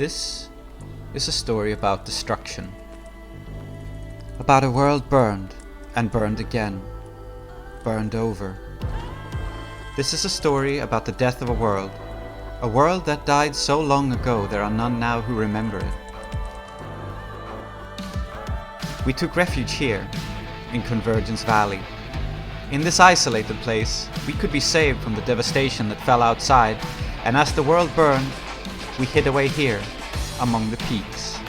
This is a story about destruction. About a world burned and burned again, burned over. This is a story about the death of a world that died so long ago there are none now who remember it. We took refuge here, in Convergence Valley. In this isolated place, we could be saved from the devastation that fell outside, and as the world burned, we hid away here, among the peaks.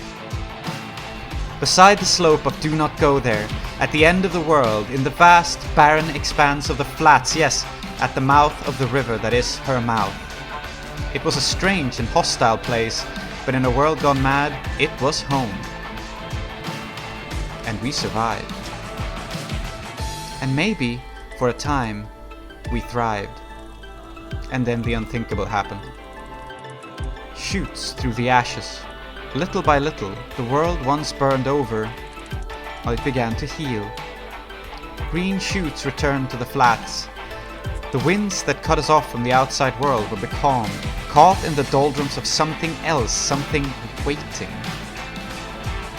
Beside the slope of Do Not Go There, at the end of the world, in the vast, barren expanse of the flats, yes, at the mouth of the river that is her mouth. It was a strange and hostile place, but in a world gone mad, it was home. And we survived. And maybe, for a time, we thrived. And then the unthinkable happened. Shoots through the ashes. Little by little, the world once burned over, it began to heal. Green shoots returned to the flats. The winds that cut us off from the outside world were becalmed, caught in the doldrums of something else, something waiting.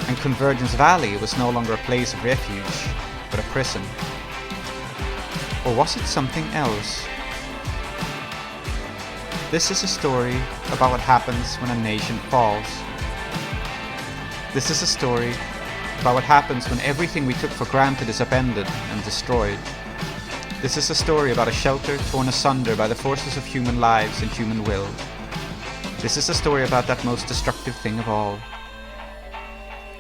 And Convergence Valley was no longer a place of refuge, but a prison. Or was it something else? This is a story about what happens when a nation falls. This is a story about what happens when everything we took for granted is upended and destroyed. This is a story about a shelter torn asunder by the forces of human lives and human will. This is a story about that most destructive thing of all.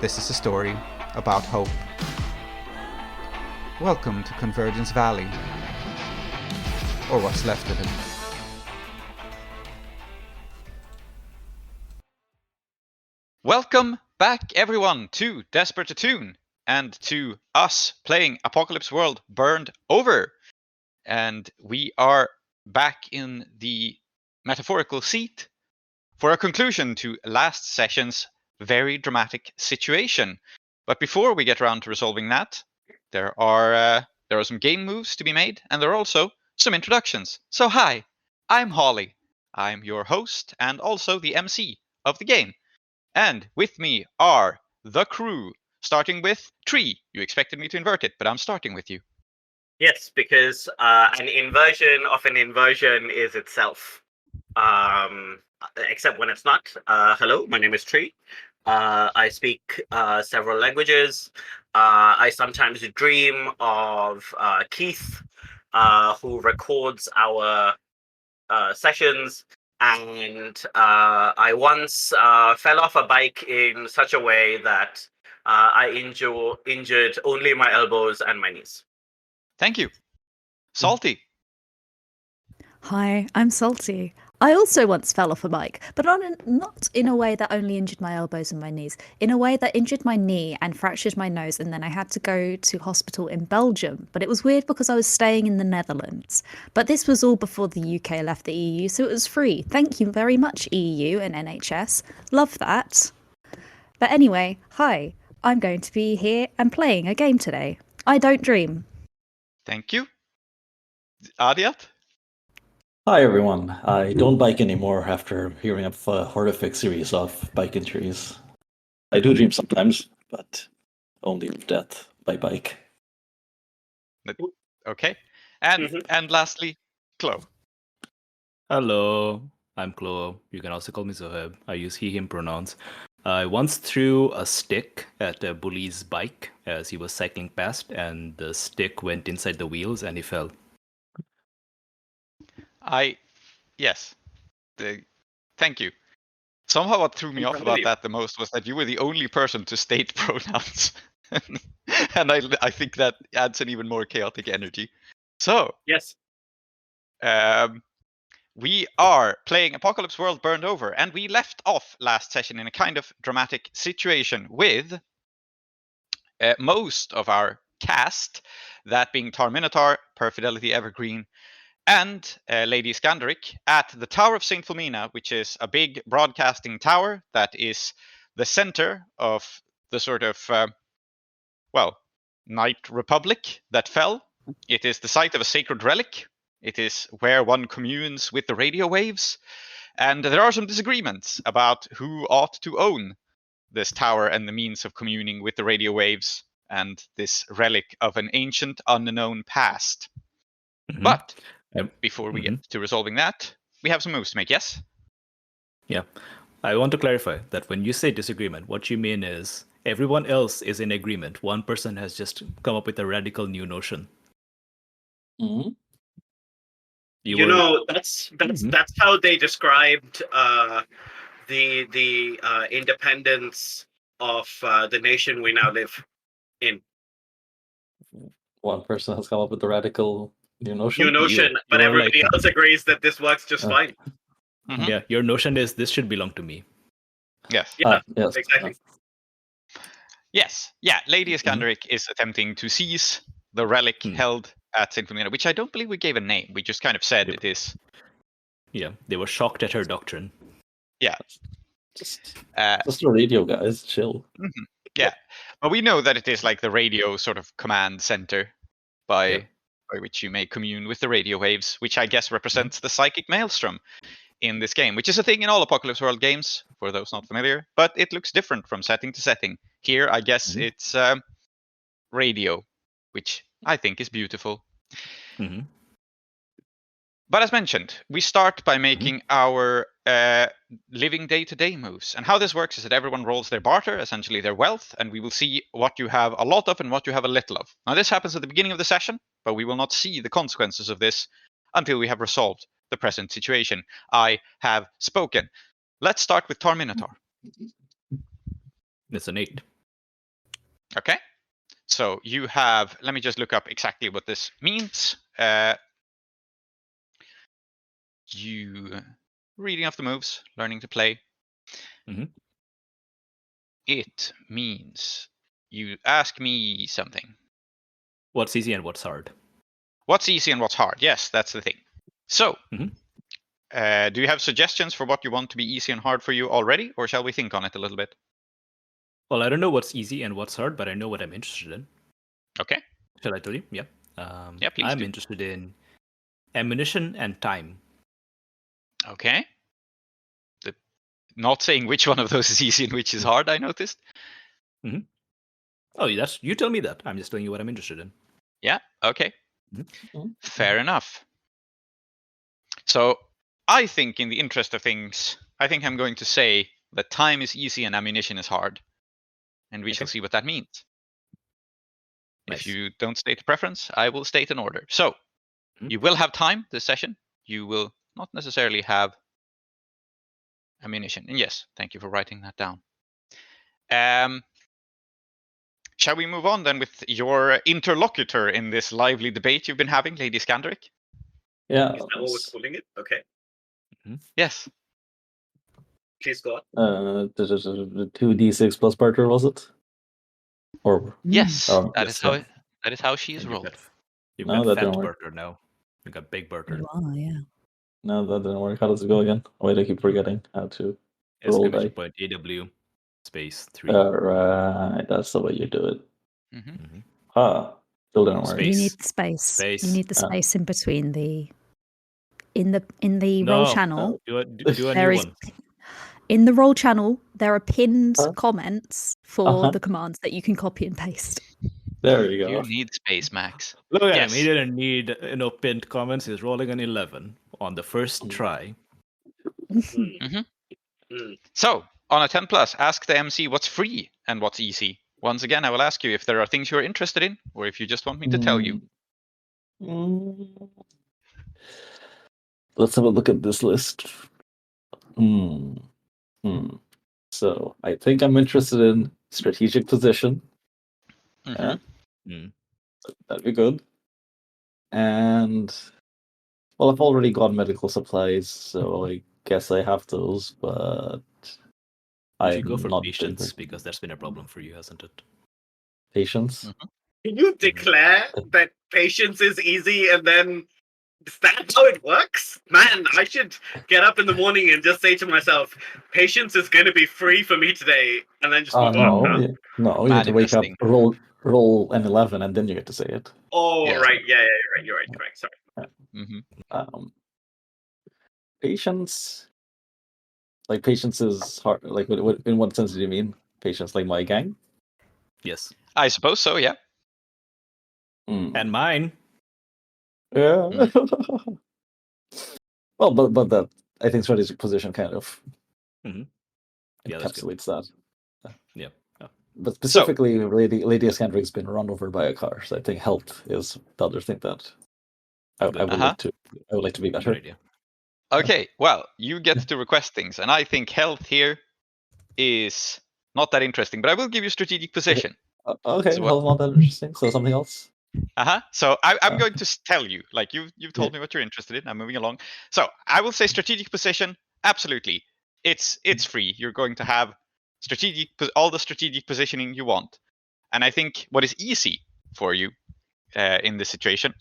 This is a story about hope. Welcome to Convergence Valley, or what's left of it. Welcome back, everyone, to Desperate Attune, and to us playing Apocalypse World Burned Over. And we are back in the metaphorical seat for a conclusion to last session's very dramatic situation. But before we get around to resolving that, there are some game moves to be made, and there are also some introductions. So hi, I'm Holly. I'm your host and also the MC of the game. And with me are the crew, starting with Tree. You expected me to invert it, but I'm starting with you. Yes, because an inversion of an inversion is itself. Except when it's not. Hello, my name is Tree. I speak several languages. I sometimes dream of Keith, who records our sessions. And I once fell off a bike in such a way that I injured only my elbows and my knees. Thank you. Salty. Hi, I'm Salty. I also once fell off a bike, but not in a way that only injured my elbows and my knees, in a way that injured my knee and fractured my nose, and then I had to go to hospital in Belgium. But it was weird because I was staying in the Netherlands. But this was all before the UK left the EU, so it was free. Thank you very much, EU and NHS. Love that. But anyway, hi, I'm going to be here and playing a game today. I don't dream. Thank you. Aadiyat? Hi everyone, I don't bike anymore after hearing of a horrific series of bike injuries. I do dream sometimes, but only of death by bike. Okay. And lastly, Klow. Hello, I'm Klow. You can also call me Zoheb. I use he, him pronouns. I once threw a stick at a bully's bike as he was cycling past, and the stick went inside the wheels and he fell. Yes. Thank you. Somehow what threw me off about that the most was that you were the only person to state pronouns. And I think that adds an even more chaotic energy. So, yes. We are playing Apocalypse World Burned Over, and we left off last session in a kind of dramatic situation with most of our cast, that being Tar-Minotaur, Perfidelity Evergreen, and Lady Iskandaric at the Tower of St. Philomena, which is a big broadcasting tower that is the center of the sort of, Knight Republic that fell. It is the site of a sacred relic. It is where one communes with the radio waves. And there are some disagreements about who ought to own this tower and the means of communing with the radio waves and this relic of an ancient unknown past. Mhm. But Um, before we get to resolving that, we have some moves to make, yes? Yeah. I want to clarify that when you say disagreement, what you mean is everyone else is in agreement. One person has just come up with a radical new notion. Mhm. You know, that's how they described the independence of the nation we now live in. One person has come up with the radical new notion. New notion, but are everybody like- else agrees that this works just fine. Mhm. Yeah, your notion is this should belong to me. Yes. Yeah, Yes. exactly. Yes. Yeah, Lady Iskandaric is attempting to seize the relic held at St. Philomena, which I don't believe we gave a name. We just kind of said Yep. it is. Yeah, they were shocked at her doctrine. Just Uh, a radio, guys. Chill. yeah, but we know that it is like the radio sort of command center by Yep. which you may commune with the radio waves, which I guess represents the psychic maelstrom in this game, which is a thing in all Apocalypse World games, for those not familiar, but it looks different from setting to setting. Here, I guess it's radio, which I think is beautiful. Mm-hmm. But as mentioned, we start by making our living day-to-day moves. And how this works is that everyone rolls their barter, essentially their wealth, and we will see what you have a lot of and what you have a little of. Now this happens at the beginning of the session, but we will not see the consequences of this until we have resolved the present situation. I have spoken. Let's start with Tar-Minotaur. It's an 8. Okay. So you have, let me just look up exactly what this means. You reading off the moves, learning to play. Mhm. It means you ask me something. What's easy and what's hard? What's easy and what's hard? Yes, that's the thing. So, Mhm. Do you have suggestions for what you want to be easy and hard for you already, or shall we think on it a little bit? Well, I don't know what's easy and what's hard, but I know what I'm interested in. Okay. Shall I tell you? Yeah. Yeah, please I'm do. interested in ammunition and time. Okay. Not saying which one of those is easy and which is hard, I noticed. Oh, you tell me that. I'm just telling you what I'm interested in. Yeah, okay. Mhm. Fair enough. So, I think in the interest of things, I think I'm going to say that time is easy and ammunition is hard. And we shall see what that means. Nice. If you don't state a preference, I will state an order. So, you will have time this session. You will not necessarily have ammunition. And yes, thank you for writing that down. Shall we move on then with your interlocutor in this lively debate you've been having, Lady Iskandaric? Yeah. Is that what we're calling it? Okay. Yes. Please go on. The 2d6 plus barter, was it? Or Yes. That yes, is how that is how she is And rolled. You've No, got that fat didn't work. barter now. You've got big barter. Oh, yeah. no, that didn't work. How does it go again? Wait, I keep forgetting how to roll die. Exclamation point AW space 3. Right, that's the way you do it. Mm-hmm. Still didn't work. Space. You need space. Space. You need the Ah. space in between the in the roll channel. Do a There new is one. in the roll channel there are pinned Huh? comments for Uh-huh. the commands that you can copy and paste. There you go. You need space, Max. Look at Yes. him. He didn't need pinned comments. He's rolling an 11 on the first try. So, on a 10 plus, ask the MC what's free and what's easy. Once again, I will ask you if there are things you're interested in, or if you just want me to tell you. Let's have a look at this list. So I think I'm interested in strategic position. Mhm. Yeah, that'd be good. And well, I've already got medical supplies, so I guess I have those. But You I'm should go for not patience because that's been a problem for you, hasn't it? patience. Can you declare that patience is easy and then is that how it works? Man, I should get up in the morning and just say to myself, patience is going to be free for me today, and then just move on. Huh? No, you have to wake up, Manifesting. roll an 11, and then you get to say it. Oh, Yes. right. Yeah, you're right. Correct. Sorry. Mhm. Patience. Like patience is hard. Like, in what sense do you mean patience? Like my gang? Yes. I suppose so. Yeah. And mine. Yeah. Well, but that I think strategic position kind of Yeah, that's good. encapsulates that. Yeah. But specifically, Lady Iskandaric's been run over by a car, so I think health is the other thing that I would like to. I would like to be better. Good idea. Okay. Well, you get to request things, and I think health here is not that interesting, but I will give you strategic position. Okay, So health not that interesting. So something else. So I'm going to tell you, like you've told me what you're interested in. I'm moving along. So I will say strategic position. Absolutely, it's free. You're going to have all the strategic positioning you want. And I think what is easy for you in this situation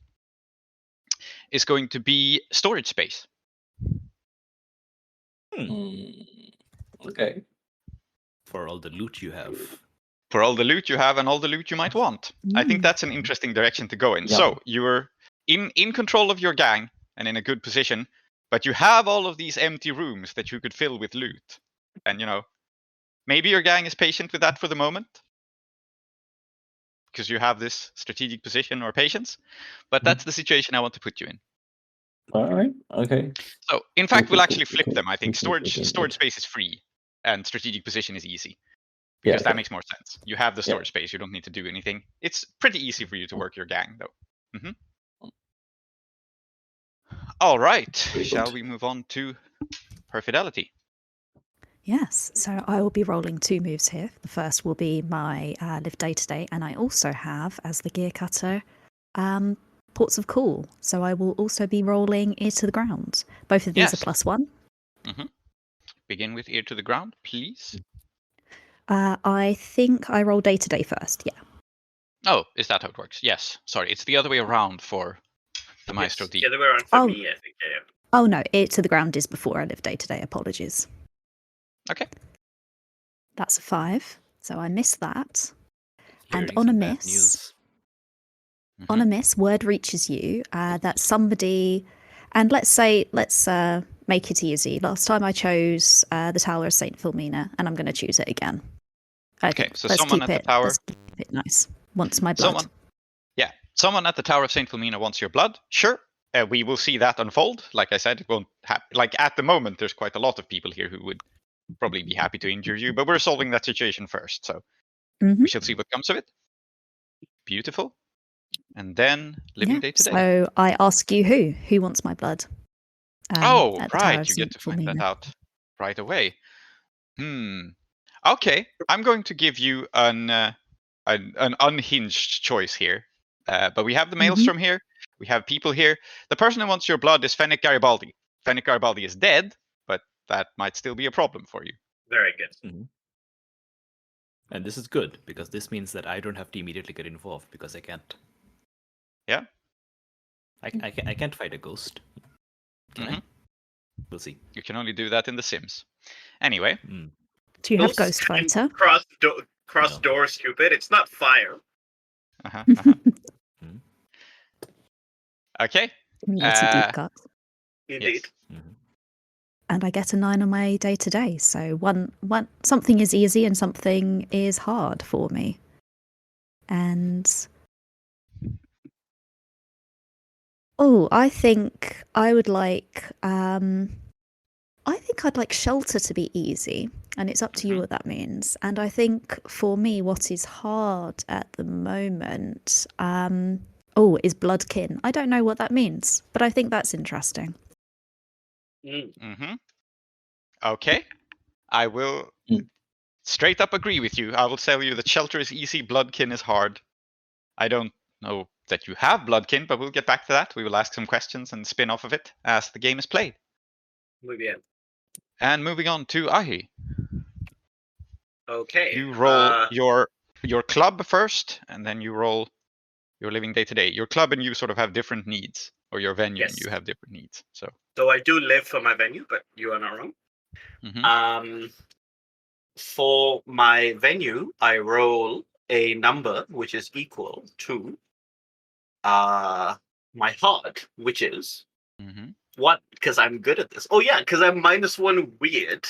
is going to be storage space. Okay. For all the loot you have. For all the loot you have and all the loot you might want. I think that's an interesting direction to go in. Yeah. So you're in control of your gang and in a good position, but you have all of these empty rooms that you could fill with loot. And maybe your gang is patient with that for the moment, because you have this strategic position or patience. But that's the situation I want to put you in. All right. Okay. So in fact, we'll actually flip them. I think storage space is free and strategic position is easy. Because that makes more sense. You have the storage space. You don't need to do anything. It's pretty easy for you to work your gang, though. All right. Shall we move on to Perfidelity? Yes, so I will be rolling 2 moves here. The first will be my live day to day, and I also have, as the gear cutter, Ports of Call. So I will also be rolling ear to the ground. Both of these are +1. Begin with ear to the ground, please. I think I roll day to day first, yeah. Oh, is that how it works? Yes. Sorry, it's the other way around for the Maestro D. The other way around for me, I think. Yeah. Oh no, ear to the ground is before I live day to day. Apologies. Okay. That's a 5, so I miss that. Hearing and on a some bad miss, news. on a miss, word reaches you that somebody, and let's make it easy. Last time I chose the Tower of St. Philomena, and I'm going to choose it again. Okay, so someone at the tower. Let's keep it nice. Wants my blood. Someone at the Tower of St. Philomena wants your blood. Sure, we will see that unfold. Like I said, it won't happen. Like at the moment, there's quite a lot of people here who would probably be happy to injure you, but we're solving that situation first, so we shall see what comes of it. Beautiful. And then living day to day. So I ask you who wants my blood? Right, you get to find that out right away. Okay, I'm going to give you an unhinged choice here. But we have the Maelstrom here. We have people here. The person who wants your blood is Fennec Garibaldi. Fennec Garibaldi is dead, but that might still be a problem for you. Very good. And this is good, because this means that I don't have to immediately get involved, because I can't. Yeah? I can't fight a ghost. Can I? We'll see. You can only do that in The Sims. Anyway. Do you have Ghost Fighter? Cross door, stupid. It's not fire. Okay. It's a deep cut. Indeed. Yes. And I get a 9 on my day to day. So something is easy and something is hard for me. And I think I would like I think I'd like shelter to be easy, and it's up to you what that means. And I think for me, what is hard at the moment, is bloodkin. I don't know what that means, but I think that's interesting. Okay. I will straight up agree with you. I will tell you that shelter is easy, bloodkin is hard. I don't know that you have bloodkin, but we'll get back to that. We will ask some questions and spin off of it as the game is played. Muy bien. And moving on to Ahiri. Okay. You roll your club first, and then you roll your living day to day. Your club and you sort of have different needs, or your venue and you have different needs. So I do live for my venue, but you are not wrong. For my venue, I roll a number which is equal to my heart, which is What? Because I'm good at this. Oh yeah, because I'm -1 weird.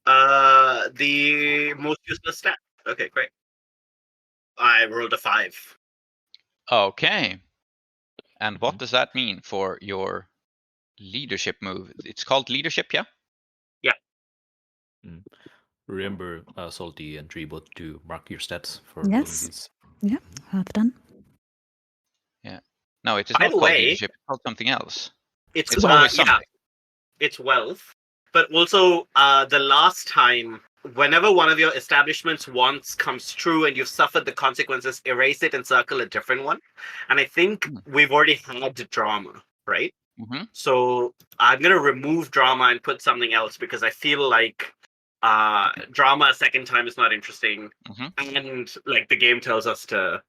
The most useless stat. Okay, great. I rolled a 5. Okay. And what does that mean for your leadership move? It's called leadership, yeah? Remember, Salty and Tree both to mark your stats for Yes. rolling these. Yeah, have done. No, it is By not the called way, leadership. It's called something else. It's It's always yeah, something. it's wealth. But also, the last time, whenever one of your establishment's wants comes true and you've suffered the consequences, erase it and circle a different one. And I think we've already had drama, right? Mm-hmm. So I'm gonna remove drama and put something else because I feel like drama a second time is not interesting, and like the game tells us to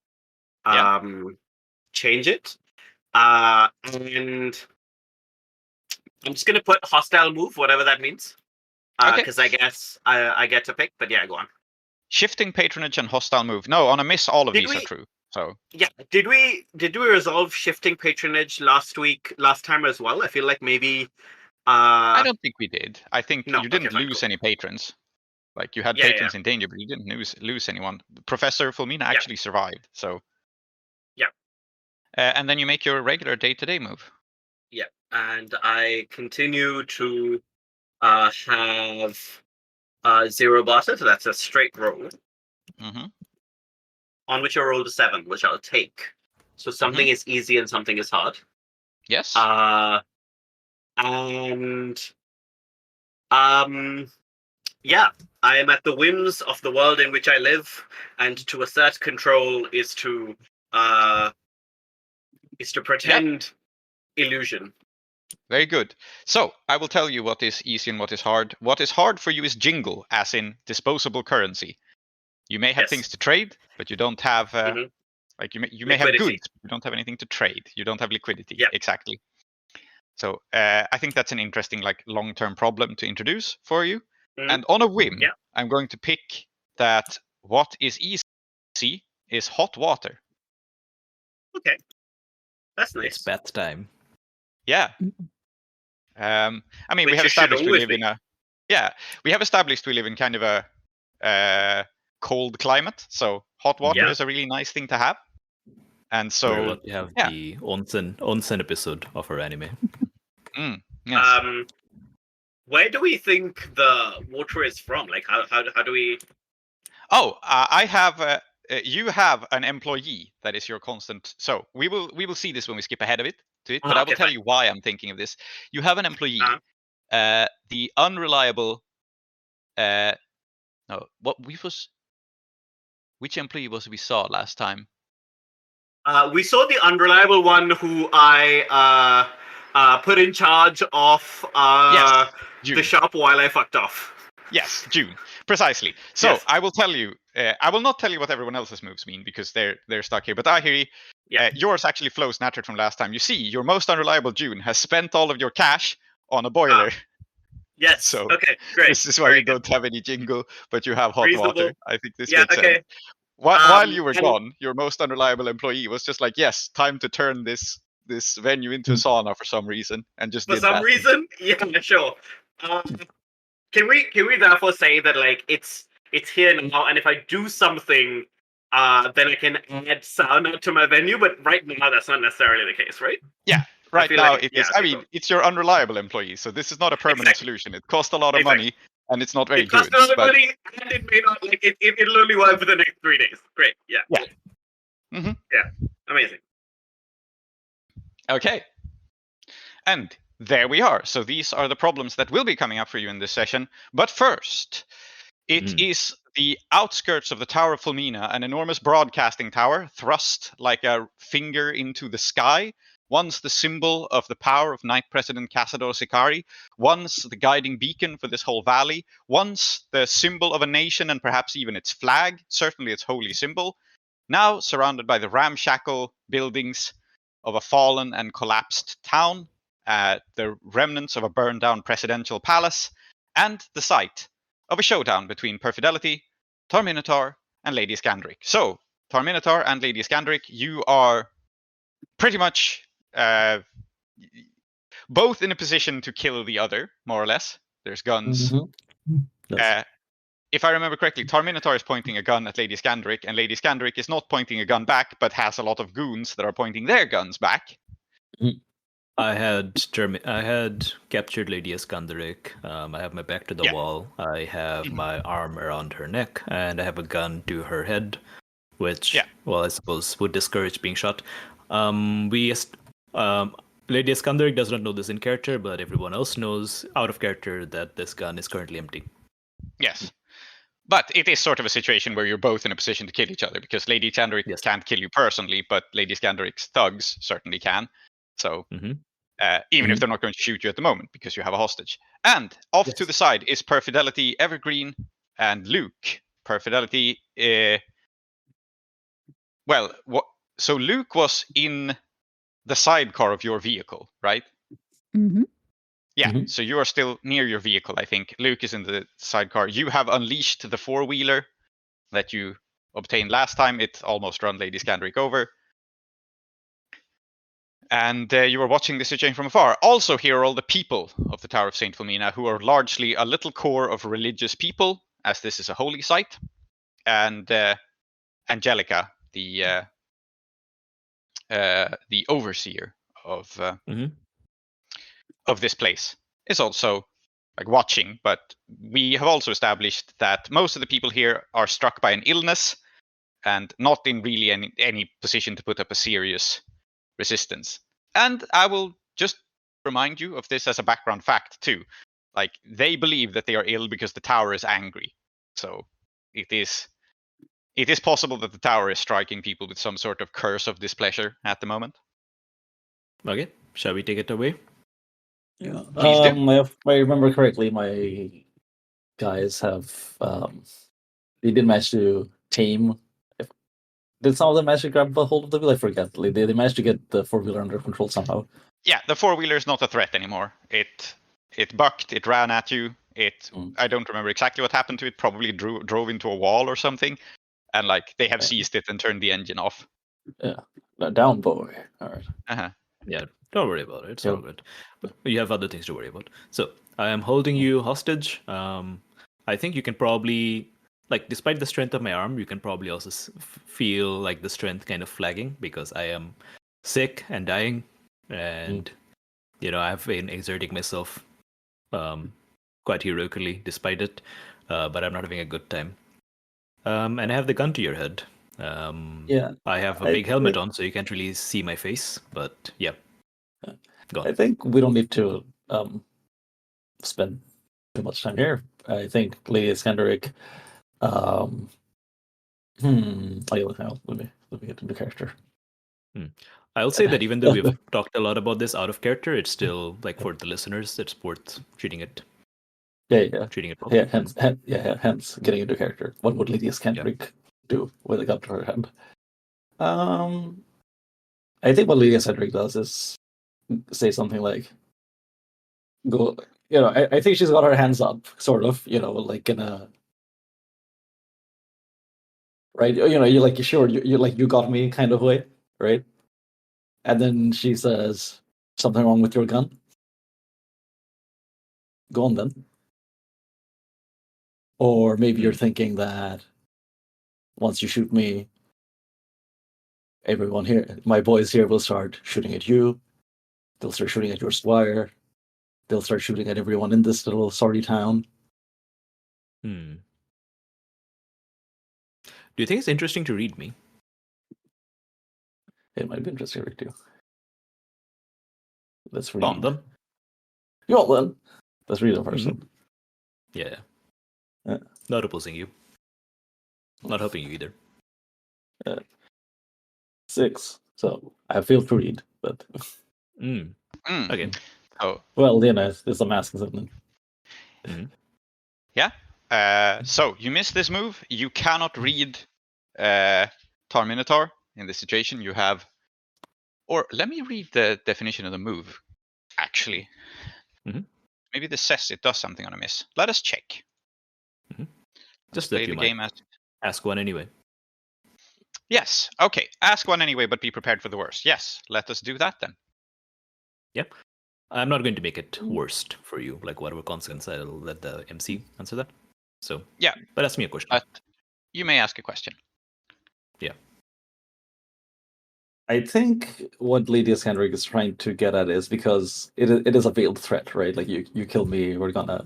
change it. And I'm just gonna put hostile move, whatever that means. Because I guess I get to pick, but yeah, go on. Shifting patronage and hostile move. No, on a miss, all of these are true. So yeah, did we resolve shifting patronage last time as well? I feel like maybe. I don't think we did. I think No, you didn't okay, fine, lose cool. any patrons. Like you had Yeah, patrons in danger, but you didn't lose anyone. Professor Fulmina actually survived. So yeah. And then you make your regular day-to-day move. Yeah, and I continue to have 0 bosses, so that's a straight roll. On which I rolled a 7, which I'll take. So something is easy and something is hard. Yes. And yeah, I am at the whims of the world in which I live, and to assert control is to pretend illusion. Very good. So I will tell you what is easy and what is hard. What is hard for you is jingle, as in disposable currency. You may have things to trade, but you don't have like you may have goods, but you don't have anything to trade. You don't have liquidity. Yep. Exactly. So I think that's an interesting like long-term problem to introduce for you. And on a whim, I'm going to pick that what is easy is hot water. Okay. That's nice. It's bath time. Yeah. I mean, Which we have it should established we always live be. in a we have established we live in kind of a cold climate, so hot water is a really nice thing to have. And so we have the onsen episode of our anime. Yes. Where do we think the water is from? Like, how do we? Oh, I have. You have an employee that is your constant. So we will see this when we skip ahead of it to it. But I will tell you why I'm thinking of this. You have an employee, the unreliable. No, which employee was we saw last time? We saw the unreliable one who I put in charge of the shop while I fucked off. Yes, June, precisely. So I will tell you. I will not tell you what everyone else's moves mean because they're stuck here. But Ahiri, yours actually flows naturally from last time. You see, your most unreliable June has spent all of your cash on a boiler. Yes. So okay, great. This is why you don't have any jingle, but you have hot water. I think this makes sense. While While you were gone, your most unreliable employee was just like, "Yes, time to turn this venue into a sauna for some reason," and just did that. reason. Yeah, sure. Can we therefore say that like it's here now, and if I do something, then I can add sauna to my venue? But right now, that's not necessarily the case, right? Yeah. Right now, it is. I mean, it's your unreliable employee, so this is not a permanent solution. It costs a lot of money, and it's not very good. It costs a lot of money, and it may not like it'll only work for the next 3 days. Great. Yeah. Yeah. Yeah. Amazing. Okay. And there we are. So these are the problems that will be coming up for you in this session. But first, it is the outskirts of the Tower of Fulmina, an enormous broadcasting tower thrust like a finger into the sky. Once the symbol of the power of Knight President Cazador Sicari, once the guiding beacon for this whole valley, once the symbol of a nation and perhaps even its flag, certainly its holy symbol, now surrounded by the ramshackle buildings of a fallen and collapsed town, the remnants of a burned down presidential palace, and the site of a showdown between Perfidelity, Tar-Minotaur, and Lady Iskandaric. So, Tar-Minotaur and Lady Iskandaric, you are pretty much both in a position to kill the other, more or less. There's guns. Yes. If I remember correctly, Tar-Minotaur is pointing a gun at Lady Iskandaric, and Lady Iskandaric is not pointing a gun back, but has a lot of goons that are pointing their guns back. I had captured Lady Iskandaric. I have my back to the Yeah. wall. I have my arm around her neck, and I have a gun to her head, which, well, I suppose would discourage being shot. Lady Iskandaric does not know this in character, but everyone else knows out of character that this gun is currently empty. Yes. But it is sort of a situation where you're both in a position to kill each other, because Lady Iskandaric can't kill you personally, but Lady Iskandaric's thugs certainly can. So even if they're not going to shoot you at the moment, because you have a hostage. And off to the side is Perfidelity, Evergreen, and Luke. Perfidelity, so Luke was in the sidecar of your vehicle, right? Mm-hmm. Yeah, so you are still near your vehicle, I think. Luke is in the sidecar. You have unleashed the four-wheeler that you obtained last time. It almost run Lady Iskandaric over. And you are watching the situation from afar. Also, here are all the people of the Tower of St. Philomena, who are largely a little core of religious people, as this is a holy site. And Angelica, the overseer of this place, is also like watching. But we have also established that most of the people here are struck by an illness and not in really any position to put up a serious resistance. And I will just remind you of this as a background fact too. Like, they believe that they are ill because the tower is angry. So it is possible that the tower is striking people with some sort of curse of displeasure at the moment. Okay, shall we take it away? Yeah. Please do. If I remember correctly, my guys have they did manage to tame. Did some of them manage to grab a hold of the wheel? I forget. They managed to get the four-wheeler under control somehow. Yeah, the four-wheeler is not a threat anymore. It bucked, it ran at you. I don't remember exactly what happened to it. Probably drove into a wall or something. And like, they have seized it and turned the engine off. Yeah. Down, boy. All right. Yeah, don't worry about it. It's all good. But you have other things to worry about. So I am holding you hostage. I think you can probably, like, despite the strength of my arm, you can probably also feel like the strength kind of flagging, because I am sick and dying, and I've been exerting myself quite heroically despite it, but I'm not having a good time. And I have the gun to your head. I have a big helmet on, so you can't really see my face, but yeah. Go on. I think we don't need to spend too much time here. I think Lady Iskandaric. Let me get into character. I'll say that even though we've talked a lot about this out of character, it's still, like, for the listeners, it's worth treating it. Treating it well. Hence getting into character. What would Lady Iskandaric do with a gun to her head? I think what Lady Iskandaric does is say something like, "Go." I think she's got her hands up, sort of. Like in a right. You're like, sure, you're like, you got me kind of way, right? And then she says, "Something wrong with your gun? Go on then." Or maybe you're thinking that once you shoot me, everyone here, my boys here, will start shooting at you. They'll start shooting at your squire. They'll start shooting at everyone in this little sorry town. Do you think it's interesting to read me? It might be interesting to read you. Let's read. On them. You all then. Let's read them first. Yeah. Not opposing you. Not helping you either. 6. So I failed to read, but Okay. Oh. Well, it's a mask, isn't it? Yeah. So you missed this move. You cannot read Tar-Minotaur in this situation. You have, or let me read the definition of the move. Actually, maybe this says it does something on a miss. Let us check. Just that you might ask one anyway. Yes. Okay. Ask one anyway, but be prepared for the worst. Yes. Let us do that then. Yep. I'm not going to make it worst for you. Like whatever consequence, I'll let the MC answer that. So Yeah. but ask me a question. But you may ask a question. Yeah. I think what Lady Iskandaric is trying to get at is because it is a veiled threat, right? Like you kill me, we're gonna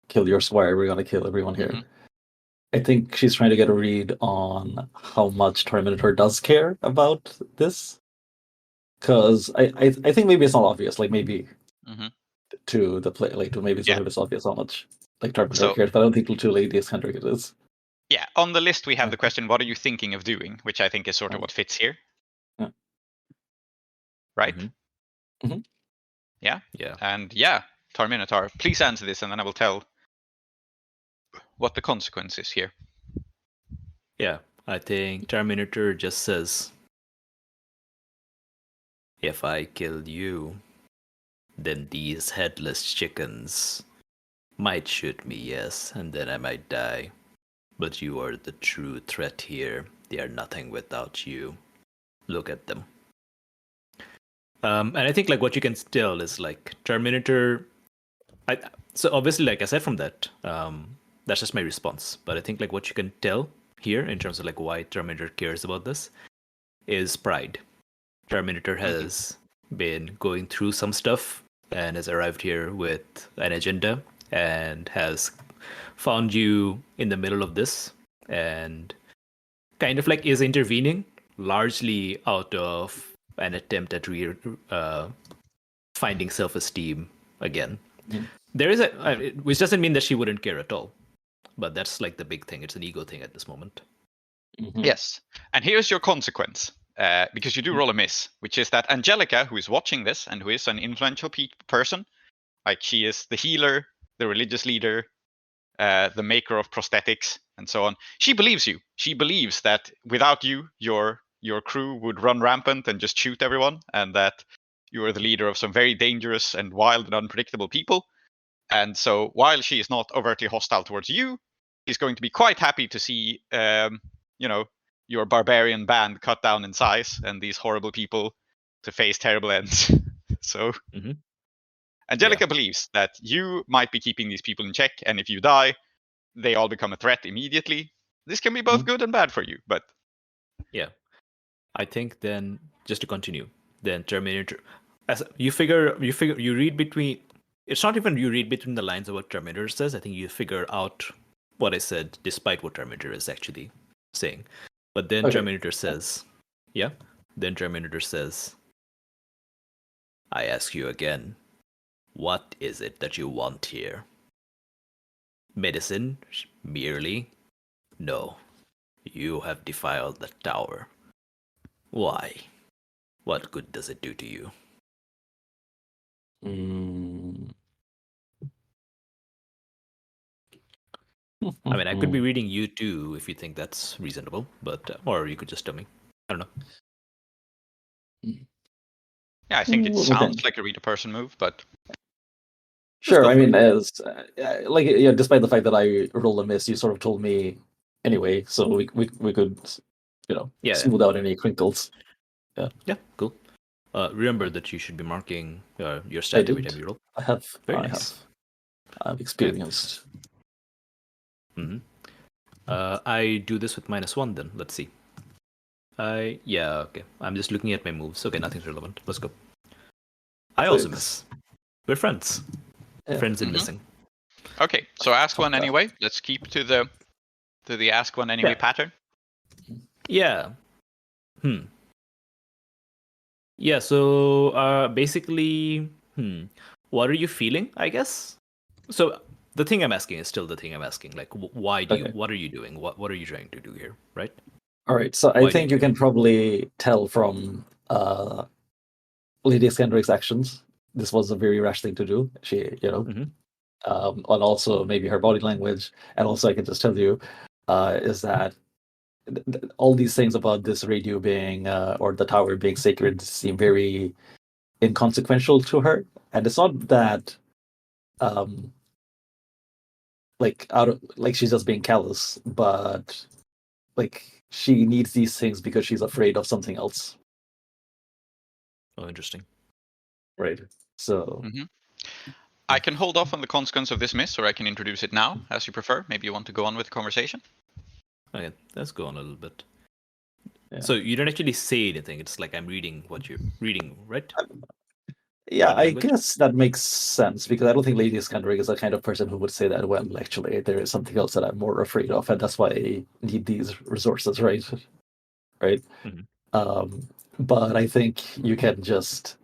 kill your squire, we're gonna kill everyone here. Mhm. I think she's trying to get a read on how much Tar-Minotaur does care about this. Because I think maybe it's not obvious, like maybe Mhm. to the play, like to maybe Yeah. it's obvious how much like Tar-Minotaur So- cares, but I don't think to Lady Iskandaric it is. Yeah, on the list we have the Okay. question, what are you thinking of doing? Which I think is sort of what fits here. Yeah. Right? Mhm. Mhm. Yeah? Yeah. And yeah, Tar-Minotaur, please answer this and then I will tell what the consequence is here. Yeah. I think Tar-Minotaur just says, if I kill you, then these headless chickens might shoot me, yes, and then I might die. But you are the true threat here. They are nothing without you. Look at them. And I think like what you can tell is like Tar-Minotaur. So obviously, like aside from that, that's just my response. But I think like what you can tell here in terms of like why Tar-Minotaur cares about this is pride. Tar-Minotaur has been going through some stuff and has arrived here with an agenda and has found you in the middle of this and kind of like is intervening largely out of an attempt at finding self-esteem again. Mhm. There is which doesn't mean that she wouldn't care at all, but that's like the big thing. It's an ego thing at this moment. Mhm. Yes. And here's your consequence, because you do roll a miss, which is that Angelica, who is watching this and who is an influential person, like she is the healer, the religious leader, the maker of prosthetics, and so on. She believes you. She believes that without you, your crew would run rampant and just shoot everyone, and that you are the leader of some very dangerous and wild and unpredictable people. And so, while she is not overtly hostile towards you, she's going to be quite happy to see, your barbarian band cut down in size and these horrible people to face terrible ends. So, Mhm. Angelica believes that you might be keeping these people in check, and if you die, they all become a threat immediately. This can be both good and bad for you, but Yeah. I think then just to continue, then Terminator as you read between it's not even you read between the lines of what Terminator says. I think you figure out what I said despite what Terminator is actually saying. But then Okay. Terminator says, yeah. Then Terminator says, I ask you again, what is it that you want here? Medicine? Merely? No. You have defiled the tower. Why? What good does it do to you? Mm. I mean, I could be reading you too if you think that's reasonable, but or you could just tell me. I don't know. yeah, I think it What do you sounds think? like a read a person move, but Sure. go I for mean, as like yeah, despite the fact that I rolled a miss, you sort of told me anyway, so we could Yeah. smooth out any crinkles. Yeah, cool. Remember that you should be marking your I stat every did. time you roll. I have. Very I nice. have. I've experienced. Hmm. I do this with -1 then. Let's see. Yeah, okay. I'm just looking at my moves. Okay, nothing's relevant. Let's go. I also miss. We're friends. Yeah. Friends in Mhm. missing. okay. So ask Fuck one that. anyway. Let's keep to the ask one anyway Yeah. pattern. Yeah. Yeah, so basically, what are you feeling, I guess? So the thing I'm asking is still the thing I'm asking. Like, why do you? Okay. What are you doing? What are you trying to do here? Right? All right. So I Why do think you you can probably tell from Lady Iskandaric's actions. This was a very rash thing to do. She, Mhm. and also maybe her body language, and also I can just tell you, is that all these things about this radio being or the tower being sacred seem very inconsequential to her, and it's not that like out of like she's just being callous, but like she needs these things because she's afraid of something else, Oh, interesting. right? So I can hold off on the consequence of this miss, or I can introduce it now, as you prefer. Maybe you want to go on with the conversation. Okay, let's go on a little bit. Yeah. So you don't actually say anything. It's like I'm reading what you're reading, right? yeah, Body I language? guess that makes sense because I don't think Lady Iskandaric is the kind of person who would say that. Well, actually, there is something else that I'm more afraid of, and that's why I need these resources, right? Right. Mhm. But I think you can just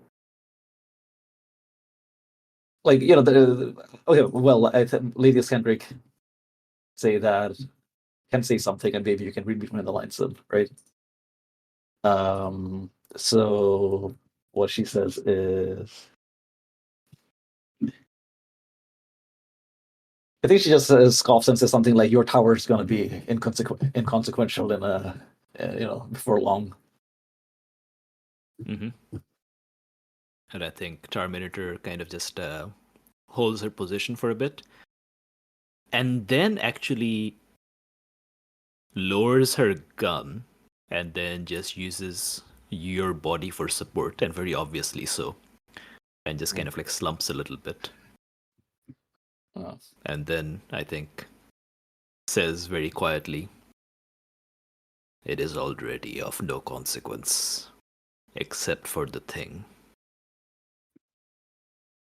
like okay. Well, I think Lady Iskandaric can say something, and maybe you can read between the lines, then, right? So what she says is, I think she just scoffs and says something like, "Your tower is going to be inconsequential in before long." And I think Tar-Minotaur kind of just holds her position for a bit, and then actually lowers her gun, and then just uses your body for support, and very obviously so, and just kind of like slumps a little bit. Oh. And then I think says very quietly, "It is already of no consequence, except for the thing."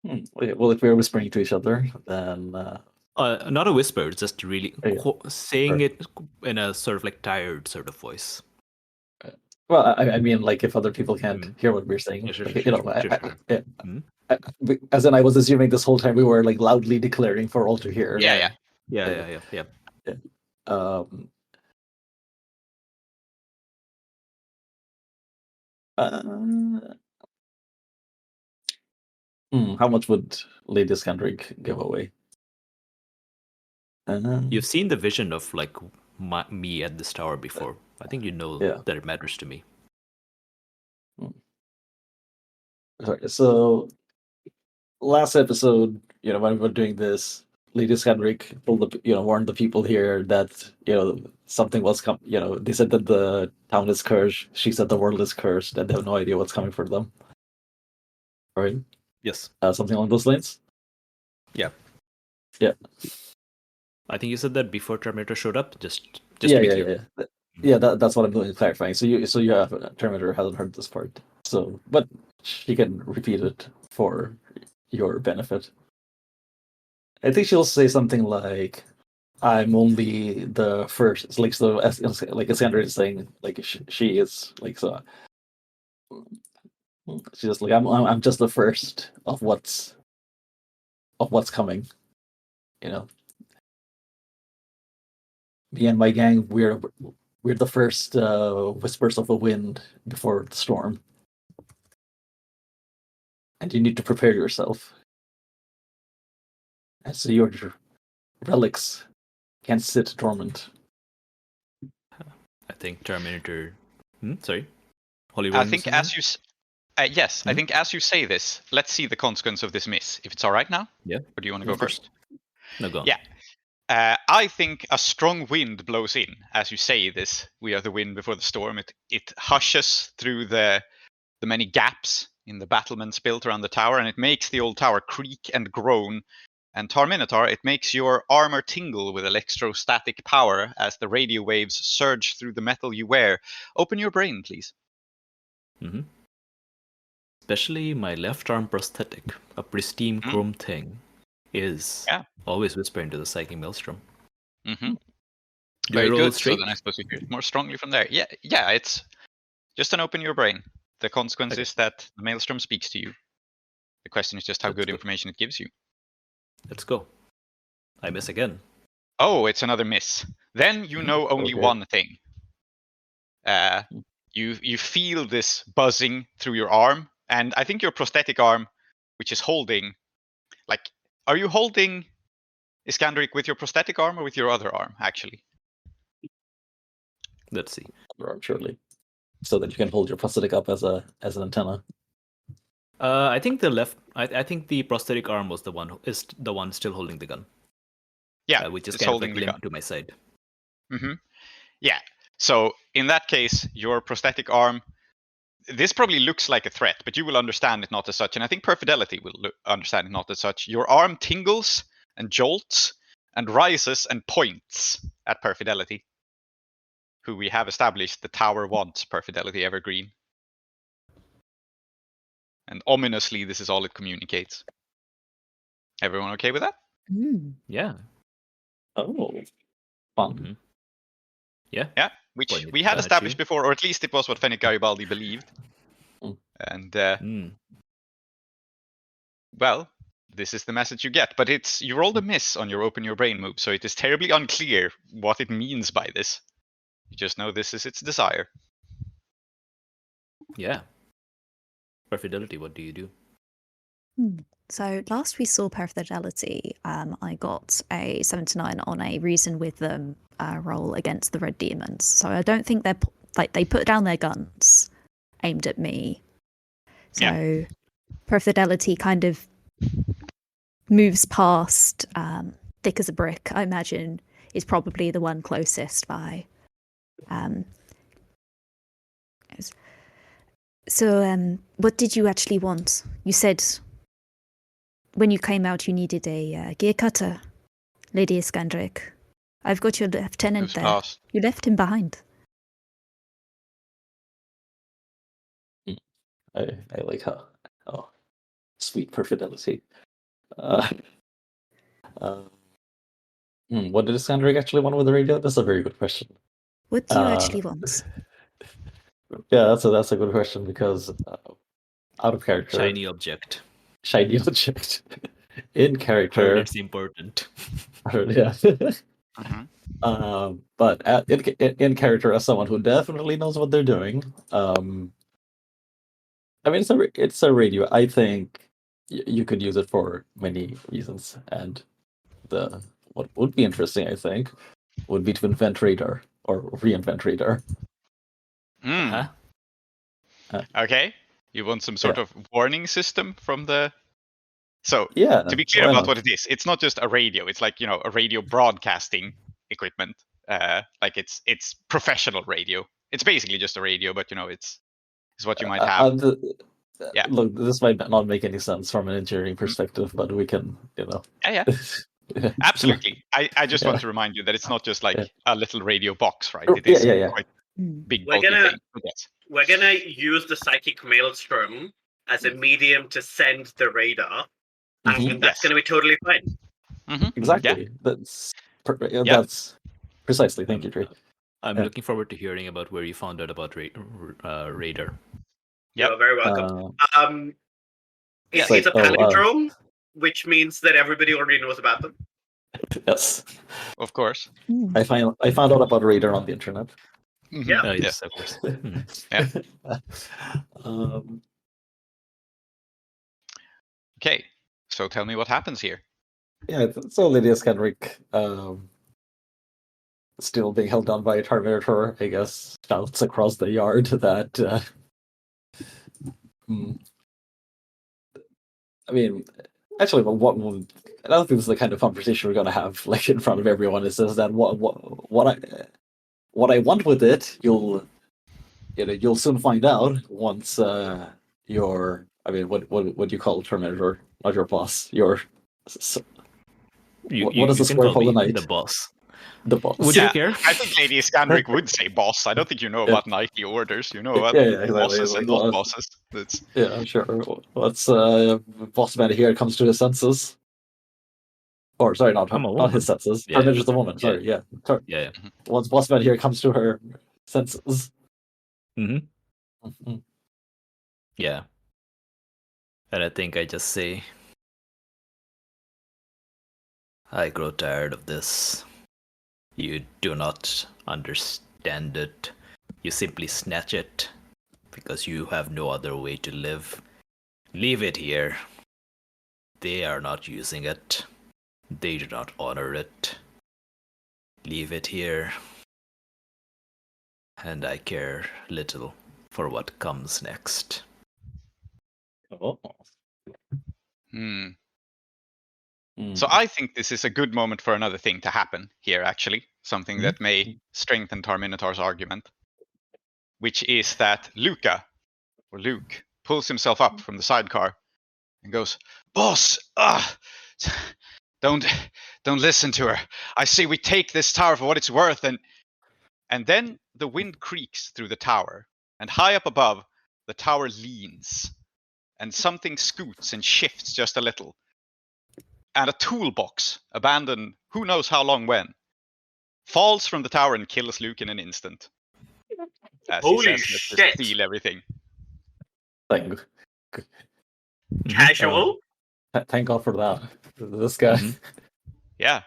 Okay, well, if we're whispering to each other, then Not a whisper, just really Yeah. saying Sure. it in a sort of like tired sort of voice. well, I mean, like if other people can't hear what we're saying, Yeah, sure, like, sure, you know, sure, sure. yeah. Mhm. As in, I was assuming this whole time we were like loudly declaring for all to hear. Yeah. Yeah. Um, uh, how much would Lady Iskandaric give away? You've seen the vision of like me at this tower before. I think you know Yeah. that it matters to me. Sorry. So last episode, when we were doing this, Lady Iskandaric warned the people here that something was coming. They said that the town is cursed. She said the world is cursed, and they have no idea what's coming for them. Right? Yes. Something along those lines. Yeah. Yeah. I think you said that before Terminator showed up. Just to be clear. Yeah. That's what I'm doing, clarifying. So you have Terminator hasn't heard this part. So, but she can repeat it for your benefit. I think she'll say something like, "I'm only the first." Like so, like Iskandar is saying, like she is like so. She's just like, I'm just the first of what's coming. Me and my gang, we're the first whispers of the wind before the storm, and you need to prepare yourself. And so your relics can't sit dormant. I think Terminator. Sorry, Holy I Roman think something? as you yes, I think as you say this, let's see the consequence of this miss. If it's all right now. Yeah. Or do you want to go Okay. first? No, go on. Yeah. I think a strong wind blows in as you say this. We are the wind before the storm. It hushes through the many gaps in the battlements built around the tower, and it makes the old tower creak and groan. And Tar-Minotaur, it makes your armor tingle with electrostatic power as the radio waves surge through the metal you wear. Open your brain, please. Mm-hmm. Especially my left arm prosthetic, a pristine chrome thing, is always whispering to the psychic maelstrom. Mm-hmm. Do I Very roll good. straight? So then I suppose you hear it more strongly from there. Yeah. It's just an open your brain. The consequence is that the maelstrom speaks to you. The question is just how good information it gives you. Let's go. I miss again. Oh, it's another miss. Then you know only one thing. You feel this buzzing through your arm, and I think your prosthetic arm, which is holding, like, are you holding Iskandaric with your prosthetic arm or with your other arm, actually? Let's see. Surely, so that you can hold your prosthetic up as an antenna. I think the left. I think the prosthetic arm was the one still holding the gun. Yeah, which is it's kind of holding like the limp gun. to my side. Mm-hmm. Yeah. So in that case, your prosthetic arm this probably looks like a threat, but you will understand it not as such. And I think Perfidelity will understand it not as such. Your arm tingles and jolts and rises and points at Perfidelity, who we have established the tower wants Perfidelity evergreen. And ominously, this is all it communicates. Everyone okay with that? Yeah. Oh, fun. Mhm. Yeah. Yeah, which Pointed we had gun at established you. before, or at least it was what Fennek Garibaldi believed. Mm. And Mm. well, this is the message you get. But you rolled a miss on your open your brain move, so it is terribly unclear what it means by this. You just know this is its desire. Yeah. Perfidelity, what do you do? So last we saw Perfidelity, I got a 79 on a reason with them roll against the red demons. So I don't think they put down their guns aimed at me. So Perfidelity kind of moves past, thick as a brick, I imagine, is probably the one closest by. So what did you actually want? You said when you came out you needed a gear cutter, Lady Iskandaric. I've got your lieutenant Who's there. lost? You left him behind. I like how. Oh, sweet Perfidelity. What did Iskandaric actually want with the radio? That's a very good question. What do you actually want? Yeah, that's a good question because out of character, Shiny object. shiny object. In character, It's important. yeah. Mhm. But in character, as someone who definitely knows what they're doing, I mean, it's a radio. I think you could use it for many reasons, and what would be interesting, I think, would be to invent radar or reinvent radar. Mm. Huh? Okay. You want some sort of warning system from the. So Yeah, to be clear why about not? what it is, it's not just a radio. It's like a radio broadcasting equipment. Like it's professional radio. It's basically just a radio, but it's what you might have. Yeah. Look, this might not make any sense from an engineering perspective, but we can, Yeah. Yeah. Absolutely. I just want Yeah. to remind you that it's not just like a little radio box, right? Oh, It is yeah. quite Hmm. big, We're bulky gonna- thing. But yes. We're gonna use the psychic maelstrom as a medium to send the radar, Mhm. and that's Yes. gonna be totally fine. Exactly. That's precisely. Thank you, Trey. I'm Yeah. looking forward to hearing about where you found out about radar. Yep. You're very welcome. Yes. It's a Like, palindrome, which means that everybody already knows about them. Yes, Of course. I found out about radar on the internet. Mhm. Yeah. Yes, of course. Okay. So tell me what happens here. Yeah, so Lady Iskandaric, still being held down by a Tar-Minotaur, I guess, shouts across the yard that. I mean, actually, I don't think this is the kind of conversation we're going to have like in front of everyone. It says that what I want with it, you'll soon find out once your. I mean, what do you call Tar-Minotaur? Not your boss. Your. What does the can square call call the me knight? the boss. The boss. Would you care? I think Lady Iskandaric would say boss. I don't think you know about knightly orders. You know about Yeah, exactly. bosses Like, and not bosses. That's Yeah, I'm sure. What's boss man here comes to his senses. Or sorry, not I'm a not woman. his senses. Yeah. Tar-Minotaur's a woman. Sorry, yeah. Yeah. Once boss man here comes to her senses. Mm-hmm. Mhm. Yeah. And I think I just say, I grow tired of this. You do not understand it. You simply snatch it because you have no other way to live. Leave it here. They are not using it. They do not honor it. Leave it here. And I care little for what comes next. Oh. So I think this is a good moment for another thing to happen here, actually. Something that may strengthen Tar-Minotaur's argument. Which is that Luca or Luke, pulls himself up from the sidecar and goes, "Boss, don't listen to her. I say we take this tower for what it's worth." And then the wind creaks through the tower, and high up above, the tower leans, and something scoots and shifts just a little. And a toolbox, abandoned who knows how long when, falls from the tower and kills Luke in an instant. As Holy he says, "Let's shit. just steal everything." Like, Casual? thank God for that. This guy. Mhm. Yeah.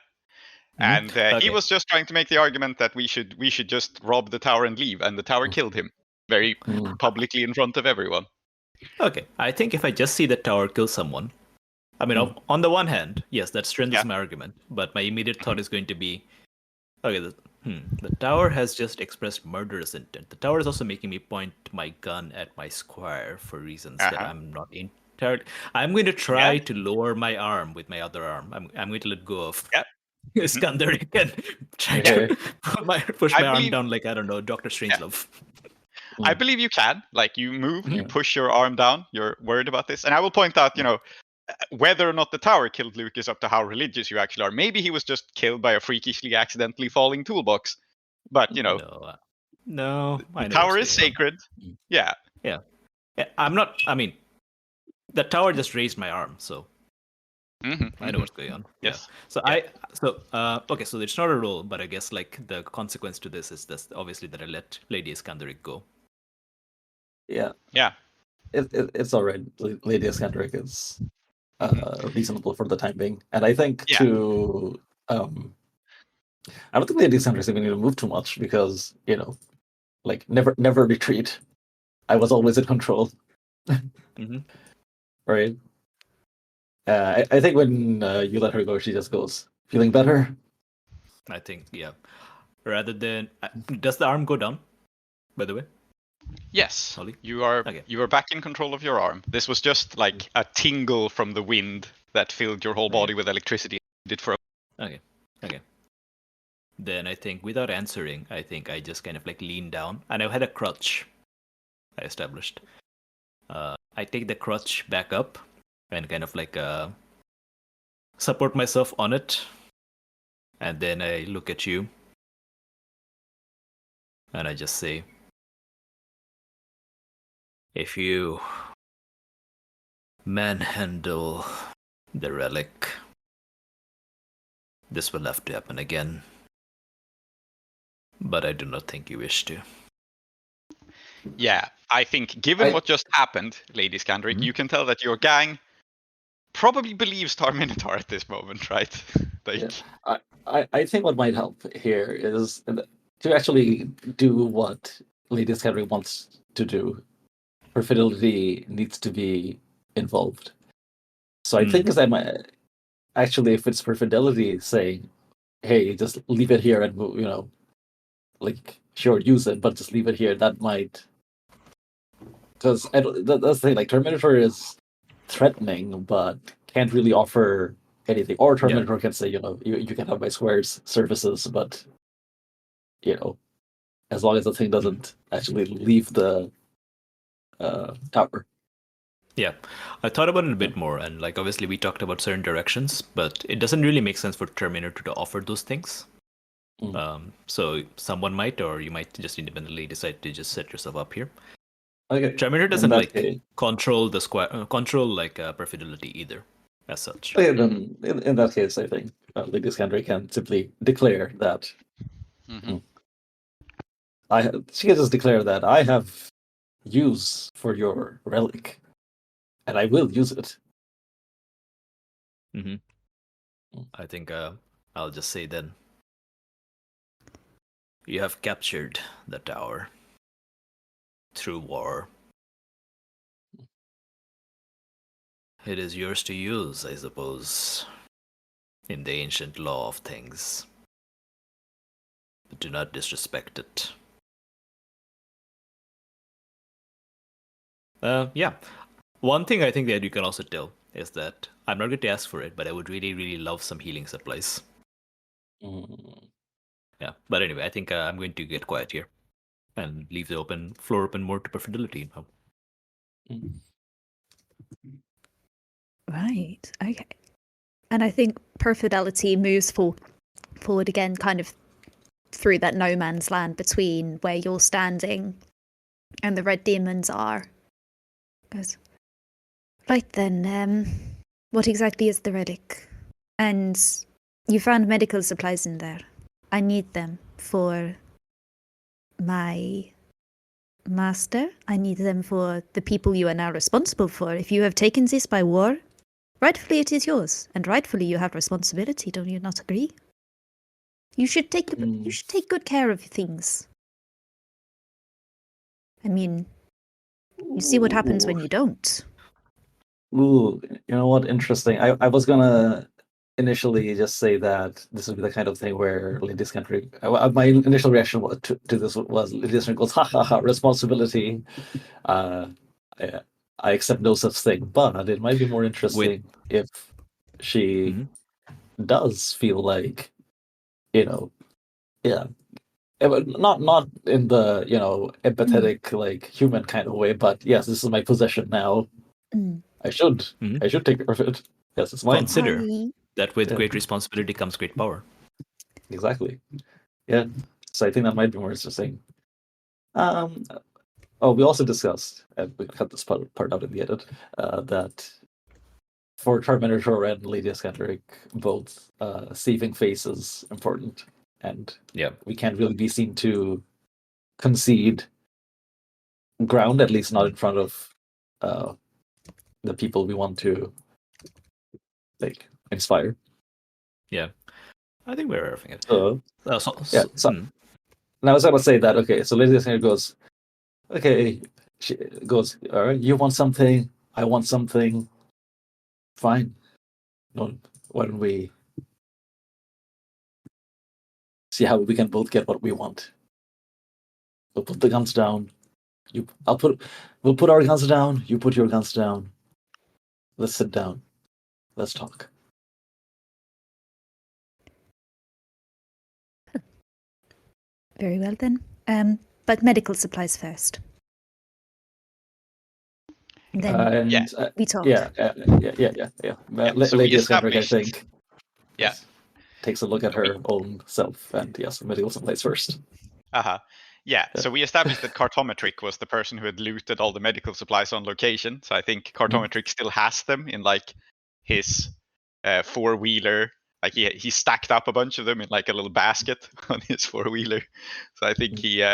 And he Okay. was just trying to make the argument that we should just rob the tower and leave, and the tower killed him very Mm. publicly in front of everyone. Okay, I think if I just see the tower kill someone, I mean, on the one hand, yes, that strengthens Yeah. my argument, but my immediate thought is going to be, okay, the tower has just expressed murderous intent. The tower is also making me point my gun at my squire for reasons that Uh-huh. I'm not entirely. I'm going to try Yeah. to lower my arm with my other arm. I'm going to let go of Yeah. Iskandaric and try Okay. to push I my arm believe- down like, I don't know, Doctor Strangelove. I believe you can. Like, you move, you Mhm. push your arm down, you're worried about this. And I will point out, whether or not the tower killed Luke is up to how religious you actually are. Maybe he was just killed by a freakishly accidentally falling toolbox. But, No, I the know tower what's is going on. sacred. Mm. Yeah. Yeah, I'm not. I mean, the tower just raised my arm, so I know what's going on. Yes. Yeah. Yeah. Okay. So it's not a role, but I guess like the consequence to this is this obviously that I let Lady Iskandaric go. Yeah. Yeah. It's all right. Lady Iskandaric is reasonable for the time being, and I think Yeah. I don't think Lady Iskandaric even need to move too much because like never retreat. I was always in control, Mm-hmm. right? I think when you let her go, she just goes, "Feeling better?" I think Rather than does the arm go down? By the way, Yes. Holly? You are Okay. back in control of your arm. This was just like a tingle from the wind that filled your whole body with electricity. Did for Okay. Then I think without answering, I think I just kind of like lean down, and I had a crutch I established. I take the crutch back up and kind of like support myself on it, and then I look at you and I just say, if you manhandle the relic, this will have to happen again. But I do not think you wish to. Yeah, I think given what just happened, Lady Iskandaric, you can tell that your gang probably believes Tar-Minotaur at this moment, right? Yeah. I think what might help here is to actually do what Lady Iskandaric wants to do. Perfidelity needs to be involved. So I think is that actually, if it's Perfidelity saying, "Hey, just leave it here and like sure use it, but just leave it here," that might, because that's the thing. Like Tar-Minotaur is threatening, but can't really offer anything. Or Tar-Minotaur can say, you can have my square's services, but as long as the thing doesn't actually leave the tower. Yeah, I thought about it a bit more, and like obviously we talked about certain directions, but it doesn't really make sense for Tar-Minotaur to offer those things. So someone might, or you might just independently decide to just set yourself up here. Okay. Tar-Minotaur doesn't control the square, control like Perfidelity either, as such. Okay, then in that case, I think Lady Iskandaric can simply declare that. She can just declare that I have use for your relic, and I will use it. I think I'll just say then, you have captured the tower through war. It is yours to use, I suppose, in the ancient law of things. But do not disrespect it. Yeah. One thing I think that you can also tell is that I'm not going to ask for it, but I would really, really love some healing supplies. Yeah. But anyway, I think I'm going to get quiet here and leave the floor open more to Perfidelity now. Right. Okay. And I think Perfidelity moves forward again, kind of through that no man's land between where you're standing and the red demons are. Goes, right then, what exactly is the relic? And you found medical supplies in there. I need them for my master. I need them for the people you are now responsible for. If you have taken this by war, rightfully it is yours, and rightfully you have responsibility. Don't you not agree? You should take good care of things. I mean, you see what happens when you don't. Ooh, you know what? Interesting. I was gonna initially just say that this would be the kind of thing where Lady Iskandaric. My initial reaction to this was Lady Iskandaric goes, "Ha ha ha! Responsibility. Uh, I accept no such thing." But it might be more interesting if she does feel like, yeah, not in the empathetic like human kind of way, but yes, this is my possession now. I should take care of it. Yes, it's mine. Consider that with great responsibility comes great power. Exactly. Yeah. So I think that might be more interesting. We also discussed, and we cut this part out in the edit, that for Tar-Minotaur and Lady Iskandaric, both saving face is important, and we can't really be seen to concede ground, at least not in front of the people we want to inspire. Yeah, I think we're having it. And I was going to say that. Okay, so Lady Iskandaric goes. Okay, she goes. All right, you want something? I want something. Fine. No, why don't we see how we can both get what we want? We'll put the guns down. We'll put our guns down. You put your guns down. Let's sit down. Let's talk. Very well then. But medical supplies first. Then we talk. Yeah. So we Lady Iskandaric, I established- think. Yeah. Takes a look at her own self, and yes, medical supplies first. Yeah, so we established that Cartometric was the person who had looted all the medical supplies on location. So I think Cartometric still has them in like his four-wheeler. Like he stacked up a bunch of them in like a little basket on his four-wheeler. So I think he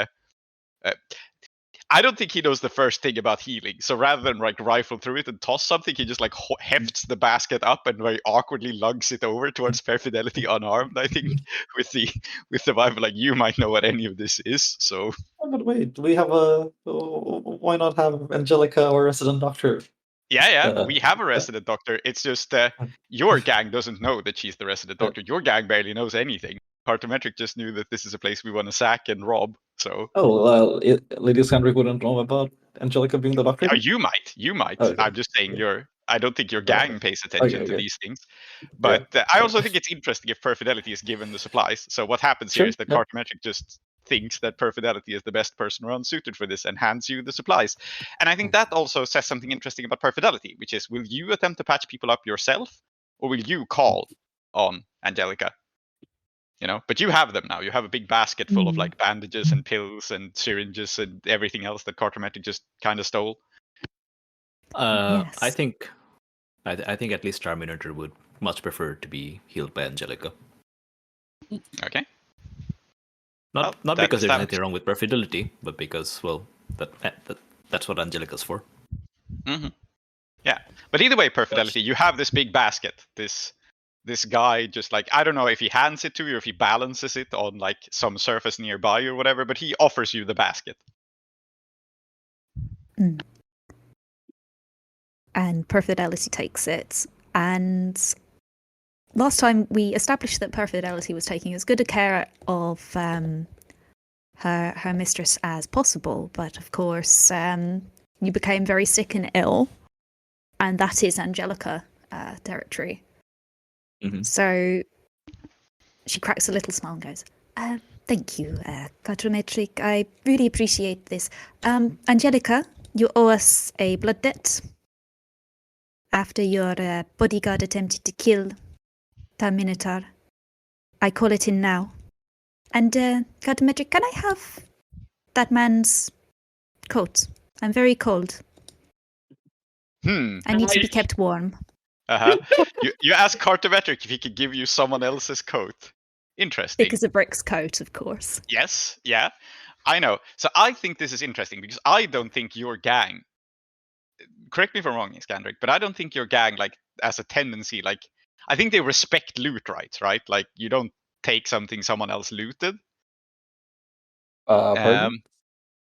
I don't think he knows the first thing about healing. So rather than like rifle through it and toss something, he just like hefts the basket up and very awkwardly lugs it over towards Perfidelity unarmed. I think with the vibe like you might know what any of this is. So. Oh, but wait, we have why not have Angelica, our resident doctor? Yeah, we have a resident doctor. It's just your gang doesn't know that she's the resident doctor. Your gang barely knows anything. Cartometric just knew that this is a place we want to sack and rob. So. Lady Iskandaric wouldn't know about Angelica being the doctor. You might. Okay. I'm just saying I don't think your gang pays attention to these things. But I also think it's interesting if Perfidelity is given the supplies. So what happens here is that Cartometric just thinks that Perfidelity is the best person around suited for this and hands you the supplies. And I think that also says something interesting about Perfidelity, which is, will you attempt to patch people up yourself, or will you call on Angelica? But you have them now. You have a big basket full of like bandages and pills and syringes and everything else that Cartometric just kind of stole. Yes. I think at least Tar-Minotaur would much prefer to be healed by Angelica. Okay. Not because there's anything wrong with Perfidelity, but because that's what Angelica's for. Mm-hmm. Yeah, but either way, Perfidelity, you have this big basket. This guy just like, I don't know if he hands it to you or if he balances it on like some surface nearby or whatever, but he offers you the basket. And Perfidelity takes it. And last time we established that Perfidelity was taking as good a care of her mistress as possible, but of course you became very sick and ill, and that is Angelica territory. So she cracks a little smile and goes, thank you, Cartometric. I really appreciate this. Angelica, You owe us a blood debt after your bodyguard attempted to kill Tar-Minotaur. I call it in now. And, Cartometric, can I have that man's coat? I'm very cold. I need to be kept warm. You ask Cartometric if he could give you someone else's coat. Interesting. Thick as a brick's coat, of course. Yes, yeah, I know. So I think this is interesting because I don't think your gang. Correct me if I'm wrong, Iskandaric, but I don't think your gang, like, as a tendency, like, I think they respect loot rights, right? Like, you don't take something someone else looted. Pardon?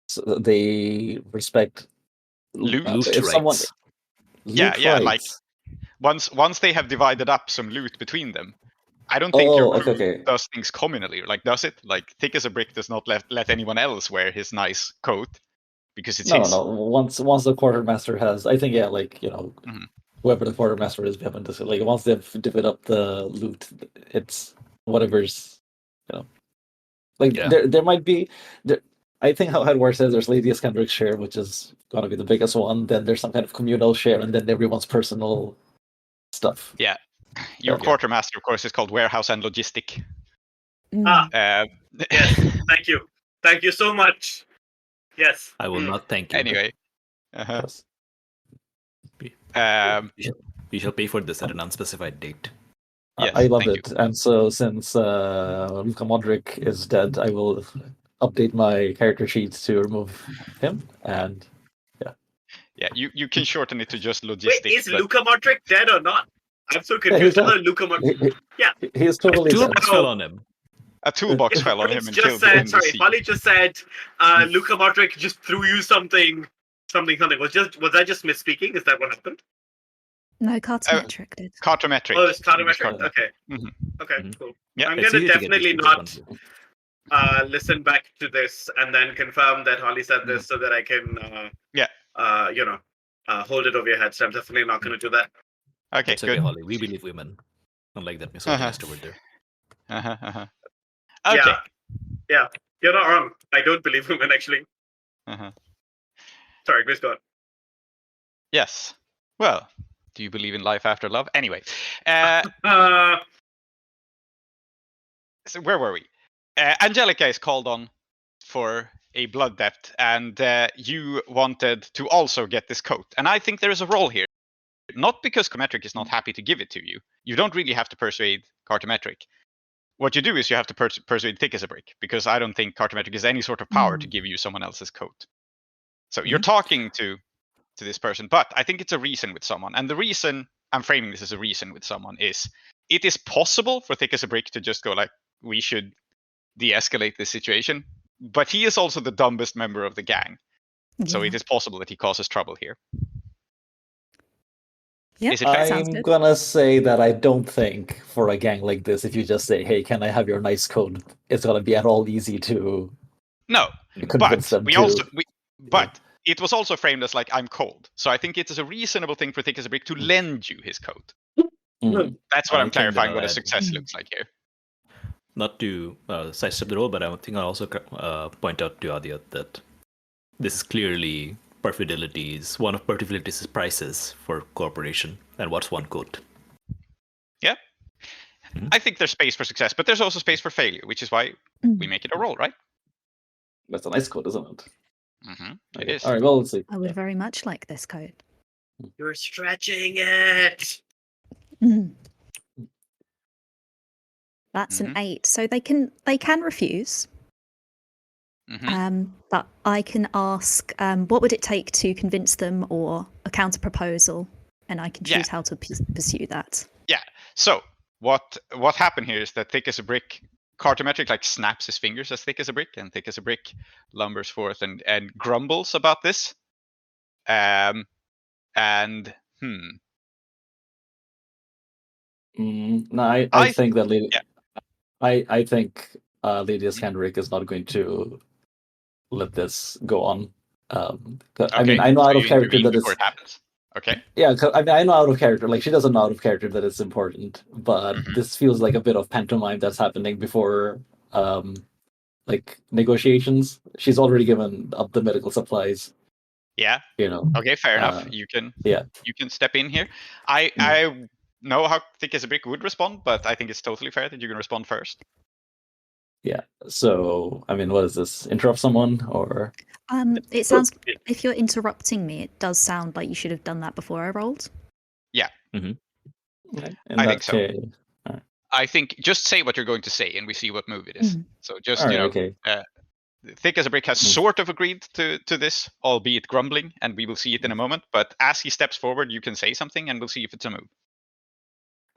So they respect Loot if someone rights. Yeah, loot yeah, like, rights. once they have divided up some loot between them, I don't think your crew okay. does things communally. Like, does it? Like, Thick as a Brick does not let anyone else wear his nice coat because it's his. No. Once the quartermaster has, I think, Mhm. whoever the quartermaster is, we haven't decided. Like once they've divided up the loot, it's whatever's, like Yeah. there might be I think how it works is there's Lady Iskandaric's share, which is gonna be the biggest one. Then there's some kind of communal share, and then everyone's personal stuff. Yeah. Your Okay. quartermaster, of course, is called Warehouse and Logistic. Ah, Yes. thank you. Thank you so much. Yes. I will not thank you. Anyway. Yes. You shall pay for this at an unspecified date. Yes, I love thank it. And so since Luka Modric is dead, I will update my character sheet to remove him. And Yeah, you can shorten it to just Wait, logistics. is Luka Modric dead or not? I'm so confused. dead. Luka Modric. Yeah. He's totally dead. Toolbox fell on him. A toolbox fell on him and Just killed him said, in the sorry, sea. Holly just said Luka Modric just threw you something. Was that just misspeaking? Is that what happened? No, Cartometric did. Cartometric. Oh, it's It was Tar-Minotaur. Okay. Mhm. Okay, Mhm. cool. Yeah, I'm It's gonna easy to get definitely these not people. listen back to this and then confirm that Holly said this so that I can hold it over your head. So I'm definitely not gonna do that. Okay, It's okay, good. Holly. We believe women. Unlike that misogynist over there. Okay. Yeah. You're not wrong. I don't believe women actually. Sorry, please go on. Yes. Well, do you believe in life after love? Anyway, so where were we? Angelica is called on for a blood debt, and you wanted to also get this coat. And I think there is a role here. Not because Cartometric is not happy to give it to you. You don't really have to persuade Cartometric. What you do is you have to persuade Thick as a Brick, because I don't think Cartometric has any sort of power to give you someone else's coat. So you're talking to this person, but I think it's a reason with someone. And the reason I'm framing this as a reason with someone is it is possible for Thick as a Brick to just go like, we should de-escalate this situation. But he is also the dumbest member of the gang. So it is possible that he causes trouble here. Yeah, Is it fair? Sounds I'm good. gonna say that I don't think for a gang like this, if you just say, "Hey, can I have your nice code?" it's gonna be at all easy to No, convince but them we to. also but it was also framed as like, I'm cold. So I think it is a reasonable thing for Thick as a Brick to lend you his coat. Mm. That's what I I'm think clarifying that what a I'd- success looks like here. Not to sidestep the role, but I think I'll also point out to Aadiyat that this is clearly Perfidelity's one of Perfidelity's prices for cooperation. And what's one coat? Yeah. I think there's space for success, but there's also space for failure, which is why we make it a roll, right? That's a nice code, isn't it? It is. All right, well, let's see. I would very much like this coat. You're stretching it. That's an 8, so they can refuse. But I can ask, what would it take to convince them, or a counter proposal, and I can choose how to pursue that. Yeah. So what happened here is that Thick as a Brick, Cartometric like snaps his fingers as Thick as a Brick, and Thick as a Brick lumbers forth and grumbles about this. No, I think that Lady. Yeah. I think Lady Iskandaric is not going to let this go on. I mean, I know out of character that it's. It happens. Okay. Yeah, I mean, I know out of character. Like, she doesn't know out of character that it's important, but this feels like a bit of pantomime that's happening before, like, negotiations. She's already given up the medical supplies. Yeah. You know. Okay, fair enough. Uh, You can yeah. you can step in here. I know how Thick as a Brick would respond, but I think it's totally fair that you can respond first. Yeah. So, I mean, what is this? Interrupt someone or? It sounds, if you're interrupting me, it does sound like you should have done that before I rolled. In I that think so. case, I think just say what you're going to say, and we see what move it is. So just all right, okay. Thick as a Brick has sort of agreed to this, albeit grumbling, and we will see it in a moment. But as he steps forward, you can say something, and we'll see if it's a move.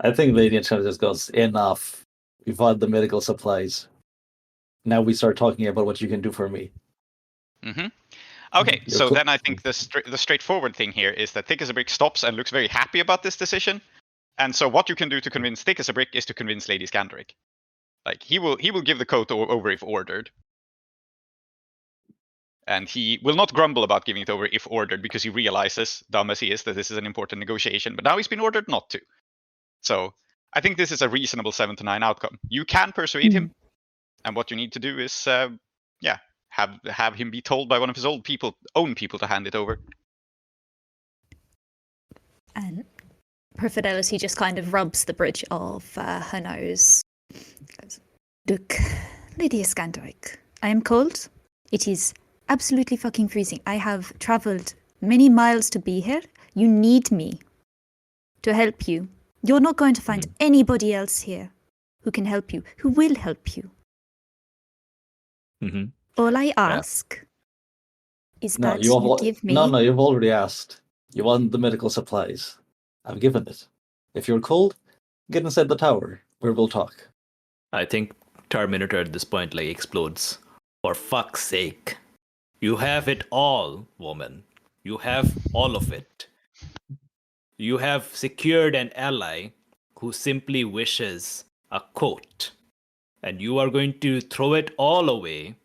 I think Lady Enchantress just goes, enough. We've had the medical supplies. Now we start talking about what you can do for me. Mm-hmm. Okay, You're so cool. then I think the straightforward thing here is that Thick as a Brick stops and looks very happy about this decision. And so what you can do to convince Thick as a Brick is to convince Lady Iskandaric. Like he will give the coat over if ordered. And he will not grumble about giving it over if ordered because he realizes, dumb as he is, that this is an important negotiation. But now he's been ordered not to. So I think this is a reasonable 7 to 9 outcome. You can persuade him, and what you need to do is, have him be told by one of his own people to hand it over. And Perfidelity just kind of rubs the bridge of her nose. Goes, look, Lady Iskandaric, I am cold. It is absolutely fucking freezing. I have traveled many miles to be here. You need me to help you. You're not going to find anybody else here who can help you, who will help you. Mm-hmm. All I ask is that you give me... No, you've already asked. You want the medical supplies. I've given it. If you're cold, get inside the tower, where we'll talk. I think Tar-Minotaur at this point explodes. For fuck's sake. You have it all, woman. You have all of it. You have secured an ally who simply wishes a coat. And you are going to throw it all away.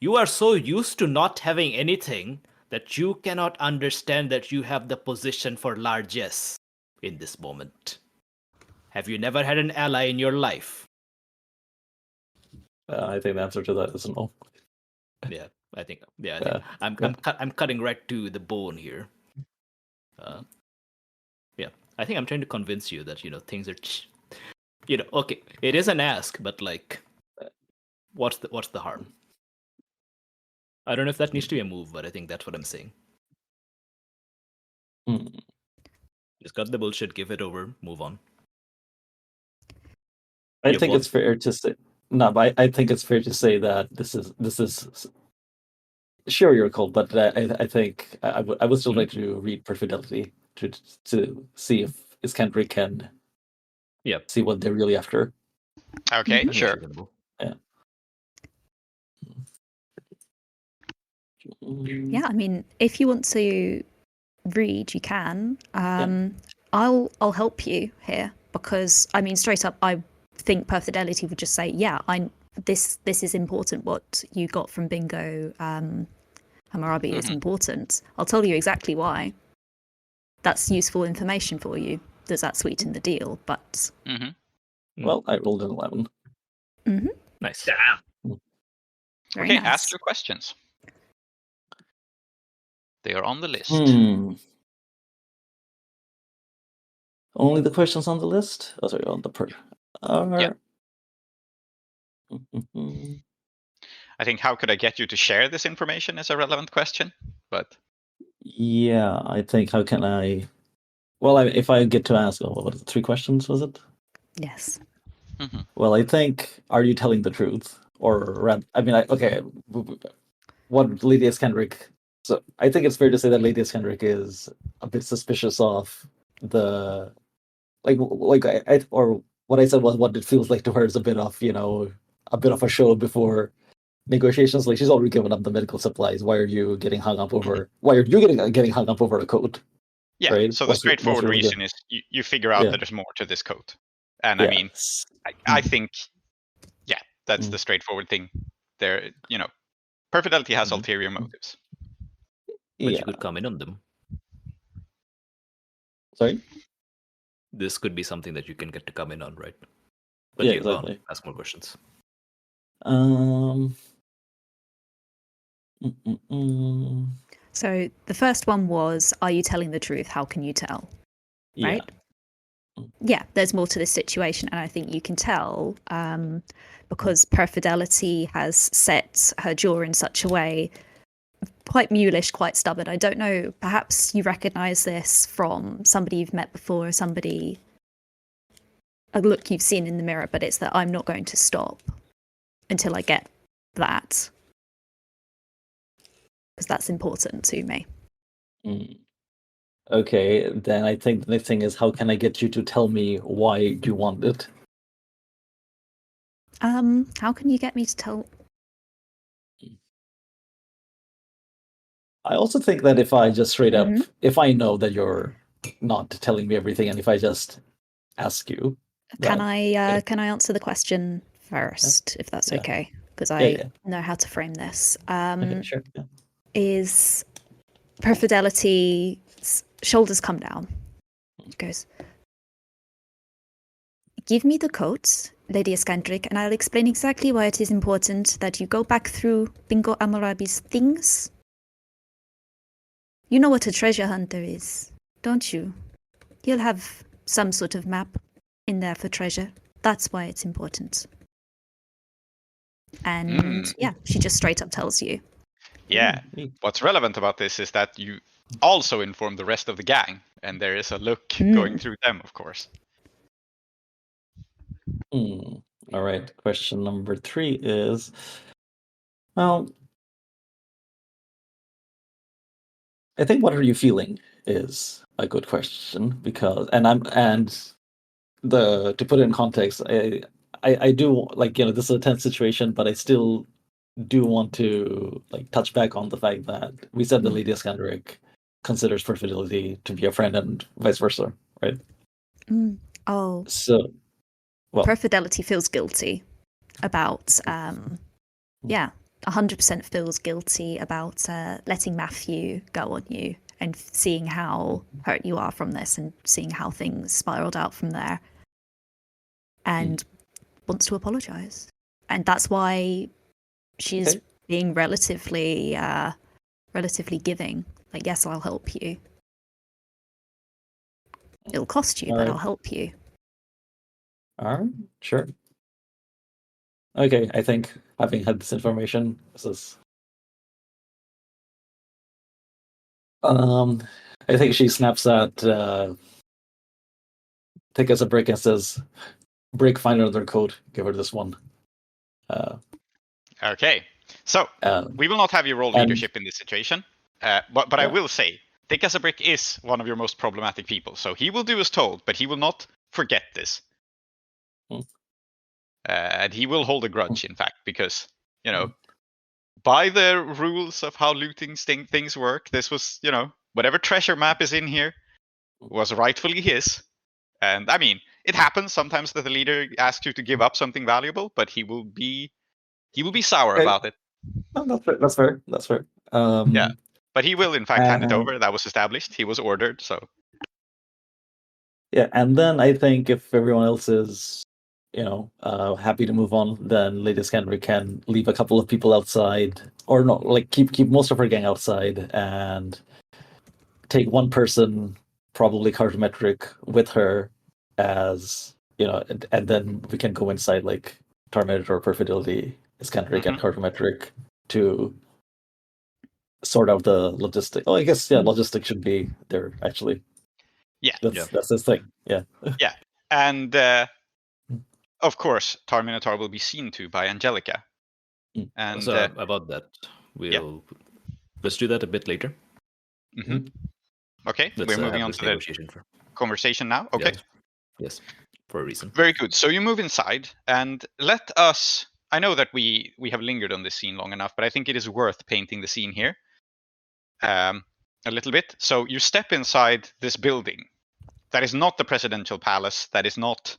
You are so used to not having anything that you cannot understand that you have the position for largesse in this moment. Have you never had an ally in your life? I think the answer to that is no. Yeah, I think I'm cutting right to the bone here. I think I'm trying to convince you that things are, okay, it is an ask, but what's the harm? I don't know if that needs to be a move, but I think that's what I'm saying. Just cut the bullshit, give it over, move on. I think it's fair to say. No, but I think it's fair to say that this is. Sure, you're cold, but I think I would still like to read Perfidelity to see if Iskandaric can. See what they're really after. Okay, sure. Yeah. Yeah, I mean, if you want to read, you can. I'll help you here because I mean, straight up, I think Perfidelity would just say, yeah, this is important. What you got from Bingo Hammurabi is important. I'll tell you exactly why. That's useful information for you. Does that sweeten the deal? But well, I rolled an 11. Nice. Damn. Very Okay, nice. ask your questions. They are on the list. Only the questions on the list? Oh, sorry, on the Yeah. I think how could I get you to share this information is a relevant question, but yeah, I think how can I? Well, if I get to ask, what is it, 3 questions? Was it? Yes. Well, I think, are you telling the truth, or I mean, okay, what Lady Iskandaric? So I think it's fair to say that Lady Iskandaric is a bit suspicious of the or what I said was what it feels like to her is a bit of a show before negotiations. Like she's already given up the medical supplies. Why are you getting hung up over? Why are you getting hung up over a coat? yeah. Right? So the straightforward reason is you figure out that there's more to this coat, and I mean, I think, yeah, that's the straightforward thing. There, Perfidelity has ulterior motives. But you could come in on them. Sorry? This could be something that you can get to come in on, right? But yeah, exactly. Ask more questions. Mm-mm-mm. So the first one was, are you telling the truth? How can you tell? Yeah. Right? Yeah, there's more to this situation, and I think you can tell because Perfidelity has set her jaw in such a way, quite mulish, quite stubborn. I don't know, perhaps you recognize this from somebody you've met before, somebody, a look you've seen in the mirror, but it's that I'm not going to stop until I get that. Because that's important to me. Mm. Okay, then I think the next thing is how can I get you to tell me why you want it? How can you get me to tell? I also think that if I just straight up, Mhm. if I know that you're not telling me everything, and if I just ask you, Can that I answer the question first, if that's Yeah. okay? Because Yeah, I yeah. know how to frame this. Okay, sure. Yeah. Is Perfidelity's shoulders come down. He goes, give me the coat, Lady Iskandaric, and I'll explain exactly why it is important that you go back through Bingo Amarabi's things. You know what a treasure hunter is, don't you? He'll have some sort of map in there for treasure. That's why it's important. And yeah, she just straight up tells you. Yeah. Mm. What's relevant about this is that you also inform the rest of the gang, and there is a look Mm. going through them, of course. All right. Question number 3 is, well, I think what are you feeling is a good question because, to put it in context, I do like this is a tense situation, but I still do want to like touch back on the fact that we said the Lady Iskandaric considers Perfidelity to be a friend and vice versa, right? Mm. Oh, So, well, Perfidelity feels guilty about, yeah, 100% feels guilty about letting Matthew go on you and seeing how hurt you are from this and seeing how things spiraled out from there, and wants to apologize. And that's why she's Okay. being relatively giving. Like, yes, I'll help you. It'll cost you, All but right. I'll help you. All right, sure. Okay, I think having had this information, this is I think she snaps at take us a break and says, "Break, find another code. Give her this one." Okay. So we will not have you roll and- leadership in this situation, but I Yeah. will say Thick as a Brick is one of your most problematic people, so he will do as told, but he will not forget this. And he will hold a grudge, in fact, because, by the rules of how looting things work, this was, whatever treasure map is in here was rightfully his. And I mean, it happens sometimes that the leader asks you to give up something valuable, but he will be sour Okay. about it. No, that's fair. That's fair. Yeah. But he will, in fact, hand it and- over. That was established. He was ordered, so. Yeah, and then I think if everyone else is, happy to move on, then Lady Iskandaric can leave a couple of people outside, or not, like keep most of her gang outside, and take one person, probably Cartometric, with her, as and then we can go inside like Tar-Minotaur, Perfidelity, Iskandaric, and Cartometric to sort out the logistic. Oh, I guess logistic should be there actually. Yeah. That's his thing. Yeah. Yeah. And of course, Tar-Minotaur will be seen to by Angelica. And So about that, let's do that a bit later. Okay, Let's we're moving on this to the negotiation for conversation now. Okay. Yes, for a reason. Very good. So you move inside and let us. I know that we have lingered on this scene long enough, but I think it is worth painting the scene here a little bit. So you step inside this building. That is not the presidential palace. That is not,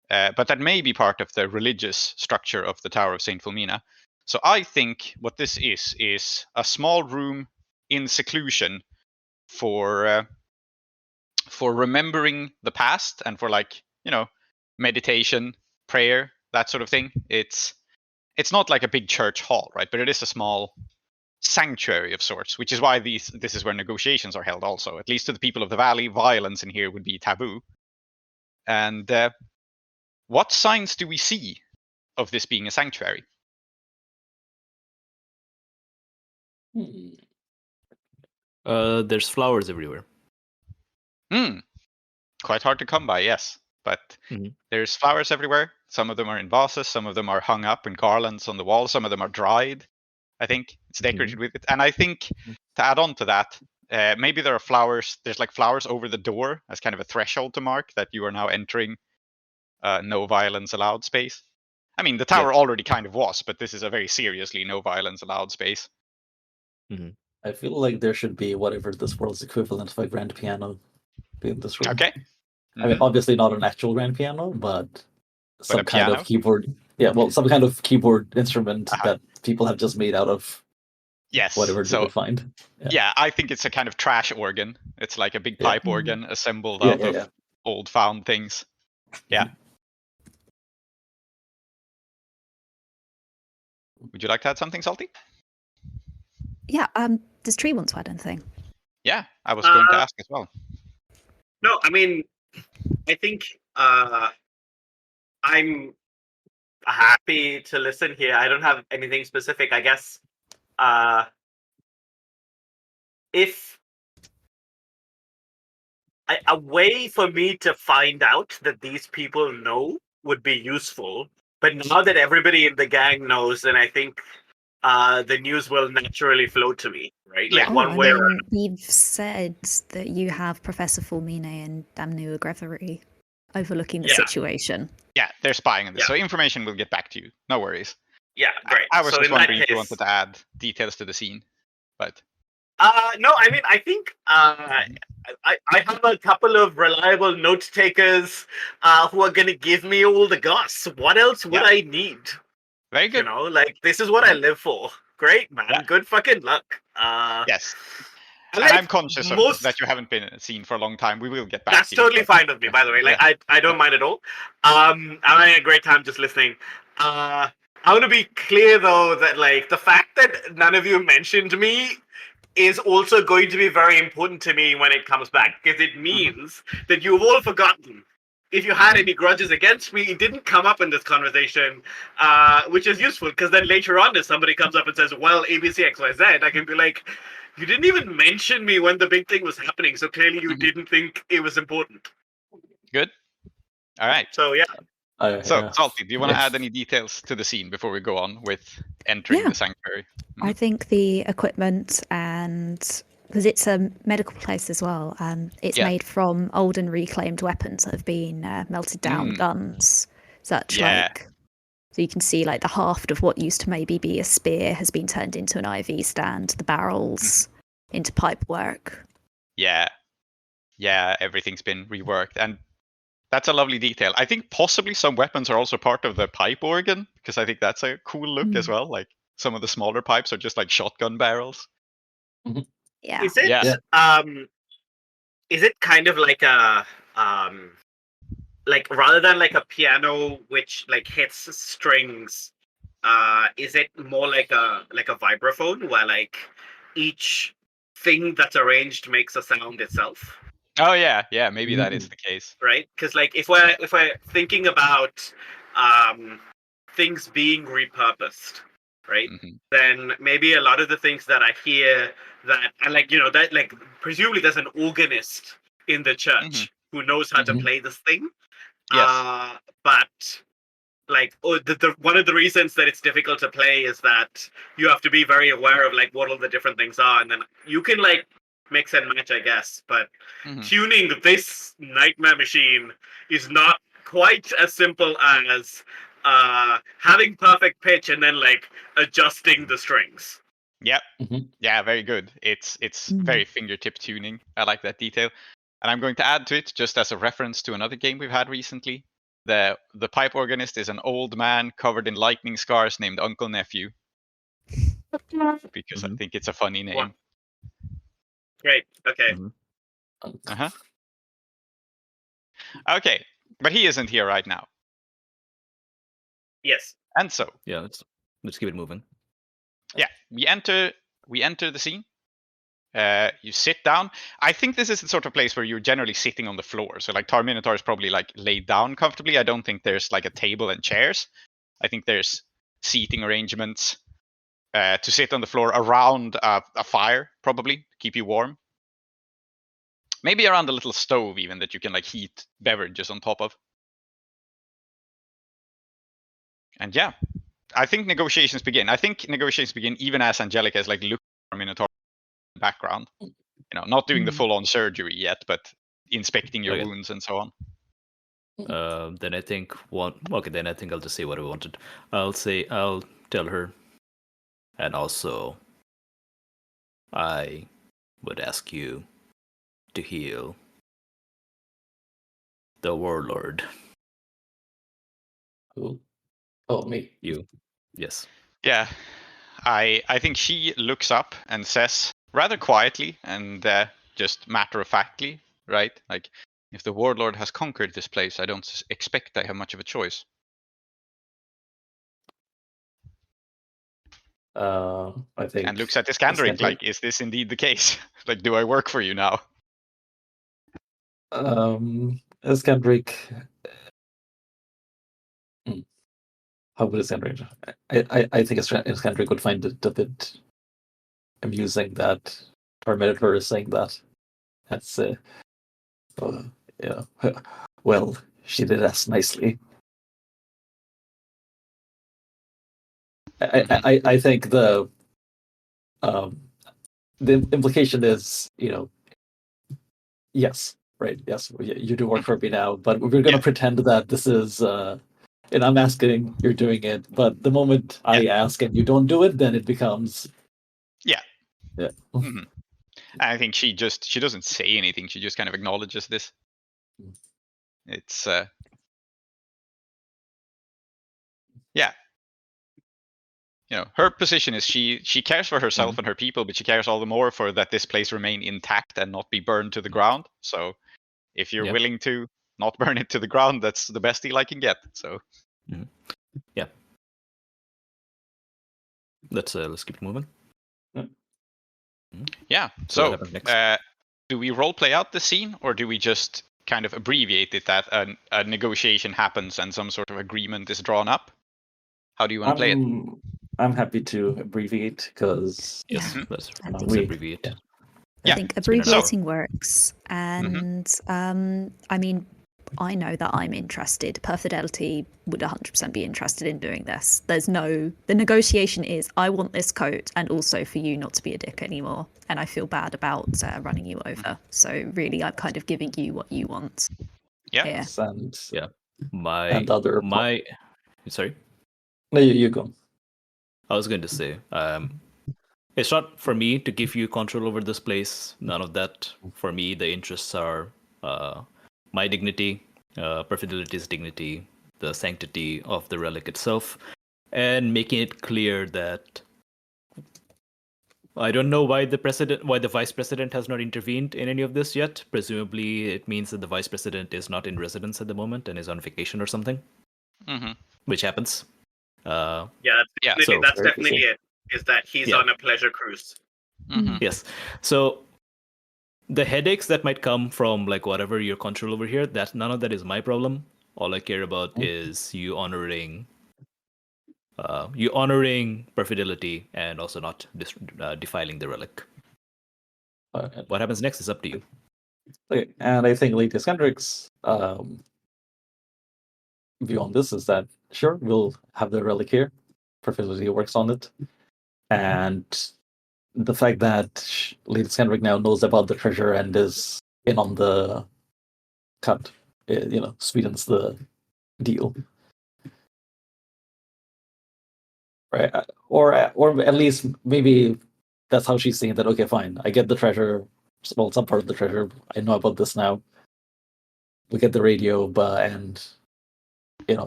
but that may be part of the religious structure of the Tower of Saint Filomena. So I think what this is a small room in seclusion for remembering the past and for meditation, prayer, that sort of thing. It's not like a big church hall, right? But it is a small sanctuary of sorts, which is why this is where negotiations are held also. At least to the people of the valley, violence in here would be taboo. And what signs do we see of this being a sanctuary? There's flowers everywhere. Quite hard to come by, yes. But there's flowers everywhere. Some of them are in vases, some of them are hung up in garlands on the wall, some of them are dried. I think it's decorated with it. And I think to add on to that, maybe there are flowers. There's like flowers over the door as kind of a threshold to mark that you are now entering no violence allowed space. I mean, the tower already kind of was, but this is a very seriously no violence allowed space. I feel like there should be whatever this world's equivalent of a grand piano in this room. Okay. I mean, obviously not an actual grand piano, but some a kind piano? of keyboard. Yeah, well, some kind of keyboard instrument that people have just made out of whatever they could find. Yeah, I think it's a kind of trash organ. It's like a big pipe organ assembled out of old found things. Yeah. Would you like to add something, Salty? Yeah, does Tree want to add anything? Yeah, I was going to ask as well. No, I mean, I think I'm happy to listen here. I don't have anything specific. I guess if a way for me to find out that these people know would be useful, but now that everybody in the gang knows, then I think the news will naturally flow to me, right? Like one way or another. We've said that you have Professor Fulmine and Damnu Grevery overlooking the situation. Yeah, they're spying on this, so information will get back to you. No worries. Yeah, great. I was just wondering if you wanted to add details to the scene, but no, I mean, I think I have a couple of reliable note takers who are going to give me all the goss. What else would I need? Very good. You know, like, this is what I live for. Great, man. Yeah. Good fucking luck. Yes. And I'm conscious of that you haven't been seen for a long time. We will get back to you. That's totally fine with me, by the way. Like, I don't mind at all. I'm having a great time just listening. I want to be clear, though, that, like, the fact that none of you mentioned me is also going to be very important to me when it comes back, because it means that you've all forgotten. If you had any grudges against me, it didn't come up in this conversation, which is useful, because then later on, if somebody comes up and says, well, ABC, XYZ, I can be like, you didn't even mention me when the big thing was happening, so clearly you didn't think it was important. Good. All right. So, yeah. Salty, do you want to add any details to the scene before we go on with entering the sanctuary? I think the equipment because it's a medical place as well, it's made from old and reclaimed weapons that have been melted down, guns, such like. So you can see like the haft of what used to maybe be a spear has been turned into an IV stand, the barrels into pipe work. Yeah, everything's been reworked, and that's a lovely detail. I think possibly some weapons are also part of the pipe organ, because I think that's a cool look as well. Like some of the smaller pipes are just like shotgun barrels. Yeah. Is it kind of like a like rather than like a piano which like hits strings, is it more like a vibraphone where like each thing that's arranged makes a sound itself? Oh yeah, maybe that is the case. Right? Because like if we're thinking about things being repurposed, right? Then maybe a lot of the things that I hear that and like, you know, that like presumably there's an organist in the church who knows how to play this thing. Yes. But like the one of the reasons that it's difficult to play is that you have to be very aware of like what all the different things are, and then you can like mix and match, I guess, but tuning this nightmare machine is not quite as simple as having perfect pitch and then like adjusting the strings. Yep. Yeah, very good. It's very fingertip tuning. I like that detail. And I'm going to add to it, just as a reference to another game we've had recently. The pipe organist is an old man covered in lightning scars named Uncle Nephew. Because I think it's a funny name. Wow. Great. Okay. Okay, but he isn't here right now. Yes. And so. Yeah, let's keep it moving. Yeah, we enter we enter the scene. You sit down. I think this is the sort of place where you're generally sitting on the floor. So like Tar-Minotaur is probably like laid down comfortably. I don't think there's like a table and chairs. I think there's seating arrangements to sit on the floor around a fire, probably keep you warm. Maybe around a little stove even that you can like heat beverages on top of. And yeah, I think negotiations begin. I think negotiations begin even as Angelica is like looking at Minotaur in the background. Not doing the full-on surgery yet, but inspecting your wounds and so on. Then I think then I think I'll just say what I wanted. I'll tell her, and also I would ask you to heal the warlord. Who? Oh, me. You. Yes. Yeah. I think she looks up and says rather quietly and just matter-of-factly, right? Like, if the warlord has conquered this place, I don't expect I have much of a choice. I think. And looks at Iskandaric like, is this indeed the case? Like, do I work for you now? Iskandaric. How would Iskandaric? I think Iskandaric would find it a bit amusing that Tar-Minotaur is saying that. That's well, she did ask nicely. I think the implication is, yes, right, yes, you do work for me now, but we're going to pretend that this is, and I'm asking, you're doing it, but the moment I ask and you don't do it, then it becomes... Yeah. Mm-hmm. I think she doesn't say anything, she just kind of acknowledges this. It's, yeah. Her position is she cares for herself and her people, but she cares all the more for that this place remain intact and not be burned to the ground. So if you're willing to not burn it to the ground, that's the best deal I can get. So yeah, let's keep it moving. Yeah. So do we role play out the scene, or do we just kind of abbreviate it that a negotiation happens and some sort of agreement is drawn up? How do you want to play it? I'm happy to abbreviate because let's abbreviate. I think abbreviating works, and I mean, I know that I'm interested. Perfidelity would 100% be interested in doing this. The negotiation is I want this coat, and also for you not to be a dick anymore, and I feel bad about running you over. So really, I'm kind of giving you what you want. Yeah. Sorry. No, you go. I was going to say, it's not for me to give you control over this place. None of that. For me, the interests are my dignity, Perfidelity's dignity, the sanctity of the relic itself, and making it clear that I don't know why the vice president has not intervened in any of this yet. Presumably, it means that the vice president is not in residence at the moment and is on vacation or something, which happens. That's definitely it. Is that he's on a pleasure cruise? Yes. So the headaches that might come from like whatever your control over here, that none of that is my problem. All I care about is you honoring Perfidelity and also not defiling the relic. What happens next is up to you. Okay, and I think Lady Iskandaric's view on this is that sure, we'll have the relic here. Perfidelity works on it, and the fact that Lady Iskandaric now knows about the treasure and is in on the cut, sweetens the deal, right? Or at least maybe that's how she's seeing that. Okay, fine, I get the treasure. Well, some part of the treasure. I know about this now. We get the radio,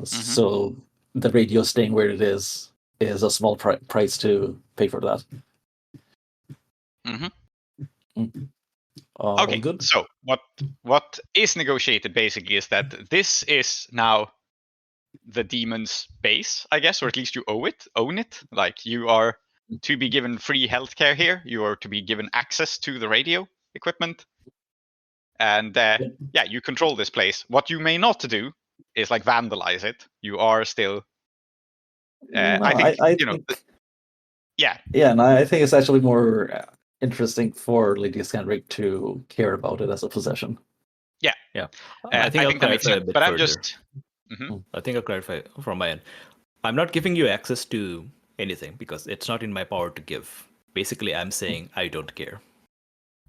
so the radio staying where it is a small price to pay for that. Okay, good. So what is negotiated basically is that this is now the demon's base, I guess, or at least you own it. Like you are to be given free healthcare here. You are to be given access to the radio equipment. And yeah, you control this place. What you may not do is like vandalize it. You are still. I think yeah. Yeah, and I think it's actually more interesting for Lady Iskandaric to care about it as a possession. Yeah. I think I'll that makes clarify a sense. bit But I'm further. just. I think I'll clarify from my end. I'm not giving you access to anything because it's not in my power to give. Basically, I'm saying I don't care.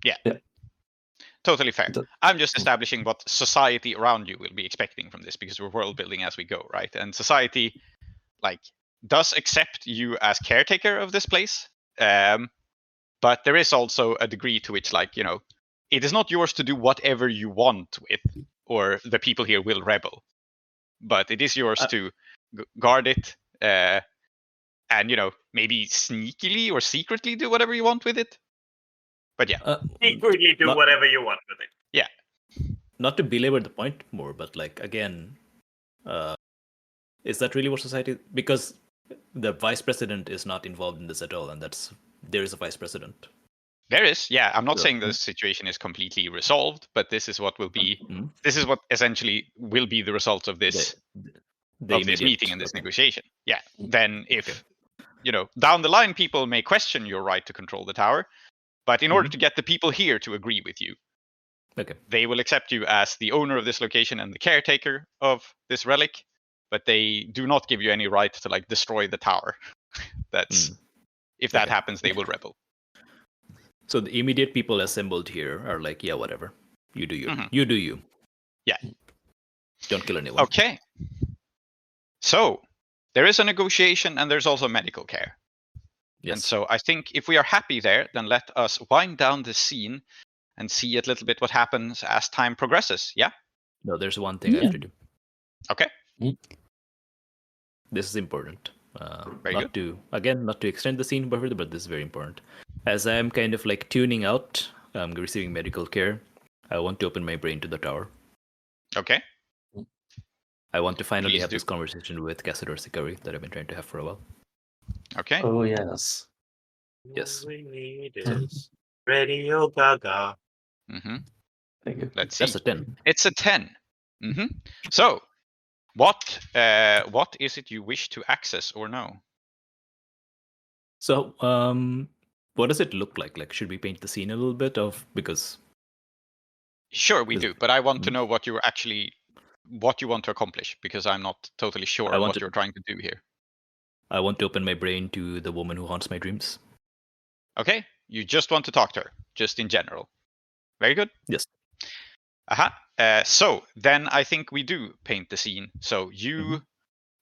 Yeah. Totally fair. It- I'm just establishing what society around you will be expecting from this because we're world building as we go, right? And society, like, does accept you as caretaker of this place, but there is also a degree to which, like, it is not yours to do whatever you want with, or the people here will rebel, but it is yours to guard it, and maybe sneakily or secretly do whatever you want with it. But yeah, Secretly do Not- whatever you want with it. Not to belabor the point more, but like again, is that really what society? Because the vice president is not involved in this at all, and there is a vice president. there is. Yeah, I'm not Yeah. saying the situation is completely resolved, but this is what will be. Mhm. This is what essentially will be the result of this The of this immediate- meeting and this okay. negotiation. Yeah. Then if down the line people may question your right to control the tower, but in order to get the people here to agree with you, Okay. they will accept you as the owner of this location and the caretaker of this relic, but they do not give you any right to like destroy the tower. That's if that Okay. happens, they will rebel. So the immediate people assembled here are like, yeah, whatever. You do you. Mhm. You do you. Yeah. Don't kill anyone. Okay. So there is a negotiation and there's also medical care. Yes. And so I think if we are happy there, then let us wind down the scene and see a little bit what happens as time progresses. Yeah? No, there's one thing I have to do. Okay. This is important. Very not to extend the scene further, but this is very important. As I am kind of like tuning out, receiving medical care, I want to open my brain to the tower. Okay. I want to finally Please have do. this conversation with Cassador Sikari that I've been trying to have for a while. Okay. Oh yes. Yes. All we need is Radio Gaga. Mm-hmm. Thank you. Let's see. That's a 10. It's a 10. Mm-hmm. So, what is it you wish to access or know? So, what does it look like? Like, should we paint the scene a little bit because Sure, we Is- do, but I want to know what you want to accomplish because I'm not totally sure I want what to- you're trying to do here. I want to open my brain to the woman who haunts my dreams? Okay, you just want to talk to her, just in general. Very good. Yes. So then I think we do paint the scene. So you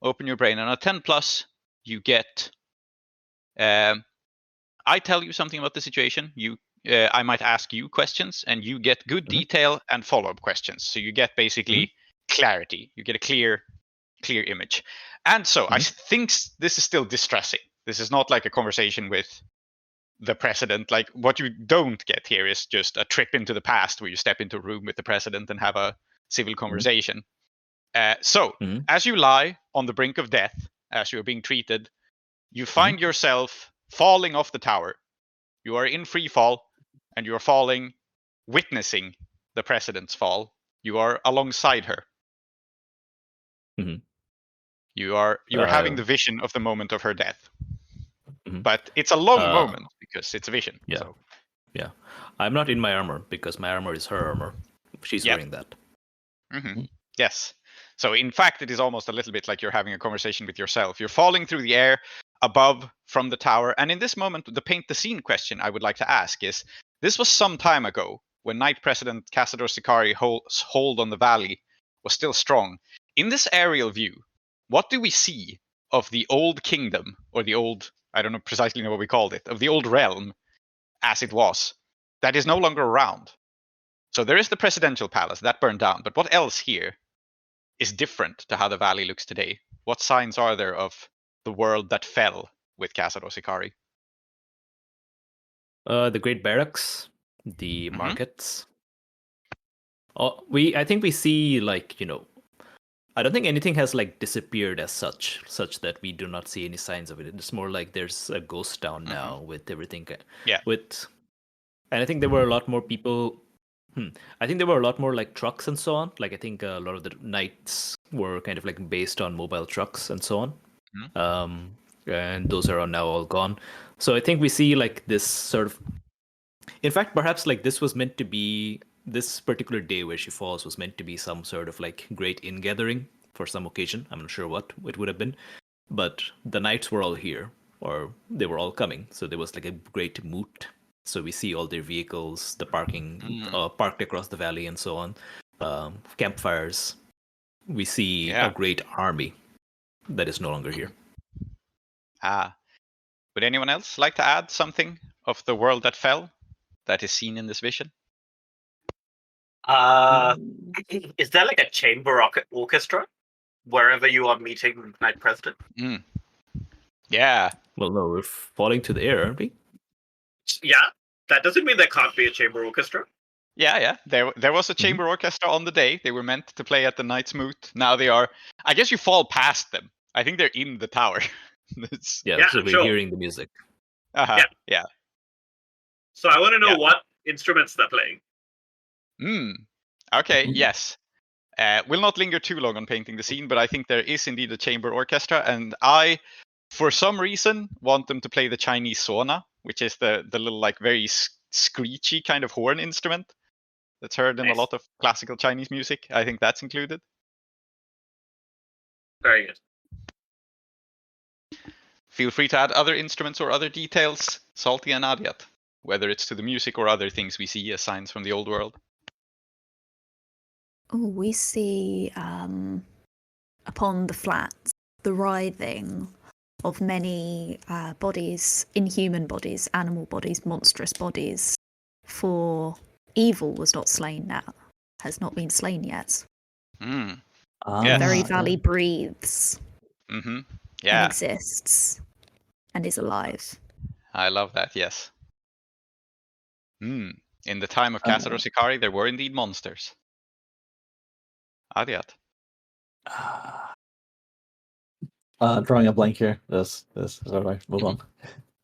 open your brain, and on a 10 plus, you get. I tell you something about the situation. I might ask you questions, and you get good detail and follow-up questions. So you get basically clarity. You get a clear image. And so I think this is still distressing. This is not like a conversation with the president. Like what you don't get here is just a trip into the past where you step into a room with the president and have a civil conversation. So as you lie on the brink of death, as you're being treated, you find yourself falling off the tower. You are in free fall, and you are falling, witnessing the president's fall. You are alongside her. You are having the vision of the moment of her death. But it's a long moment because it's a vision. Yeah. So. Yeah. I'm not in my armor because my armor is her armor. She's wearing that. Yes. So in fact, it is almost a little bit like you're having a conversation with yourself. You're falling through the air above from the tower. And in this moment, the paint the scene question I would like to ask is, this was some time ago when Knight President Cassador Sikari's hold on the valley was still strong. In this aerial view, what do we see of the old kingdom, or the old, I don't know precisely what we called it, of the old realm as it was, that is no longer around? So there is the presidential palace that burned down, but what else here is different to how the valley looks today? What signs are there of the world that fell with Cassador Sikari? The Great Barracks, the markets. I think we see I don't think anything has like disappeared as such that we do not see any signs of it. It's more like there's a ghost town now with everything. Yeah. And I think there were a lot more people. I think there were a lot more like trucks and so on. Like I think a lot of the nights were kind of like based on mobile trucks and so on. And those are now all gone. So I think we see like this sort of. In fact, perhaps like this was meant to be this particular day where she falls was meant to be some sort of like great ingathering for some occasion. I'm not sure what it would have been, but the knights were all here, or they were all coming. So there was like a great moot. So we see all their vehicles, the parking parked across the valley, and so on. Campfires. We see a great army that is no longer here. Would anyone else like to add something of the world that fell that is seen in this vision? Is there like a chamber orchestra wherever you are meeting Knight President? Yeah. Well, no, we're falling to the air, aren't we? Yeah, that doesn't mean there can't be a chamber orchestra. Yeah. There was a chamber orchestra on the day. They were meant to play at the Knight's Moot. Now they are. I guess you fall past them. I think they're in the tower. Yeah, so we're hearing the music. Yeah. So I want to know what instruments they're playing. Okay, yes. We'll not linger too long on painting the scene, but I think there is indeed a chamber orchestra, and I, for some reason, want them to play the Chinese sauna, which is the little like very screechy kind of horn instrument that's heard in a lot of classical Chinese music. I think that's included. Very good. Feel free to add other instruments or other details, Salty and Aadiyat, whether it's to the music or other things we see as signs from the old world. Oh, we see upon the flats the writhing of many bodies, inhuman bodies, animal bodies, monstrous bodies. For evil was not slain now, has not been slain yet. Yeah. The very valley breathes. And exists and is alive. I love that, yes. In the time of Kassador Sikari, there were indeed monsters. Aadiyat. Drawing a blank here. This is alright. Move on.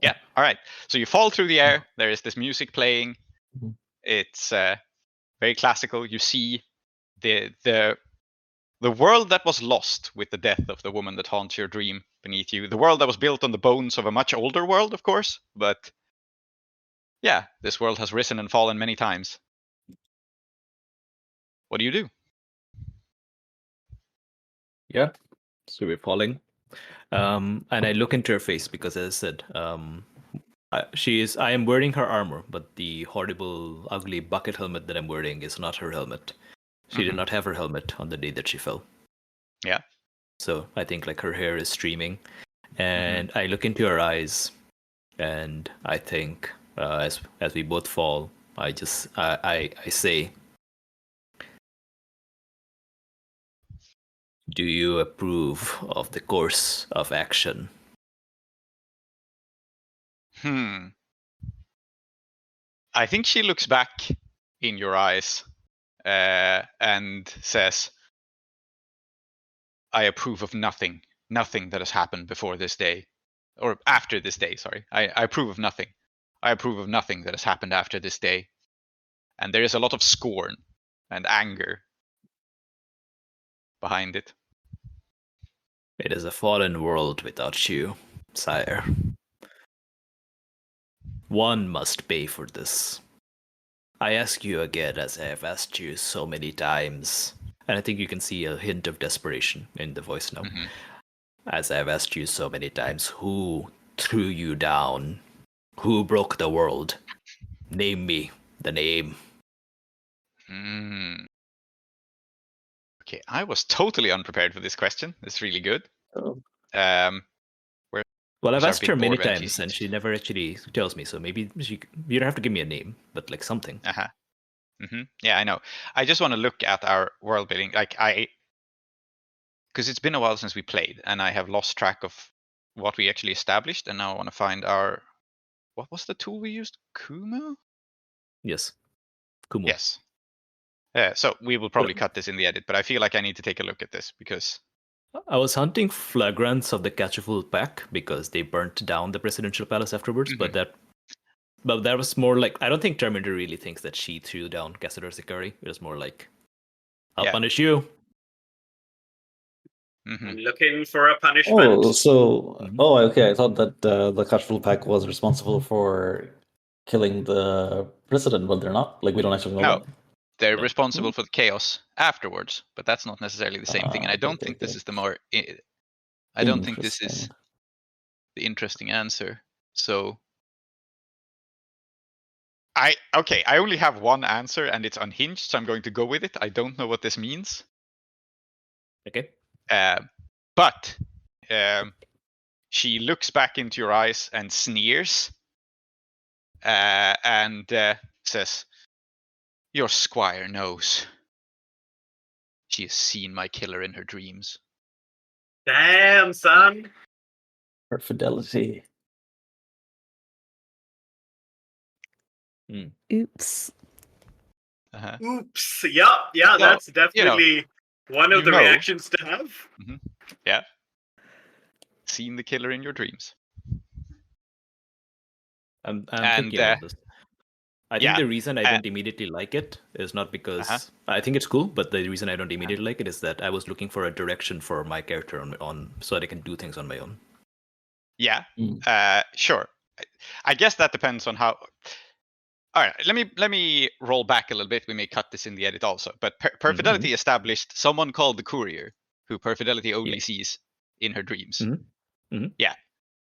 Yeah, alright. So you fall through the air, there is this music playing. It's very classical. You see the world that was lost with the death of the woman that haunts your dream beneath you. The world that was built on the bones of a much older world, of course, but yeah, this world has risen and fallen many times. What do you do? Yeah, so we're falling. And I look into her face because, as I said, I am wearing her armor, but the horrible, ugly bucket helmet that I'm wearing is not her helmet. She did not have her helmet on the day that she fell. Yeah. So I think like her hair is streaming, and I look into her eyes, and I think as we both fall, I say, do you approve of the course of action? I think she looks back in your eyes and says, I approve of nothing that has happened before this day, or after this day, sorry. I approve of nothing. I approve of nothing that has happened after this day. And there is a lot of scorn and anger behind it. It is a fallen world without you, sire. One must pay for this. I ask you again, as I have asked you so many times, and I think you can see a hint of desperation in the voice now. As I have asked you so many times, who threw you down? Who broke the world? Name me the name. Okay, I was totally unprepared for this question. It's really good. Well, I've asked her many times, and she never actually tells me. So maybe you don't have to give me a name, but like something. Yeah, I know. I just want to look at our world building, because it's been a while since we played, and I have lost track of what we actually established, and now I want to find what was the tool we used? Kumu? Yes, Kumu. Yes. So we will probably cut this in the edit, but I feel like I need to take a look at this because I was hunting flagrants of the Catchful Pack because they burnt down the presidential palace afterwards, but that was more like, I don't think Tar-Minotaur really thinks that she threw down Cassidy Sakari. It was more like, I'll punish you. I'm looking for a punishment. Oh, so okay. I thought that the Catchful Pack was responsible for killing the president, but they're not. Like we don't actually know No. that. They're responsible for the chaos afterwards, but that's not necessarily the same thing. And I don't okay, think okay. this is the more. I don't think this is Interesting. the interesting answer. So I only have one answer, and it's unhinged, so I'm going to go with it. I don't know what this means. Okay. But she looks back into your eyes and sneers, and says, "Your squire knows. She has seen my killer in her dreams." Damn, son. Perfidelity. Oops. Oops. Yeah, So, that's definitely one of the know. reactions to have. Yeah. Seen the killer in your dreams. I'm And, thinking about this. I think yeah, the reason I don't immediately like it is not because I think it's cool, but the reason I don't immediately like it is that I was looking for a direction for my character on so that I can do things on my own. Yeah. Sure. I guess that depends on how. All right. Let me roll back a little bit. We may cut this in the edit also. But Perfidelity established someone called the Courier, who Perfidelity only sees in her dreams. Yeah.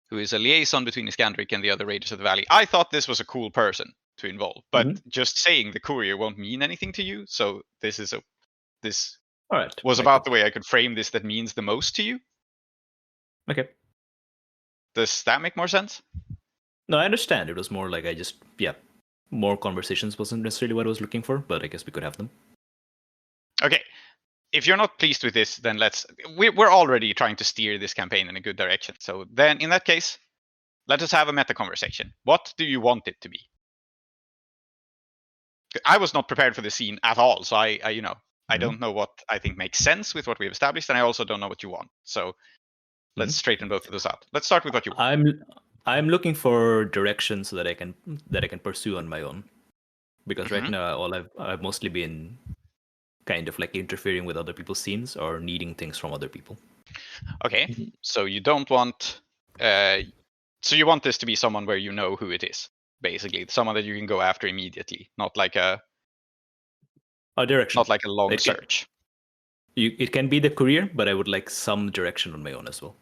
Who is a liaison between Iskandaric and the other Raiders of the Valley. I thought this was a cool person to involve, but just saying the Courier won't mean anything to you. So this is All right. was about the way I could frame this that means the most to you. Okay. Does that make more sense? No, I understand. It was more like more conversations wasn't necessarily what I was looking for, but I guess we could have them. Okay. If you're not pleased with this, then we're already trying to steer this campaign in a good direction. So then in that case, let us have a meta conversation. What do you want it to be? I was not prepared for the scene at all, so I don't know what I think makes sense with what we've established, and I also don't know what you want. So let's straighten both of those out. Let's start with what you want. I'm looking for direction so that I can pursue on my own, because right now I've mostly been kind of like interfering with other people's scenes or needing things from other people. Okay, so you don't want. So you want this to be someone where you know who it is, basically, someone that you can go after immediately, not like a direction, not like a long search. It can be the Courier, but I would like some direction on my own as well.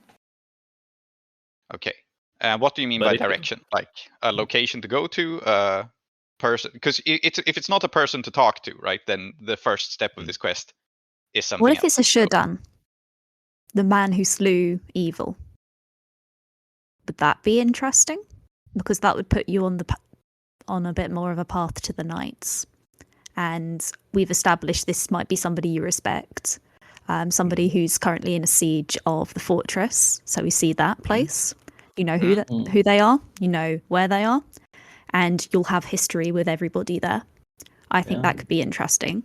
Okay. What do you mean by direction? Like a location to go to, a person? Because if it's not a person to talk to, right? Then the first step of this quest is something. What if it's a Shodan, the man who slew evil? Would that be interesting? Because that would put you on a bit more of a path to the Knights, and we've established this might be somebody you respect, somebody who's currently in a siege of the fortress. So we see that place. You know who they are, you know where they are, and you'll have history with everybody there. I think that could be interesting.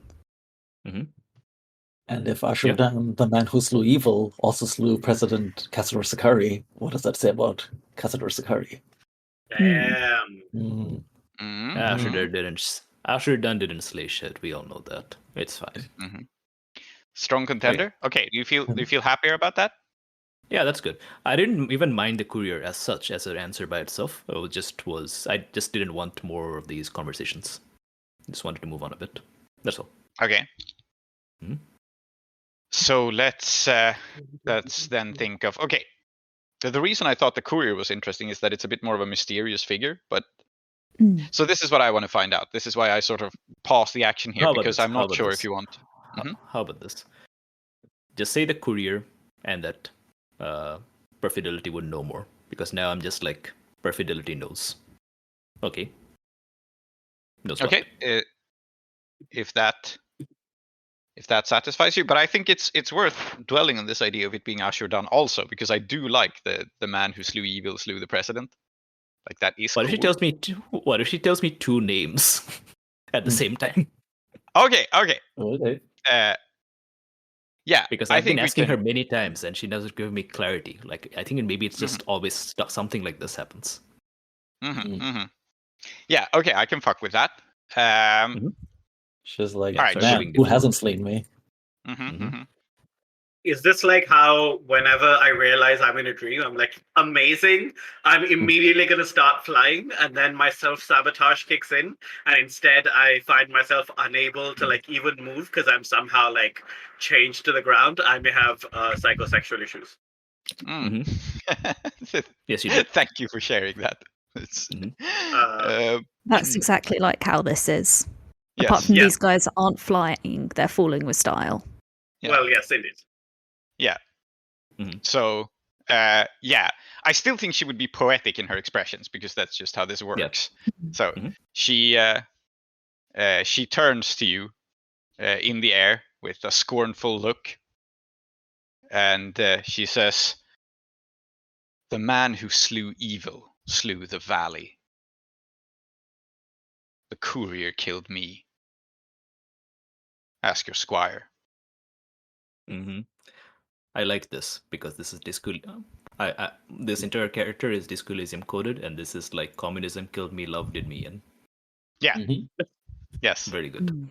And if Ashurdan, the man who slew evil, also slew President Cassidy Sakari, what does that say about Cassidy Sakari? Damn. Ashurdan didn't slay shit. We all know that. It's fine. Strong contender. Okay. Do you feel happier about that? Yeah, that's good. I didn't even mind the Courier as such as an answer by itself. I just didn't want more of these conversations. Just wanted to move on a bit. That's all. Okay. So let's then think of The reason I thought the Courier was interesting is that it's a bit more of a mysterious figure, but so this is what I want to find out. This is why I sort of pause the action here, because I'm not sure if you want. How about this? Just say the Courier and that Perfidelity would know more, because now I'm just like Perfidelity knows. Okay. Okay. If that satisfies you, but I think it's worth dwelling on this idea of it being Ashurdan also, because I do like the man who slew evil slew the president. Like that is. What if she tells me two names at the same time? Okay. Okay. Yeah, Because I I've been think we asking can. her many times and she doesn't give me clarity. Like I think maybe it's just always something like this happens. Yeah. Okay, I can fuck with that. She's like, All right, Sorry for man, being who difficult. hasn't slain me? Is this like how whenever I realize I'm in a dream, I'm like, amazing, I'm immediately going to start flying, and then my self-sabotage kicks in, and instead I find myself unable to like even move because I'm somehow like changed to the ground. I may have psychosexual issues. Yes, you do. Thank you for sharing that. It's, That's exactly like how this is. yes. Apart from Yeah. these guys aren't flying, they're falling with style. Yeah. Well, yes, indeed. Yeah. So, yeah, I still think she would be poetic in her expressions because that's just how this works. So she turns to you in the air with a scornful look, and she says, "The man who slew evil slew the valley. The courier killed me. Ask your squire." I like this because this is this entire character is Disculism coded, and this is like communism killed me, love did me, and Yeah. Yes. very good.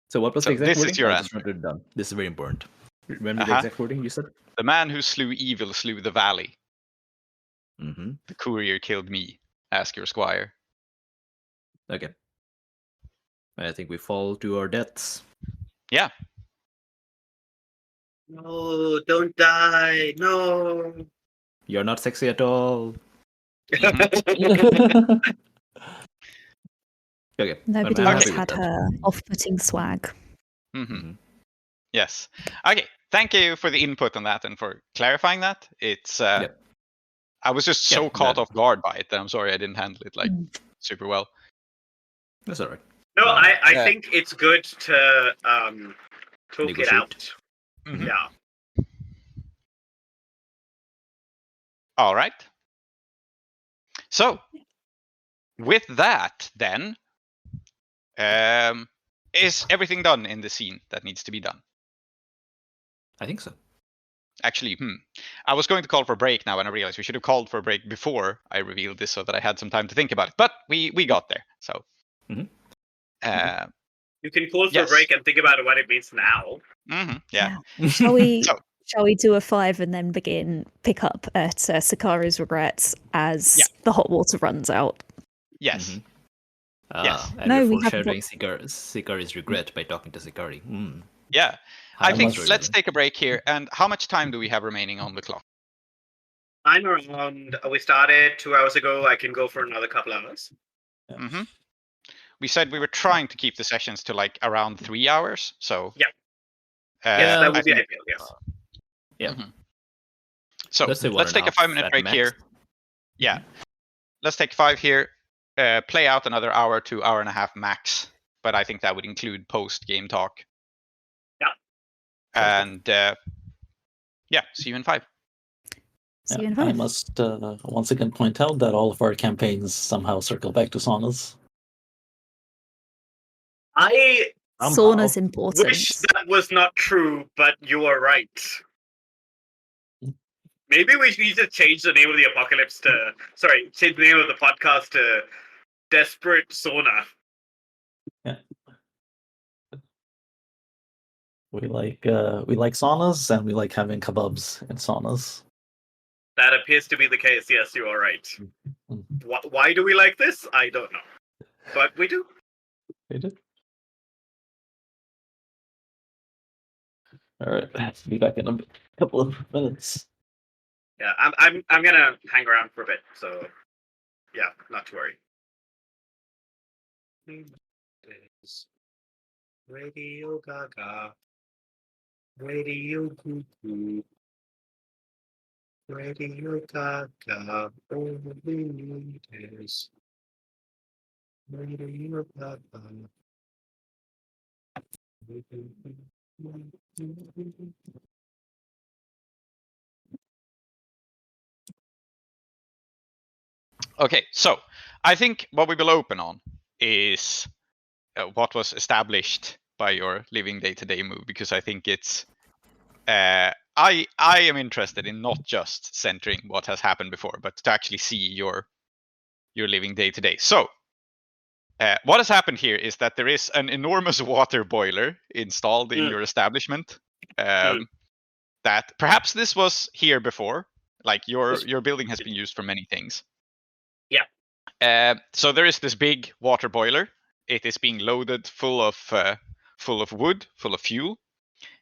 So what was So the exact this is wording? your I just answer. wrote it down. This is very important. Remember the exact wording you said? The man who slew evil slew the valley. Mm-hmm. The courier killed me. Ask your squire. Okay. I think we fall to our deaths. Yeah. No, don't die. No. You're not sexy at all. Okay. Nobody I'm else happy with had that. her off-putting swag. Yes. Okay. Thank you for the input on that and for clarifying that. It's I was just so caught off guard by it that I'm sorry I didn't handle it like super well. That's all right. No, I think it's good to talk Negotiate. it out. Yeah. All right. So, with that, then, is everything done in the scene that needs to be done? I think so. Actually, I was going to call for a break now, and I realized we should have called for a break before I revealed this, so that I had some time to think about it. But we got there. So, You can call for a break and think about what it means now. Yeah. Shall we do a 5 and then pick up at Sakari's regrets as the hot water runs out? Yes. Yes. And No, we're we have foreshadowing Sakari's regret by talking to Sakari. Yeah. I think let's take a break here. And how much time do we have remaining on the clock? I'm around. We started 2 hours ago. I can go for another couple hours. We said we were trying to keep the sessions to like around 3 hours. So yes, that would be ideal. Yes. Yeah. So let's take a 5-minute break here. Yeah. Let's take 5 here. Play out another hour to hour and a half max. But I think that would include post-game talk. Yeah. And see you in 5. See you in 5. I must once again point out that all of our campaigns somehow circle back to saunas. I Sauna's important. wish that was not true, but you are right. Maybe we need to change the name of the apocalypse to change the name of the podcast to Desperate Sauna. Yeah. We like saunas, and we like having kebabs in saunas. That appears to be the case. Yes, you are right. Why do we like this? I don't know, but we do. We do. All right, be back in a couple of minutes. Yeah, I'm gonna hang around for a bit. So, yeah, not to worry. Radio Gaga, Radio Cuckoo, Radio Gaga. All we need is Radio Gaga. Okay, so I think what we will open on is what was established by your living day-to-day move, because I think it's I am interested in not just centering what has happened before, but to actually see your living day-to-day. So what has happened here is that there is an enormous water boiler installed in your establishment. That perhaps this was here before, like your building has been used for many things. Yeah. So there is this big water boiler. It is being loaded full of wood, full of fuel.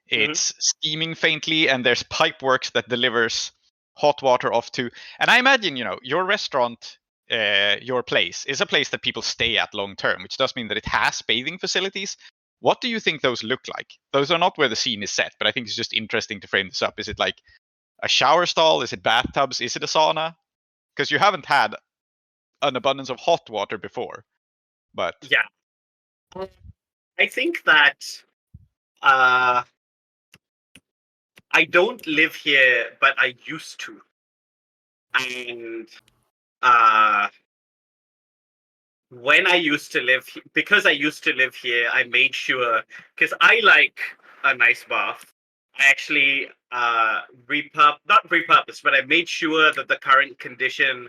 It's steaming faintly, and there's pipe works that delivers hot water off to. And I imagine, your restaurant, your place, is a place that people stay at long term, which does mean that it has bathing facilities. What do you think those look like? Those are not where the scene is set, but I think it's just interesting to frame this up. Is it like a shower stall? Is it bathtubs? Is it a sauna? Because you haven't had an abundance of hot water before. But yeah, I think that I don't live here, but I used to. And when I used to live, because I used to live here, I made sure, because I like a nice bath. I actually not repurposed, but I made sure that the current condition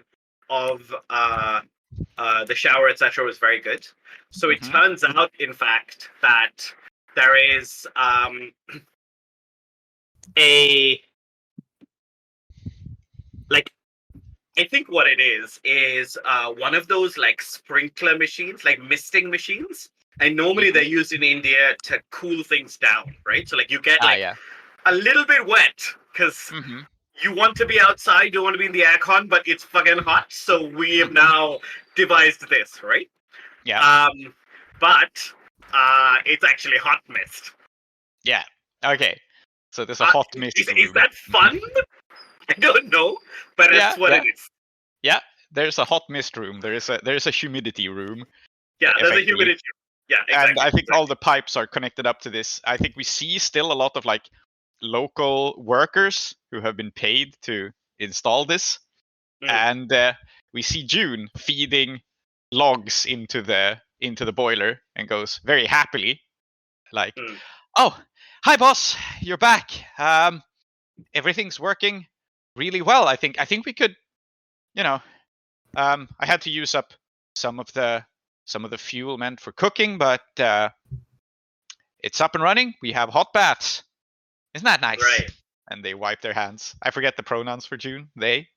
of the shower, etc., was very good. So it turns out, in fact, that there is I think what it is one of those like sprinkler machines, like misting machines. And normally they're used in India to cool things down, right? So like you get a little bit wet because you want to be outside, you don't want to be in the aircon, but it's fucking hot. So we have now devised this, right? Yeah. But it's actually hot mist. Yeah. Okay. So there's a hot mist room. Is that fun? I don't know, but that's what it is. Yeah, there's a hot mist room. There's a humidity room. Yeah, there's a humidity room. Yeah, exactly. And I think all the pipes are connected up to this. I think we see still a lot of like local workers who have been paid to install this. And we see June feeding logs into the boiler and goes very happily, like, "Oh, hi boss, you're back. Everything's working really well. I think we could, I had to use up some of the fuel meant for cooking, but it's up and running. We have hot baths. Isn't that nice?" Right. And they wipe their hands. I forget the pronouns for June. They.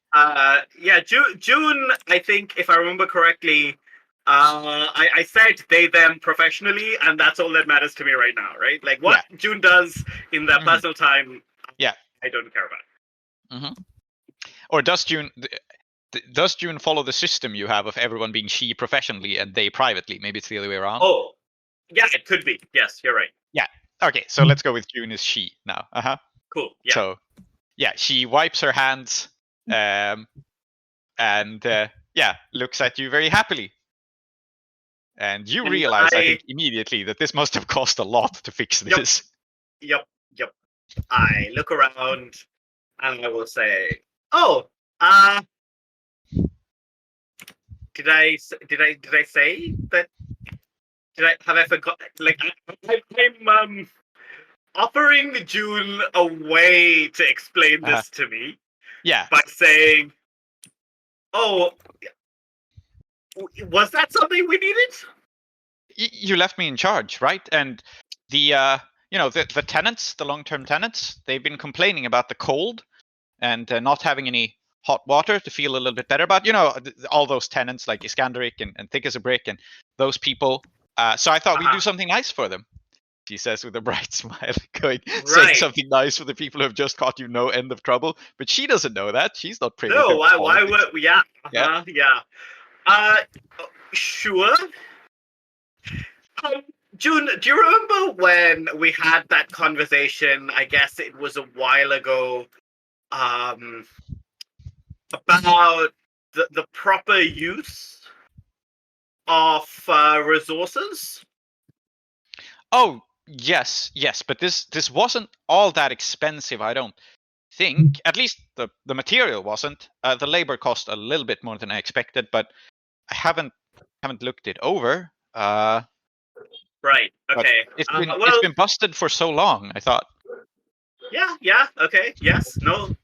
June. I think if I remember correctly, I said they them professionally, and that's all that matters to me right now, right? Like what June does in their personal time. Yeah. I don't care about. Or does June follow the system you have of everyone being she professionally and they privately? Maybe it's the other way around. Oh, yeah, it could be. Yes, you're right. Yeah. Okay, so let's go with June as she now. Cool. Yeah. So, yeah, she wipes her hands, and looks at you very happly. And you realize, I think, immediately that this must have cost a lot to fix this. Yep. I look around and I will say, "Oh, did I say that? Have I forgot? Like, I'm offering June a way to explain this to me. Yeah. By saying, "Oh, was that something we needed?" You left me in charge, right? And the the tenants, the long-term tenants, they've been complaining about the cold and not having any hot water to feel a little bit better about. All those tenants like Iskandaric and Thick as a Brick and those people. So I thought we'd do something nice for them. She says with a bright smile, saying something nice for the people who have just caught you no end of trouble. But she doesn't know that. She's not privy. No, why would we? Yeah. Sure. June, do you remember when we had that conversation? I guess it was a while ago. About the proper use of resources. Oh yes, but this wasn't all that expensive, I don't think. At least the material wasn't. The labor cost a little bit more than I expected, but I haven't looked it over. Right. But Okay. it's Well, been busted for so long. I thought. yeah. Okay. Yes. No.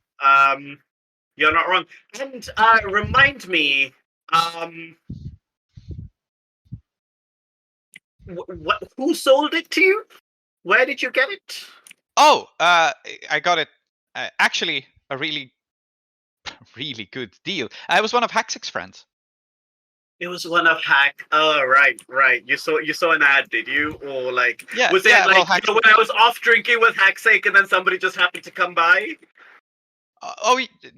You're not wrong. And remind me, what? Who sold it to you? Where did you get it? Oh, I got it. Actually, a really, really good deal. I was one of Haxik's friends. It was one of Hack. Oh, right. You saw an ad, did you? Or like, Yeah, was it yeah, well, like when I was off drinking with Hacksake and then somebody just happened to come by?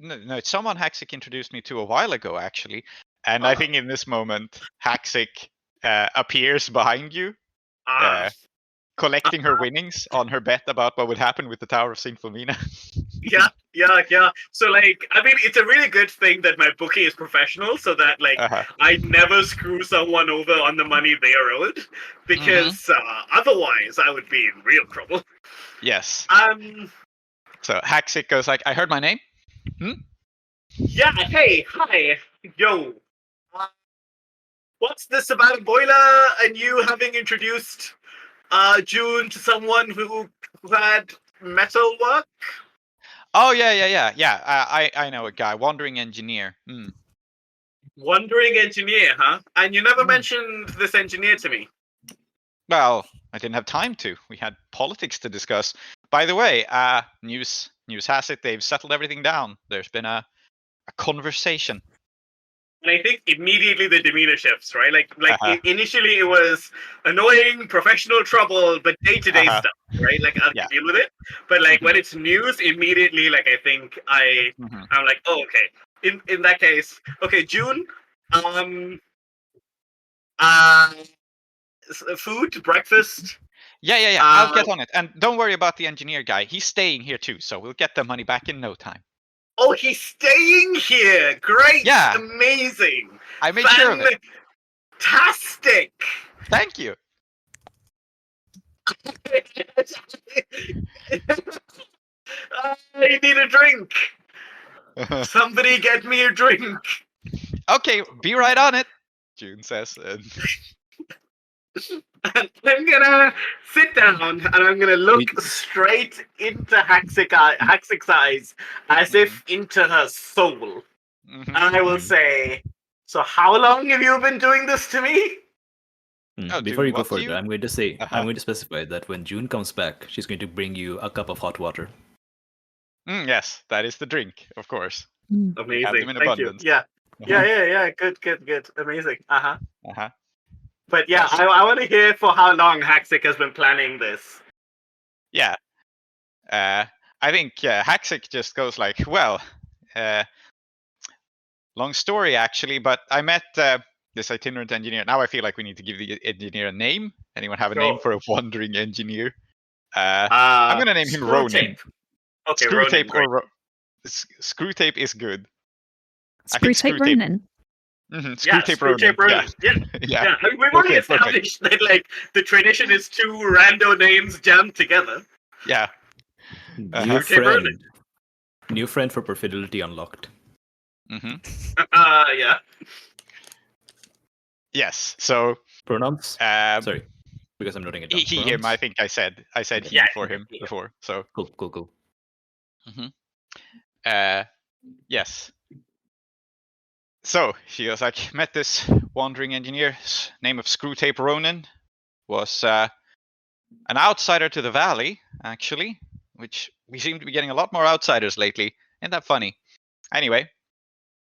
No, someone Haxik introduced me to a while ago, actually. And I think in this moment, Haxik appears behind you, collecting her winnings on her bet about what would happen with the Tower of St. Philomena. Yeah. So like, I mean, it's a really good thing that my bookie is professional, so that like I never screw someone over on the money they are owed, because otherwise I would be in real trouble. Yes. So Haxik goes like, "I heard my name." Yeah. Hey. Hi. Yo. What's this about a boiler and you having introduced June to someone who had metal work? Oh yeah. I know a guy, wandering engineer. Wandering engineer, huh? And you never mentioned this engineer to me. Well, I didn't have time to. We had politics to discuss. By the way, news has it they've settled everything down. There's been a conversation. And I think immediately the demeanor shifts, right? Like initially it was annoying, professional trouble, but day-to-day stuff, right? Like I'll deal with it. But like when it's news, immediately, like I think I'm like, oh, okay. In that case, okay, June, food, breakfast. Yeah. I'll get on it. And don't worry about the engineer guy. He's staying here too, so we'll get the money back in no time. Oh, he's staying here. Great. Yeah. Amazing. I made sure of it. Fantastic. Thank you. I need a drink. Somebody get me a drink. Okay, be right on it, June says. And I'm gonna sit down and I'm gonna look straight into Haxik's eyes, as if into her soul. And I will say, so how long have you been doing this to me? Before you go further, I'm going to say, I'm going to specify that when June comes back, she's going to bring you a cup of hot water. Yes, that is the drink, of course. Amazing. Thank you. Yeah. Good. Amazing. But yeah, I want to hear for how long Haxik has been planning this. Yeah. I think Haxik just goes like, well, long story actually, but I met this itinerant engineer. Now I feel like we need to give the engineer a name. Anyone have a name for a wandering engineer? I'm going to name him Ronin. Okay, Screwtape Ronin, or Screwtape is good. Screwtape Ronin. Screwtape Ronin. Yeah. I mean, we've already established that like the tradition is two rando names jammed together. Yeah. New friend for Perfidelity unlocked. Yeah. Yes. So pronouns. Sorry, because I'm noting it down. He, him. I think I said he for him before. So cool. Yes. So she was like, met this wandering engineer, name of Screwtape Ronin, was an outsider to the valley, actually, which we seem to be getting a lot more outsiders lately. Isn't that funny? Anyway,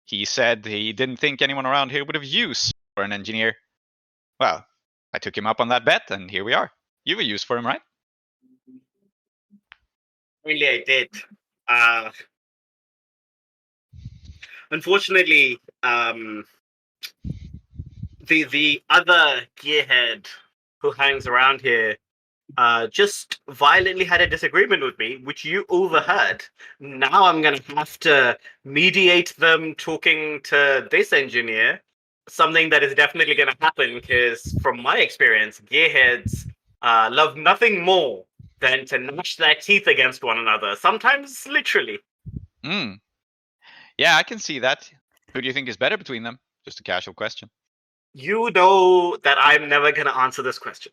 he said he didn't think anyone around here would have use for an engineer. Well, I took him up on that bet, and here we are. You have a use for him, right? Really, I did. Unfortunately, the other gearhead who hangs around here just violently had a disagreement with me, which you overheard. Now I'm going to have to mediate them talking to this engineer, something that is definitely going to happen because from my experience, gearheads love nothing more than to gnash their teeth against one another, sometimes literally. Yeah, I can see that. Who do you think is better between them? Just a casual question. You know that I'm never going to answer this question.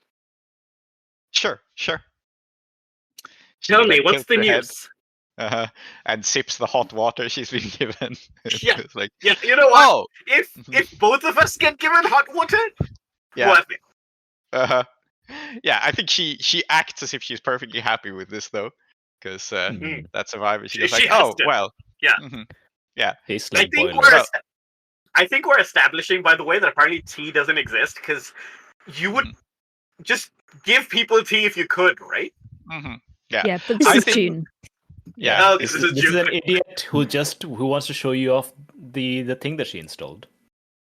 Sure. She, Tell me, like, what's tilts the her head, news? and sips the hot water she's been given. Yeah. It's like, Yeah, you know what? oh, If both of us get given hot water, yeah. worth it. Uh-huh. Yeah, I think she acts as if she's perfectly happy with this though, because Mm. that survivor, she She- goes she like, has oh to. well, Yeah. mhm. Tastes I like think boiler. Well- I think we're establishing, by the way, that apparently tea doesn't exist because you would just give people tea if you could, right? Yeah. Yeah, but this I is think- June. Yeah. Okay, This this is, is this is June. an idiot who wants to show you off the thing that she installed.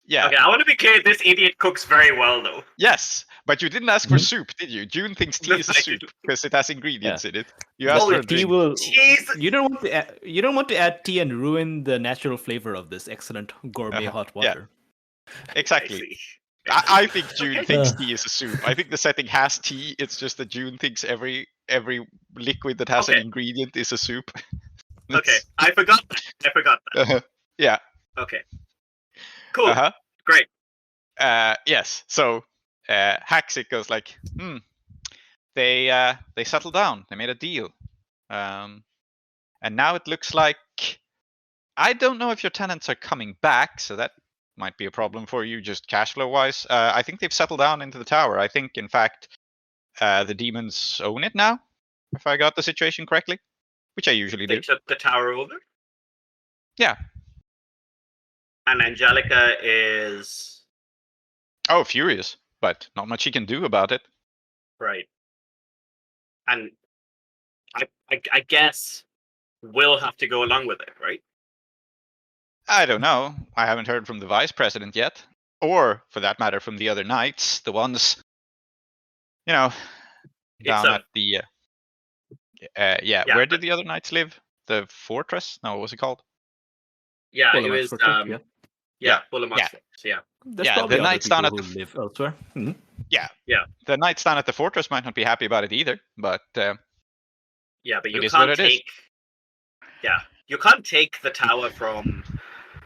Yeah. Okay, I want to be clear. This idiot cooks very well, though. Yes, but you didn't ask for Mhm. soup, did you? June thinks tea No, is a I soup didn't. because it has ingredients in it. You But asked for Oh, a tea drink. will. Jeez. You don't want to add tea and ruin the natural flavor of this excellent gourmet hot Yeah. water. Exactly. see. I think June Okay. thinks Ugh. tea is a soup. I think the setting has tea. It's just that June thinks every liquid that has an Okay. ingredient is a soup. Okay, I forgot that. Yeah. Okay. Cool. Uh-huh. Great. Yes. So Haxic goes like, they settled down. They made a deal. And now it looks like, I don't know if your tenants are coming back, so that might be a problem for you just cash flow wise. I think they've settled down into the tower. I think, in fact, the demons own it now, if I got the situation correctly, which I usually They do. took the tower over. Yeah. And Angelica is Oh, furious, but not much he can do about it. right. And I guess we'll have to go along with it, right? I don't know. I haven't heard from the vice president yet, or for that matter, from the other knights, the ones, down a- at the. Yeah, where but- did the other knights live? The fortress? No, what was it called? Yeah, Well, it I'm was not sure, yeah. yeah, full of Yeah. mushrooms, yeah. There's Yeah, probably the other knights down people at who the live elsewhere. Mhm. The knights down at the fortress might not be happy about it either, but Yeah, but you It is what can't it is. take you can't take the tower from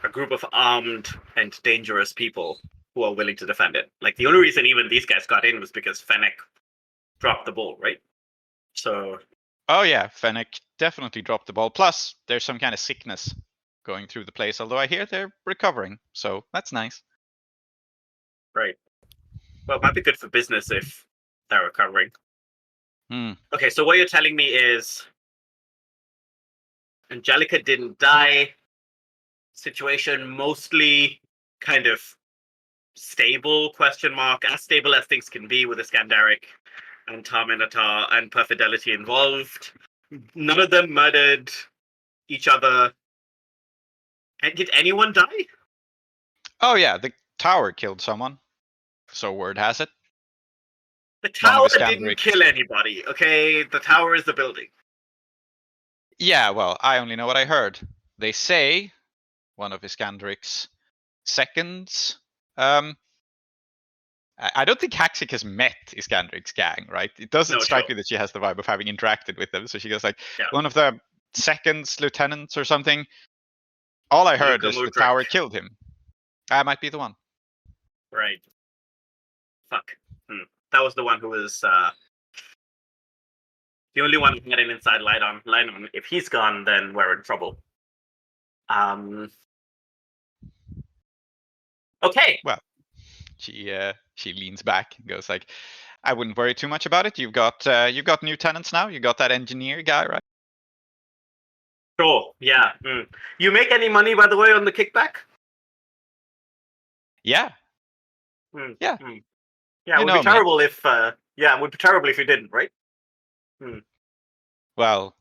a group of armed and dangerous people who are willing to defend it. Like the only reason even these guys got in was because Fennec dropped the ball, right? So oh yeah, Fennec definitely dropped the ball. Plus, there's some kind of sickness going through the place, although I hear they're recovering, so that's nice. right. Well, it might be good for business if they're recovering. Hmm. Okay, so what you're telling me is Angelica didn't die. Situation mostly kind of stable, question mark, as stable as things can be with Iskandaric and Tar-Minotaur and Perfidelity involved. None of them murdered each other. And did anyone die? Oh yeah, the tower killed someone. So word has it. The One tower of the didn't Iskandaric- kill anybody, okay? The tower is the building. Yeah, well, I only know what I heard. They say one of Iskandaric's seconds. I don't think Haxic has met Iskandaric's gang, right? It doesn't No, strike sure. me that she has the vibe of having interacted with them. So she goes like, Yeah. one of the seconds lieutenants or something. All I heard is the Mudrik. tower killed him. That might be the one. Right. Fuck. That was the one who was the only one who had an inside line on. If he's gone, then we're in trouble. Okay. She leans back and goes like, I wouldn't worry too much about it. You've got new tenants now. You got that engineer guy, right? Sure. Yeah. You make any money, by the way, on the kickback? Yeah. Yeah. Yeah, it You would know be me. terrible if it would be terrible if you didn't, right? Well,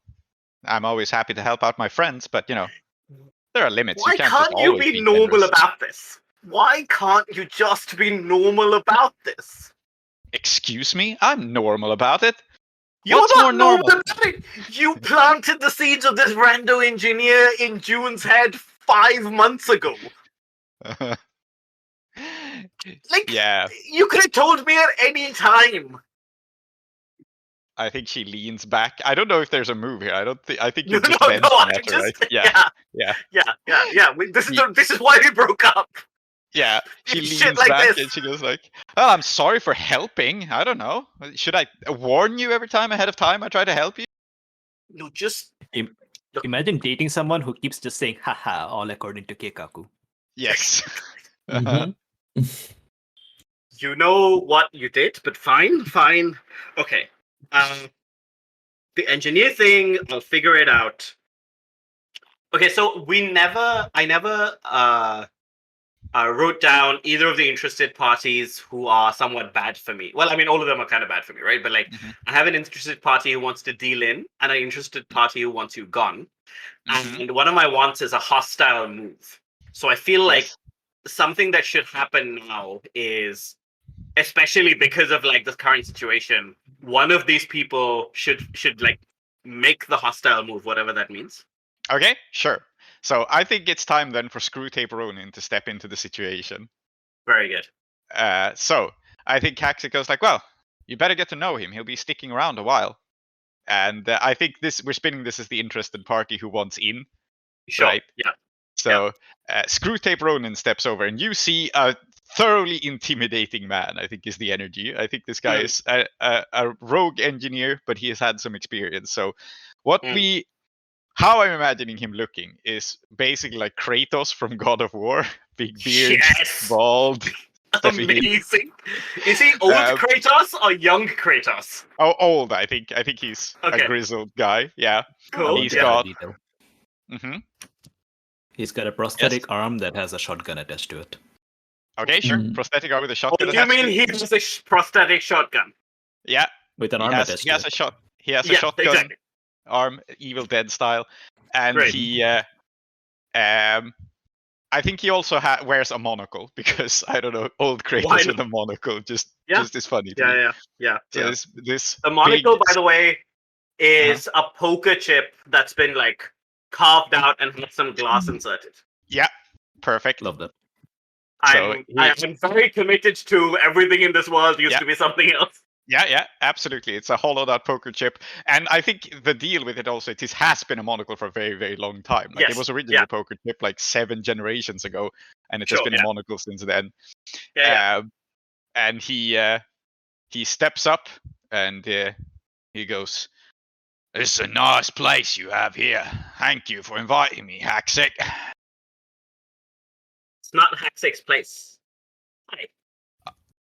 I'm always happy to help out my friends, but there are limits. Why you can't, can't just you always be be normal generous. about this? Why can't you just be normal about this? Excuse me? I'm normal about it. You're What's not more normal? about it. You planted the seeds of this rando engineer in June's head 5 months ago. Like, Yeah, you could have told me at any time. I think she leans back. I don't know if there's a move here. I think you're No, just no, venting I'm at her, just right? Yeah. yeah. This is why we broke up. Yeah, she leans Shit like back this. and she goes like, "Oh, I'm sorry for helping. I don't know. Should I warn you every time ahead of time I try to help you?" No, just Imagine dating someone who keeps just saying haha, all according to Keikaku. Yes. Mhm. you know what you did, but fine. Okay. The engineer thing, I'll figure it out. Okay, so I never wrote down either of the interested parties who are somewhat bad for me. Well, I mean, all of them are kind of bad for me, right? But like, Mhm. I have an interested party who wants to deal in, and an interested party who wants you gone. Mhm. And one of my wants is a hostile move. So I feel like Yes. something that should happen now is, especially because of like this current situation, one of these people should like make the hostile move, whatever that means. Okay, sure. So I think it's time then for Screwtape Ronin to step into the situation. Very good. So I think Haxic goes like, "Well, you better get to know him. He'll be sticking around a while." And I think we're spinning this as the interested party who wants in, Sure. right? Yeah. So Screwtape Ronin steps over, and you see a thoroughly intimidating man. I think is the energy. I think this guy is a rogue engineer, but he has had some experience. So how I'm imagining him looking is basically like Kratos from God of War, big beard, Yes. bald. stepping in. Amazing. Is he old Kratos or young Kratos? Oh, old. I think he's Okay. a grizzled guy. Yeah. Cool. He's yeah. got. Detail. Mhm. He's got a prosthetic arm that has a shotgun attached to it. Okay, sure. Mm. Prosthetic arm with a Oh, shotgun. you attached to mean it. he has a prosthetic shotgun? Yeah. With an He arm has attached he has to a shot. He has a Yeah, shotgun exactly. arm, Evil Dead style, and Great. he I think he also wears a monocle because I don't know, old Why Kratos not? with a monocle just is funny to Yeah, me. yeah, yeah. So yeah. this The monocle, big by the way, is a poker chip that's been like carved out and has some glass inserted. yeah, perfect. it. Love that. So I'm very committed to everything in this world used Yeah. to be something else. Yeah, absolutely. It's a hollowed out poker chip. And I think the deal with it also, it has been a monocle for a very, very long time. Like Yes, it was originally yeah. a poker chip like 7 generations ago, and it has Sure, been yeah. a monocle since then. Yeah, And he steps up and he goes, "This is a nice place you have here. Thank you for inviting me, Haxic." It's not Haxic's place. Hi.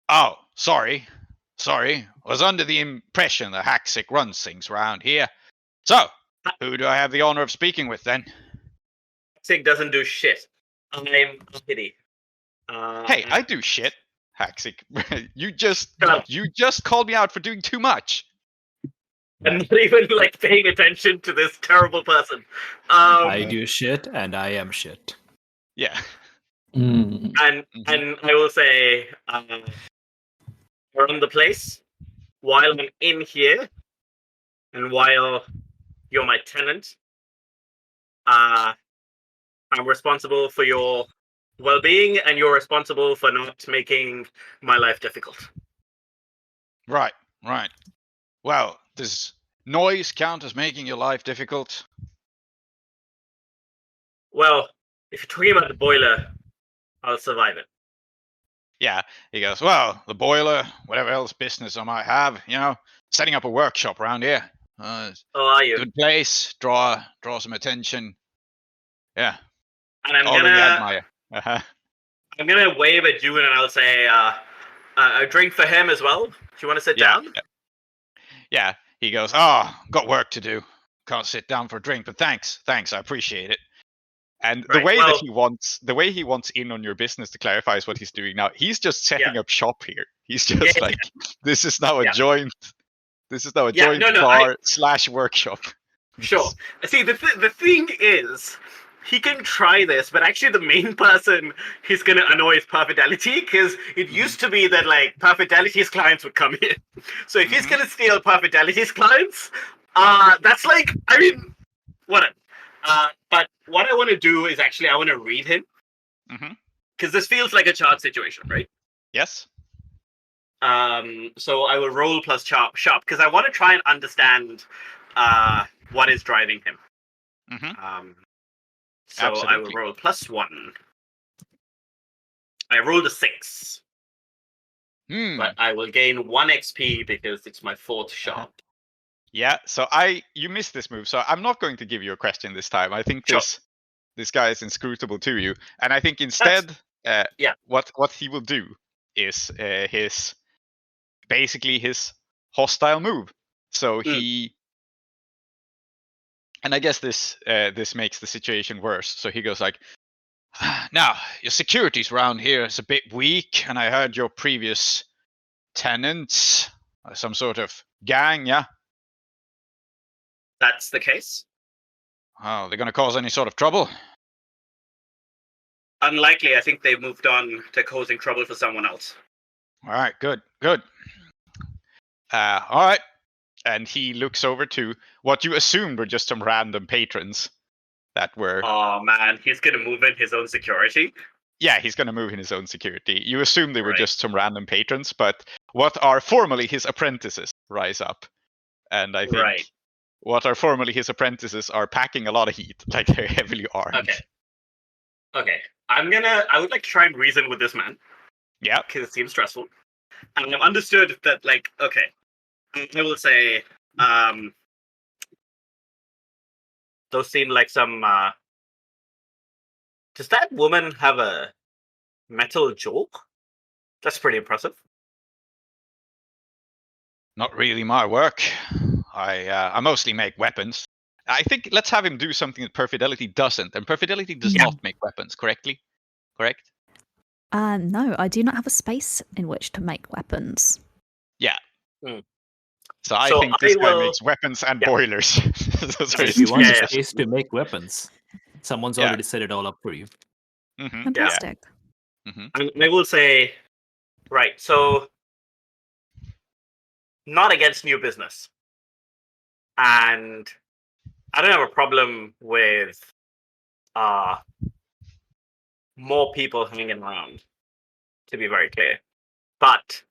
Oh, sorry. Was under the impression that Haxic runs things around here. So, who do I have the honor of speaking with then? Haxic doesn't do shit. I'm Ahiri. Hey, I do shit, Haxic. you just Shut up. called me out for doing too much. I'm not even like paying attention to this terrible person. I do shit and I am shit. Yeah. Mm. And I will say, around the place, while I'm in here, and while you're my tenant, I'm responsible for your well-being, and you're responsible for not making my life difficult. Right. Well, does noise count as making your life difficult? Well, if you're talking about the boiler, I'll survive it. Yeah. He goes, well, the boiler, whatever else business I might have, setting up a workshop around here. Oh, are you? Good place, draw some attention. Yeah. And I'm Already admire. I'm gonna wave at you, and I'll say, a drink for him as well. Do you want to sit down? Yeah. He goes, oh, got work to do. Can't sit down for a drink, but thanks, I appreciate it. And the way that he wants in on your business, to clarify, is what he's doing now. He's just setting up shop here. He's just this is now a joint. This is now a joint bar / workshop. Sure. See, the thing is, he can try this, but actually the main person he's going to annoy is Perfidelity, because it used to be that, like, Perfidelity's clients would come in. So if he's going to steal Perfidelity's clients, that's like, I mean, whatever. But what I want to do is actually, I want to read him. Because this feels like a chart situation, right? Yes. So I will roll plus sharp, because I want to try and understand what is driving him. So Absolutely. I will roll +1. I rolled a 6, Hmm. but I will gain 1 XP because it's my 4th shot. Yeah, so you missed this move, so I'm not going to give you a question this time. I think Sure. this guy is inscrutable to you, and I think instead, yeah. what he will do is his hostile move. So he, and I guess this makes the situation worse. So he goes like, "Now your security's around here is a bit weak, and I heard your previous tenants are some sort of gang, yeah." That's the case. Oh, they're going to cause any sort of trouble? Unlikely. I think they've moved on to causing trouble for someone else. All right, good. All right. And he looks over to what you assumed were just some random patrons that were... Oh, man. He's going to move in his own security? Yeah, he's going to move in his own security. You assume they were Right. just some random patrons, but what are formerly his apprentices rise up. And I think what are formerly his apprentices are packing a lot of heat, like they're heavily armed. Okay. I would like to try and reason with this man. Yeah. Because it seems stressful. And I've understood that, like, okay. I will say, those seem like some, does that woman have a metal jaw? That's pretty impressive. Not really my work. I mostly make weapons. I think let's have him do something that Perfidelity doesn't, and Perfidelity does not make weapons, correct? No, I do not have a space in which to make weapons. Yeah. Mm. So I think this guy makes weapons and boilers. So if you want a space to make weapons, someone's already set it all up for you. Mm-hmm. Fantastic. Yeah. Mm-hmm. And I will say, right, so not against new business. And I don't have a problem with more people hanging around, to be very clear. But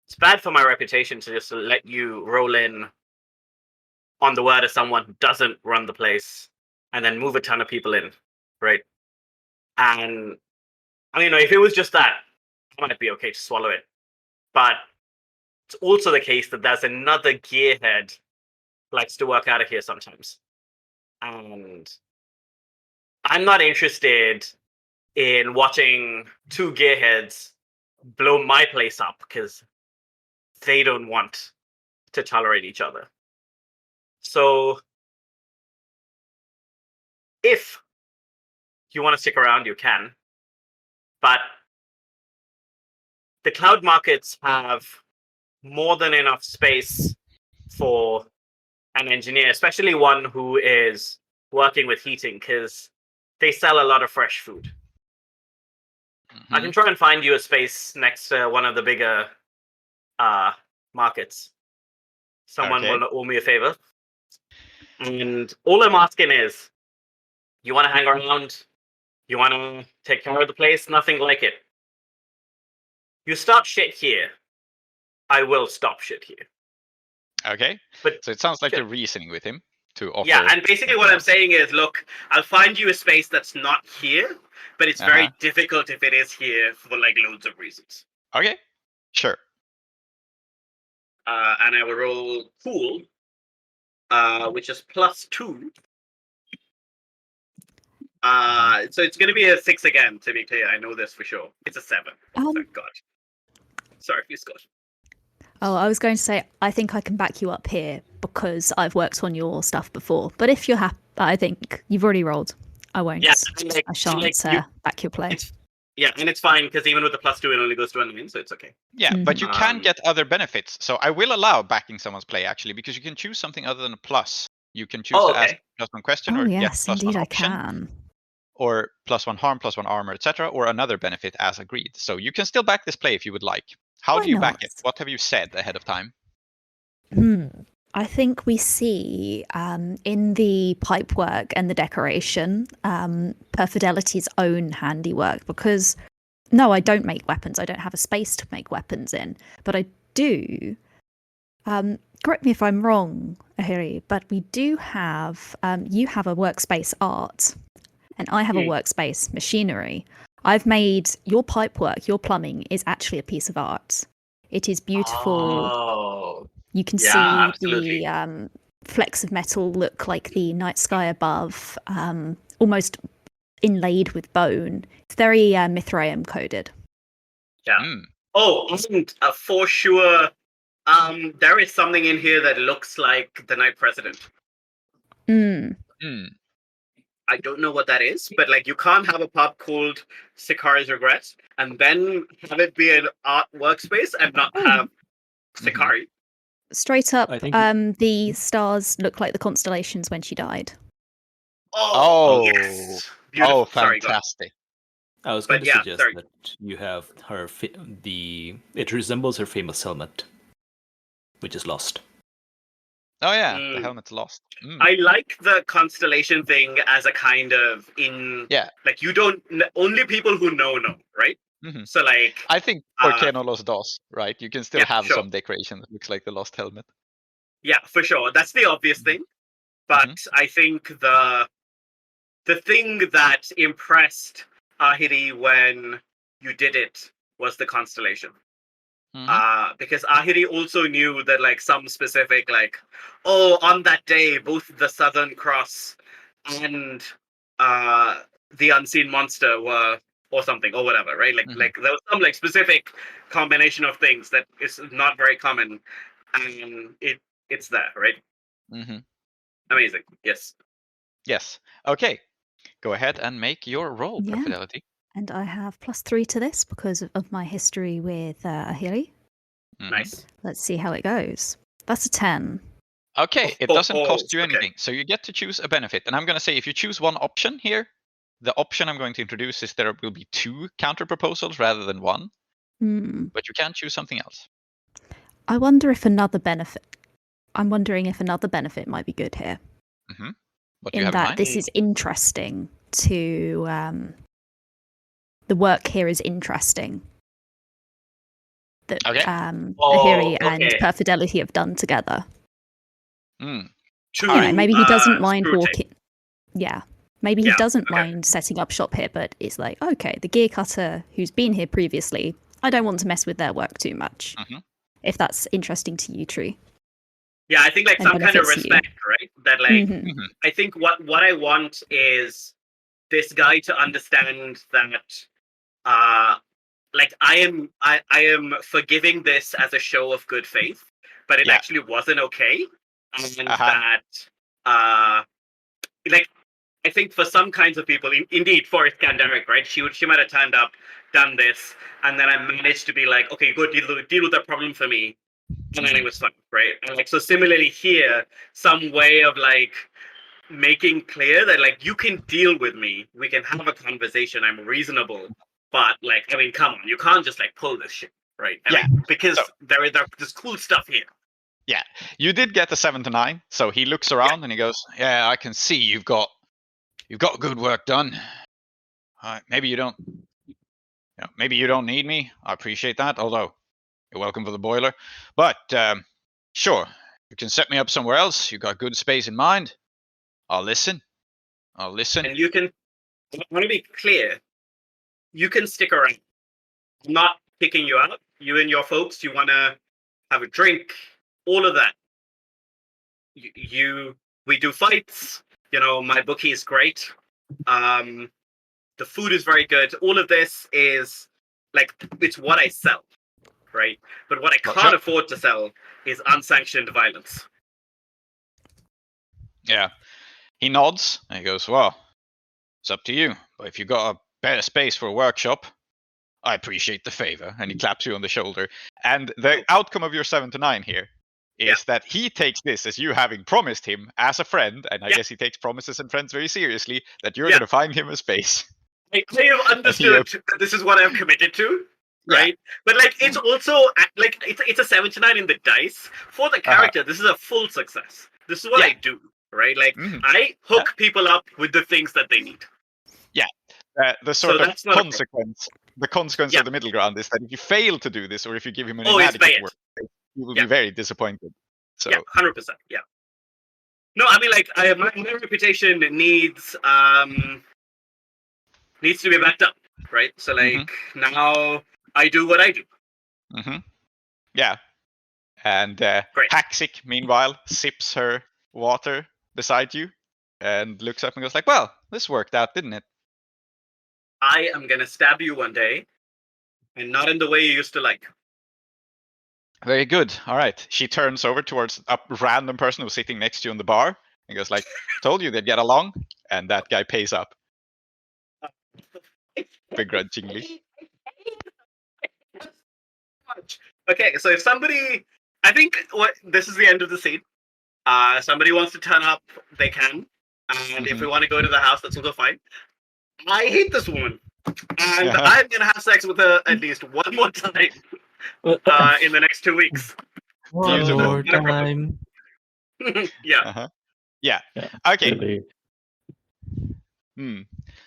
it's bad for my reputation to just let you roll in on the word of someone who doesn't run the place and then move a ton of people in, right? And I mean, if it was just that, I might be okay to swallow it. But it's also the case that there's another gearhead who likes to work out of here sometimes. And I'm not interested in watching two gearheads blow my place up because they don't want to tolerate each other. So if you want to stick around, you can. But the cloud markets have more than enough space for an engineer, especially one who is working with heating, because they sell a lot of fresh food. Mm-hmm. I can try and find you a space next to one of the bigger markets. Someone will owe me a favor. And all I'm asking is, you want to hang around? You want to take care of the place? Nothing like it. You start shit here, I will stop shit here. Okay. But so it sounds like you're reasoning with him to offer. Yeah, and basically what I'm saying is, look, I'll find you a space that's not here, but it's very difficult if it is here for like loads of reasons. Okay. Sure. And I will roll Cool, which is +2. So it's going to be a 6 again, to be clear. I know this for sure. It's a 7. Thank God. Sorry, you Scott. Oh, I was going to say, I think I can back you up here because I've worked on your stuff before. But if you're happy, I think you've already rolled. I won't. Yeah, I shan't back your play. And it's fine because even with the +2, it only goes to 9, so it's okay. Yeah, but you can get other benefits. So I will allow backing someone's play, actually, because you can choose something other than a plus. You can choose to ask +1 question or get +1 indeed, option. I can. Or +1 harm, +1 armor, etc., or another benefit as agreed. So you can still back this play if you would like. How do you back it? What have you said ahead of time? I think we see in the pipework and the decoration Perfidelity's own handiwork, because no, I don't make weapons. I don't have a space to make weapons in, but I do. Correct me if I'm wrong, Ahiri, but we do have. You have a workspace art, and I have a workspace machinery. I've made your pipework, your plumbing is actually a piece of art. It is beautiful. Oh, You can yeah, see absolutely. the flecks of metal look like the night sky above, almost inlaid with bone. It's very Mithraeum coded. Yeah. Mm. Oh, and for sure, there is something in here that looks like the Night President. Mm. Mm. I don't know what that is, but like you can't have a pub called Sikari's Regrets and then have it be an art workspace and not Oh. have Mhm. Sikari. Straight up, I think- the stars look like the constellations when she died. Oh, Oh. yes. Beautiful. Oh, Sorry, go on. fantastic. I was But going to yeah, suggest sorry. that you have her it resembles her famous helmet, which is lost. Oh yeah, Mm. the helmet's lost. Mm. I like the constellation thing as a kind of Yeah. like you don't only people who know, right? Mhm. So like I think Volcano Los Dos, right? You can still yeah, have sure. some decoration that looks like the lost helmet. Yeah, for sure. That's the obvious thing. But I think the thing that impressed Ahiri when you did it was the constellation. Because Ahiri also knew that like some specific like, oh, on that day both the Southern Cross and the Unseen Monster were or something or whatever, right? Like Mhm. like there was some like specific combination of things that is not very common, and it's there, right? Mm-hmm. Amazing. Yes. Yes. Okay. Go ahead and make your roll, Yeah. Perfidelity. And I have +3 to this because of my history with Ahiri. Mhm. Nice. Let's see how it goes. That's a 10. Okay, it doesn't cost you Okay. anything, so you get to choose a benefit. And I'm going to say if you choose one option here, the option I'm going to introduce is there will be 2 counter proposals rather than 1, but you can choose something else. I wonder if another benefit. I'm wondering if another benefit might be good here. Mm-hmm. What do you In have in that mind? this is interesting to. The work here is interesting. That Okay. Ahiri and okay. Perfidelity have done together. Mm. Two, You know, maybe he doesn't mind screw tape. walking. Yeah. Maybe he Yeah, doesn't okay. mind setting up shop here, but it's like, okay, the gear cutter who's been here previously, I don't want to mess with their work too much. Mhm. If that's interesting to you, Tree. Yeah, I think like And some kind of benefits you. respect, right? That like Mhm. Mhm. I think what I want is this guy to understand that like I am forgiving this as a show of good faith, but it Yeah. actually wasn't okay. And Uh-huh. that like I think for some kinds of people, indeed for Iskandaric, right? She might have turned up, done this, and then I managed to be like, okay, go deal with that problem for me. And then it was fun, right? And like so similarly here, some way of like making clear that like you can deal with me, we can have a conversation, I'm reasonable, but like I mean, come on, you can't just like pull this shit, right? And, Yeah. like, because So- there's cool stuff here. Yeah, you did get the 7 to 9, so he looks around and he goes, "Yeah, I can see you've got good work done. Maybe you don't, maybe you don't need me. I appreciate that. Although you're welcome for the boiler, but sure, you can set me up somewhere else. You got good space in mind. I'll listen. And you can, I want to be clear, you can stick around. I'm not kicking you out. You and your folks, you want to have a drink, all of that. We do fights. You know, my bookie is great. The food is very good. All of this is like it's what I sell, right? But what I Gotcha. can't afford to sell is unsanctioned violence. Yeah. He nods and he goes, "Well, it's up to you. But if you got a better space for a workshop, I appreciate the favor." And he claps you on the shoulder. And the outcome of your 7 to 9 here is that he takes this as you having promised him as a friend, and I guess he takes promises and friends very seriously, that you're going to find him a space. I have understood that this is what I'm committed to, right? But like it's also like it's a 7 to 9 in the dice. For the character, this is a full success. This is what I do, right? Like I hook people up with the things that they need. Yeah. The sort of consequence. The consequence of the middle ground is that if you fail to do this, or if you give him an inadequate work, he will be very disappointed. So yeah, 100%. Yeah. No, I mean like my reputation needs to be backed up, right? So like now I do what I do. Mm-hmm. Yeah. And Great. Haxic, meanwhile, sips her water beside you and looks up and goes like, well, this worked out, didn't it? I am gonna stab you one day, and not in the way you used to like. Very good. All right. She turns over towards a random person who's sitting next to you in the bar and goes like, told you they'd get along. And that guy pays up begrudgingly. Okay, so if somebody, I think this is the end of the scene. Somebody wants to turn up, they can. And if we want to go to the house, that's also fine. I hate this woman. And I'm going to have sex with her at least one more time in the next 2 weeks. One Beautiful. more time. Yeah. Yeah. Okay. Really.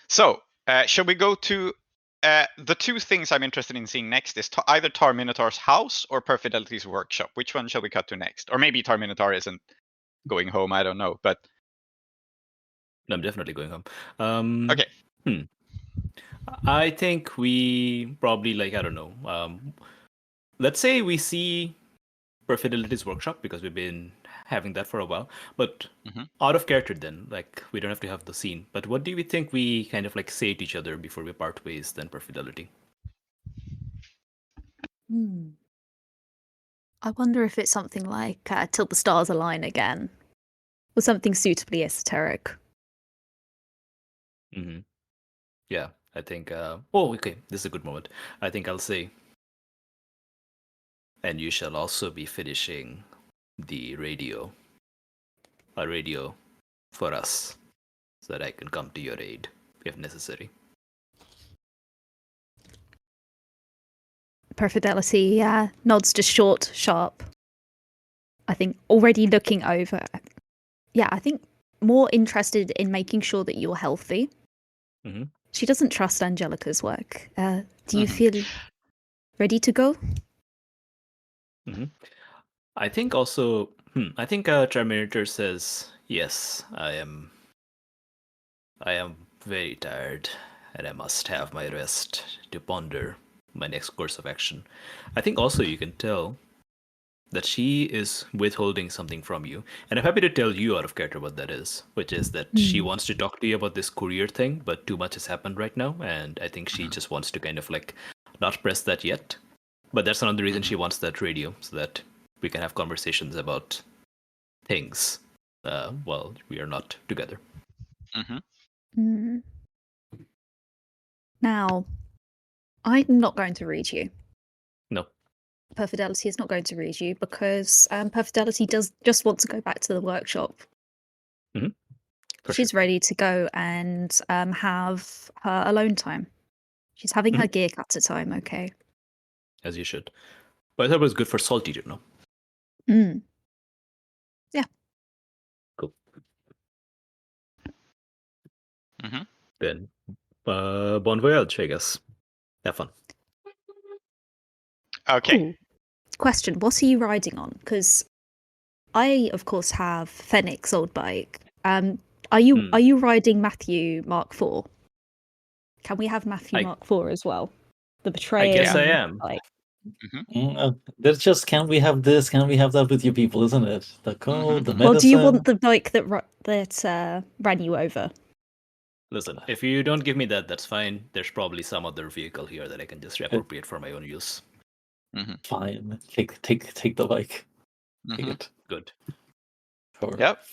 So, shall we go to the two things I'm interested in seeing next is either Tar-Minotaur's house or Perfidelity's workshop. Which one shall we cut to next? Or maybe Tar-Minotaur isn't going home. I don't know. But No, I'm definitely going home. okay. I think we probably I don't know. Let's say we see Perfidelity's workshop because we've been having that for a while. But out of character then, we don't have to have the scene. But what do we think we kind of say to each other before we part ways then Perfidelity? I wonder if it's something like Till the Stars Align Again. Or something suitably esoteric. Yeah, I think... okay, this is a good moment. I think I'll say... And you shall also be finishing the radio. A radio for us. So that I can come to your aid, if necessary. Perfidelity nods just short, sharp. I think already looking over. Yeah, I think more interested in making sure that you're healthy. She doesn't trust Angelica's work. Do you feel ready to go? I think also, I think Tar-Minotaur says, yes, I am very tired and I must have my rest to ponder my next course of action. I think also you can tell that she is withholding something from you. And I'm happy to tell you out of character what that is, which is that she wants to talk to you about this courier thing, but too much has happened right now. And I think she just wants to kind of not press that yet. But that's another reason she wants that radio, so that we can have conversations about things while we are not together. Now, I'm not going to read you. No. Perfidelity is not going to read you because Perfidelity does just want to go back to the workshop. She's ready to go and have her alone time. She's having her gear cutter time, okay? As you should. But I thought it was good for Salty to know. Yeah. Cool. Then, bon voyage, I guess. Have fun. Okay. Ooh. Question, what are you riding on? Because I, of course, have Fennec's old bike. Are you riding Matthew Mark IV? Can we have Matthew Mark IV as well? The Betrayer. I guess I am. There's just, can we have this? Can we have that with you people, isn't it? The code, the medicine. Or do you want the bike that ran you over? Listen, if you don't give me that, that's fine. There's probably some other vehicle here that I can just appropriate for my own use. Fine. Take the bike. Take it. Good.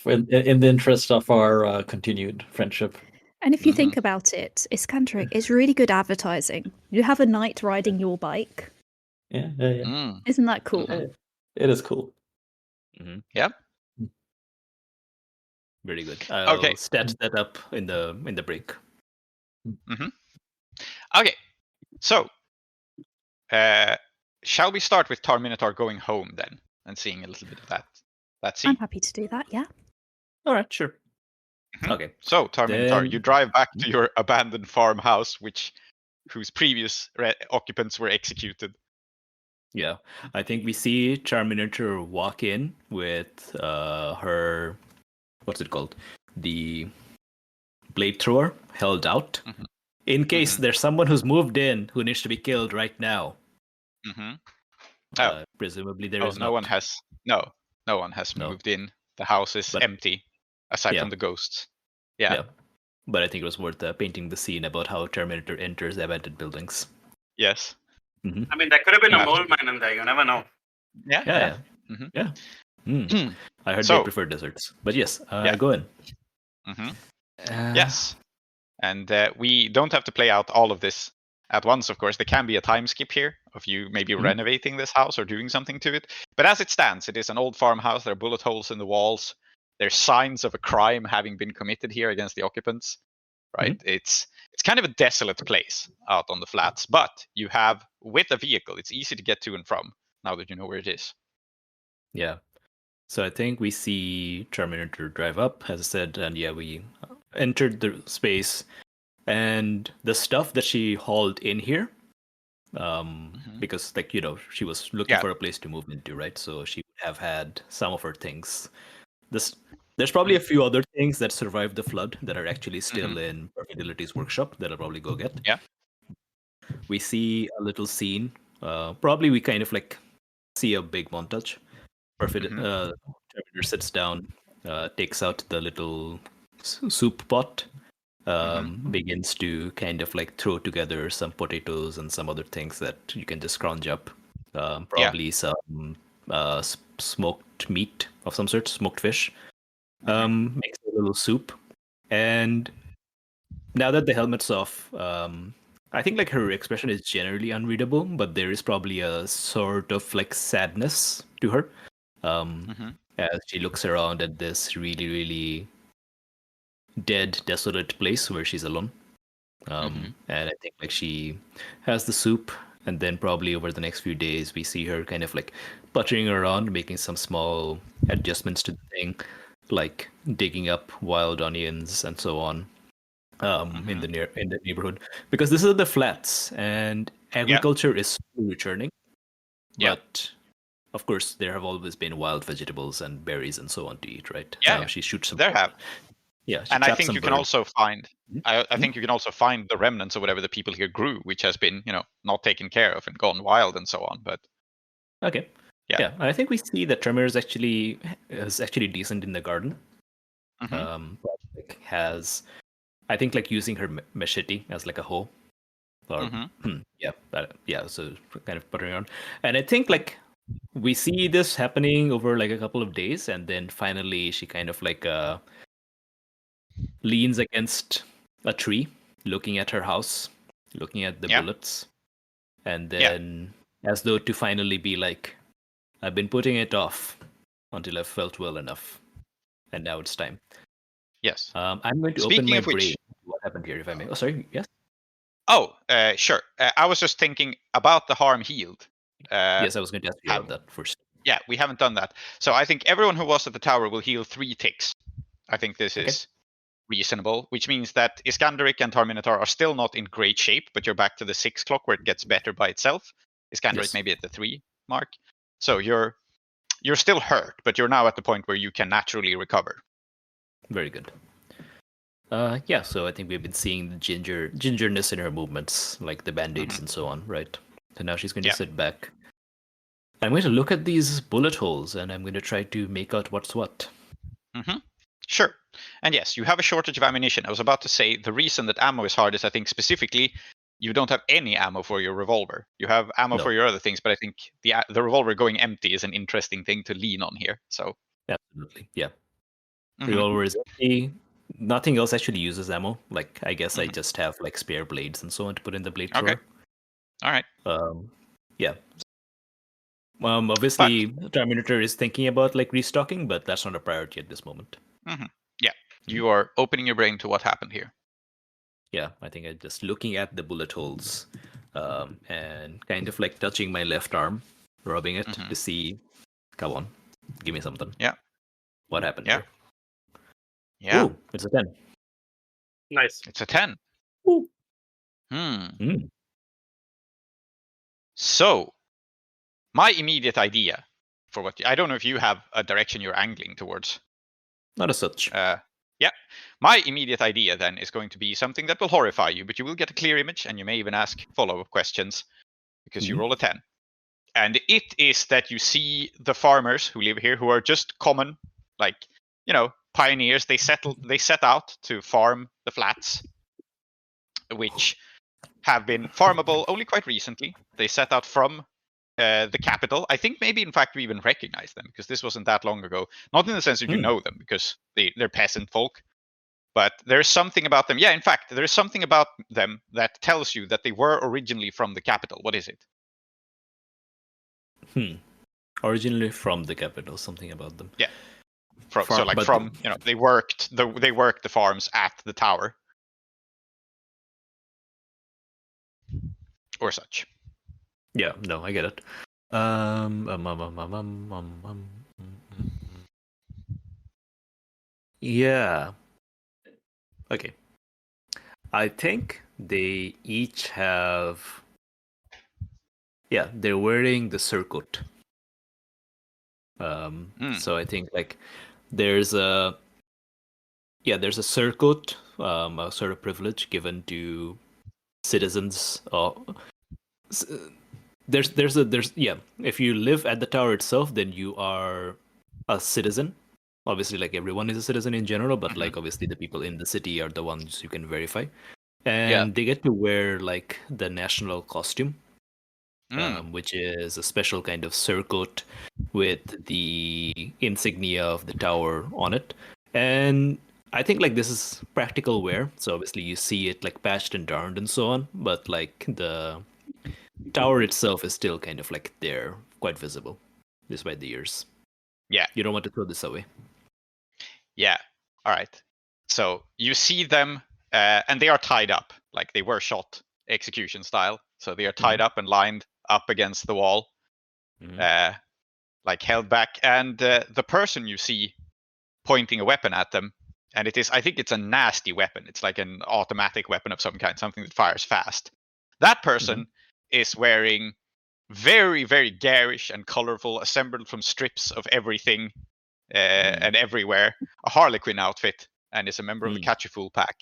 In the interest of our continued friendship. And if you think about it, Iskandaric is really good advertising. You have a knight riding your bike. Yeah. Isn't that cool? It is cool. Yep. Very good. I'll stat that up in the break. Okay. So, shall we start with Tar-Minotaur going home then, and seeing a little bit of that scene? I'm happy to do that. Yeah. All right. Sure. Okay. So, Tar-Minotaur, you drive back to your abandoned farmhouse, whose previous occupants were executed. Yeah, I think we see Tar-Minotaur walk in with her, what's it called? The blade thrower held out in case there's someone who's moved in who needs to be killed right now. Presumably there is no not. one has. No one has moved in. The house is empty, aside from the ghosts. Yeah. But I think it was worth painting the scene about how Terminator enters abandoned buildings. Yes. I mean, there could have been a mole man in there. You never know. Yeah. I heard they prefer deserts, but yes, go in. Yes, and we don't have to play out all of this at once. Of course, there can be a time skip here of you maybe renovating this house or doing something to it. But as it stands, it is an old farmhouse. There are bullet holes in the walls. There's signs of a crime having been committed here against the occupants. Right? It's kind of a desolate place out on the flats, but you have, with a vehicle, it's easy to get to and from now that you know where it is. Yeah. So I think we see Terminator drive up, as I said, and we entered the space, and the stuff that she hauled in here, because she was looking for a place to move into, right? So she would have had some of her things. There's probably a few other things that survived the flood that are actually still in Perfidelity's workshop that I'll probably go get. Yeah. We see a little scene. Probably we kind of see a big montage. Terminator sits down, takes out the little soup pot, begins to kind of throw together some potatoes and some other things that you can just scrounge up. Probably some smoked meat of some sort, smoked fish. Makes a little soup. And now that the helmet's off, I think her expression is generally unreadable, but there is probably a sort of sadness to her. As she looks around at this really, really dead, desolate place where she's alone. And I think she has the soup, and then probably over the next few days we see her kind of puttering around, making some small adjustments to the thing, like digging up wild onions and so on, in the neighborhood, because this is the flats and agriculture is still returning. But of course, there have always been wild vegetables and berries and so on to eat, right? She shoots some. There have. Yeah, and I think you can also find. I think you can also find the remnants of whatever the people here grew, which has been, not taken care of and gone wild and so on. But okay, yeah, I think we see that Tremor is actually decent in the garden. Has, I think, using her machete as a hoe. Or, so kind of puttering around, and I think we see this happening over a couple of days, and then finally she kind of leans against a tree, looking at her house, looking at the bullets, and then as though to finally be I've been putting it off until I felt well enough, and now it's time. Yes. I'm going to open my brain. What happened here, if I may? Oh, sorry. Yes. Oh, sure. I was just thinking about the harm healed. Yes, I was going to ask you about that first. Yeah, we haven't done that. So I think everyone who was at the tower will heal 3 ticks. I think this is reasonable, which means that Iskandaric and Tar-Minotaur are still not in great shape, but you're back to the 6 clock where it gets better by itself. Iskandaric maybe at the 3 mark. So you're still hurt, but you're now at the point where you can naturally recover. Very good. So I think we've been seeing the gingerness in her movements, like the band-aids and so on, right? So now she's going to sit back. I'm going to look at these bullet holes, and I'm going to try to make out what's what. Sure. And yes, you have a shortage of ammunition. I was about to say the reason that ammo is hard is I think specifically you don't have any ammo for your revolver. You have ammo for your other things, but I think the revolver going empty is an interesting thing to lean on here. So absolutely, yeah. Revolver is empty. Nothing else actually uses ammo. I guess I just have spare blades and so on to put in the blade drawer. All right. Obviously, Terminator is thinking about restocking, but that's not a priority at this moment. Yeah, you are opening your brain to what happened here. Yeah, I think I'm just looking at the bullet holes, and kind of touching my left arm, rubbing it to see. Come on, give me something. Yeah. What happened here? Yeah. Ooh, it's a 10. Nice. It's a 10. Ooh. So, my immediate idea for I don't know if you have a direction you're angling towards. Not as such. My immediate idea then is going to be something that will horrify you, but you will get a clear image, and you may even ask follow-up questions because you Mhm. roll a 10. And it is that you see the farmers who live here, who are just common, like, pioneers. They set out to farm the flats, which have been farmable only quite recently. They set out from the capital. I think maybe, in fact, we even recognize them because this wasn't that long ago. Not in the sense that you know them, because they're peasant folk. But there's something about them. Yeah, in fact, there's something about them that tells you that they were originally from the capital. What is it? Originally from the capital, something about them. Yeah. But They worked the farms at the tower. Or such. Yeah, no, I get it. Yeah. Okay. I think they each have. Yeah, they're wearing the surcoat. So I think like there's a surcoat, a sort of privilege given to citizens. If you live at the tower itself, then you are a citizen. Obviously, like everyone is a citizen in general, but like obviously the people in the city are the ones you can verify, and they get to wear like the national costume, which is a special kind of surcoat with the insignia of the tower on it. And I think like this is practical wear, so obviously you see it like patched and darned and so on, but like the tower itself is still kind of like there, quite visible, despite the years. Yeah. You don't want to throw this away. Yeah. All right. So you see them, and they are tied up, like they were shot execution style. So they are tied up and lined up against the wall, like held back. And the person you see pointing a weapon at them, and I think it's a nasty weapon. It's like an automatic weapon of some kind, something that fires fast. That person is wearing very, very garish and colorful, assembled from strips of everything and everywhere, a Harlequin outfit, and is a member of the Catch a Fool pack.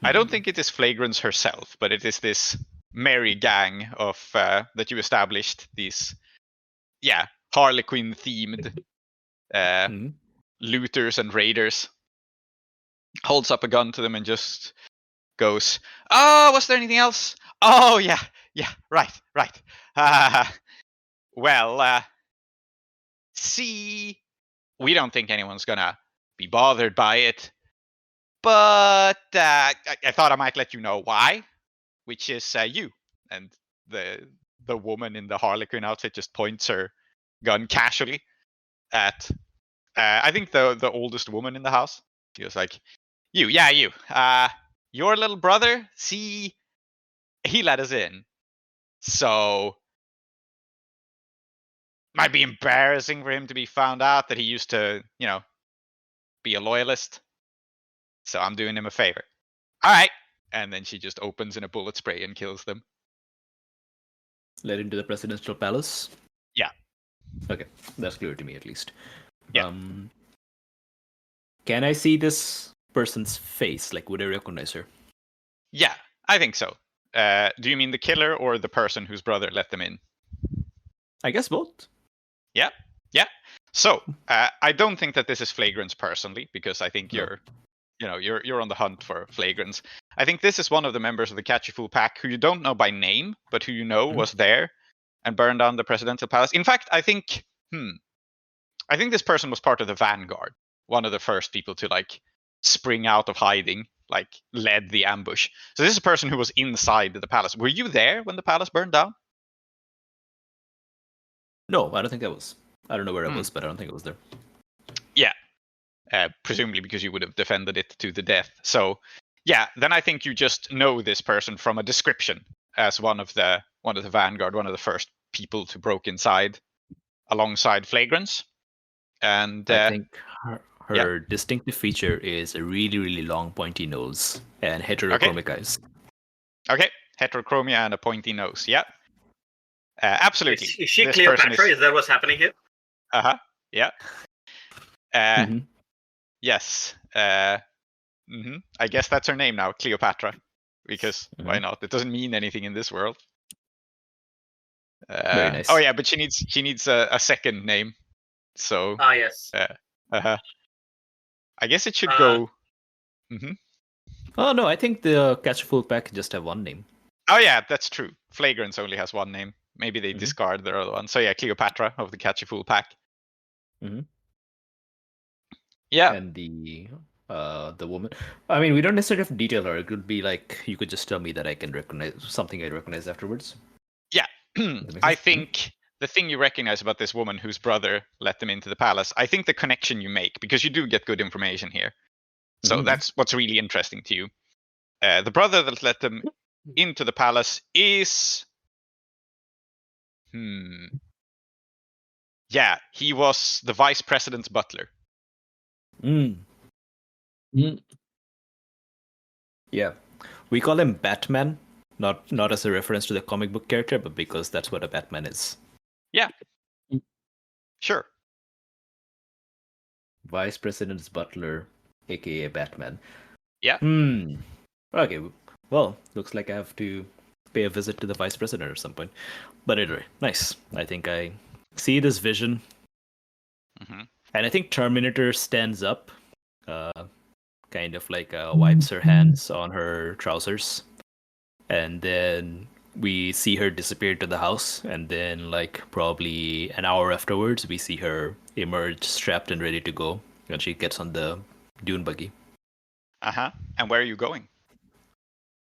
I don't think it is Flagrance herself, but it is this merry gang of that you established, these Harlequin themed looters and raiders. Holds up a gun to them and just goes, "Oh, was there anything else? Oh, yeah, right. Well, see, we don't think anyone's gonna be bothered by it, but I thought I might let you know why, which is you." And the woman in the Harlequin outfit just points her gun casually at I think the oldest woman in the house. She was like, you. Your little brother, see, he let us in. So might be embarrassing for him to be found out that he used to, be a loyalist. So I'm doing him a favor. All right. And then she just opens in a bullet spray and kills them. Led into the presidential palace? Yeah. Okay, that's clear to me at least. Yeah. Can I see this person's face? Like, would I recognize her? Yeah, I think so. Do you mean the killer or the person whose brother let them in? I guess both. Yeah. So I don't think that this is Flagrance personally, because I think you're on the hunt for Flagrance. I think this is one of the members of the Catch a Fool pack who you don't know by name, but who you know was there and burned down the presidential palace. In fact, I think this person was part of the vanguard, one of the first people to like spring out of hiding, like led the ambush. So this is a person who was inside the palace. Were you there when the palace burned down? No, I don't think I was. I don't know where I was, but I don't think I was there. Yeah. Presumably because you would have defended it to the death. So yeah, then I think you just know this person from a description as one of the vanguard, one of the first people to broke inside alongside Flagrance. And I think her distinctive feature is a really, really long pointy nose and heterochromic eyes. Okay, heterochromia and a pointy nose. Yeah, absolutely. Is she Cleopatra? Is that what's happening here? Yeah. Yes. I guess that's her name now, Cleopatra. Because why not? It doesn't mean anything in this world. Very nice. Oh yeah, but she needs a second name. So Ah, yes. I guess it should go. Oh no, I think the Catch a Full Pack just have one name. Oh yeah, that's true. Flagrance only has one name. Maybe they Mhm. discard their other one. So yeah, Cleopatra of the Catch a Fool Pack. Mhm. Yeah. And the woman. I mean, we don't necessarily have to detail her. It could be like you could just tell me that I can recognize something I recognize afterwards. Yeah. makes I sense? think the thing you recognize about this woman whose brother let them into the palace, I think the connection you make, because you do get good information here. So that's what's really interesting to you. The brother that let them into the palace is. Yeah, he was the vice president's butler. Mm. Yeah, we call him Batman, not as a reference to the comic book character, but because that's what a Batman is. Yeah. Sure. Vice President's butler, aka Batman. Yeah. Okay. Well, looks like I have to pay a visit to the Vice President at some point. But anyway, nice. I think I see this vision. And I think Tar-Minotaur stands up, kind of like wipes her hands on her trousers. And then we see her disappear to the house. And then, like, probably an hour afterwards, we see her emerge strapped and ready to go. And she gets on the dune buggy. And where are you going?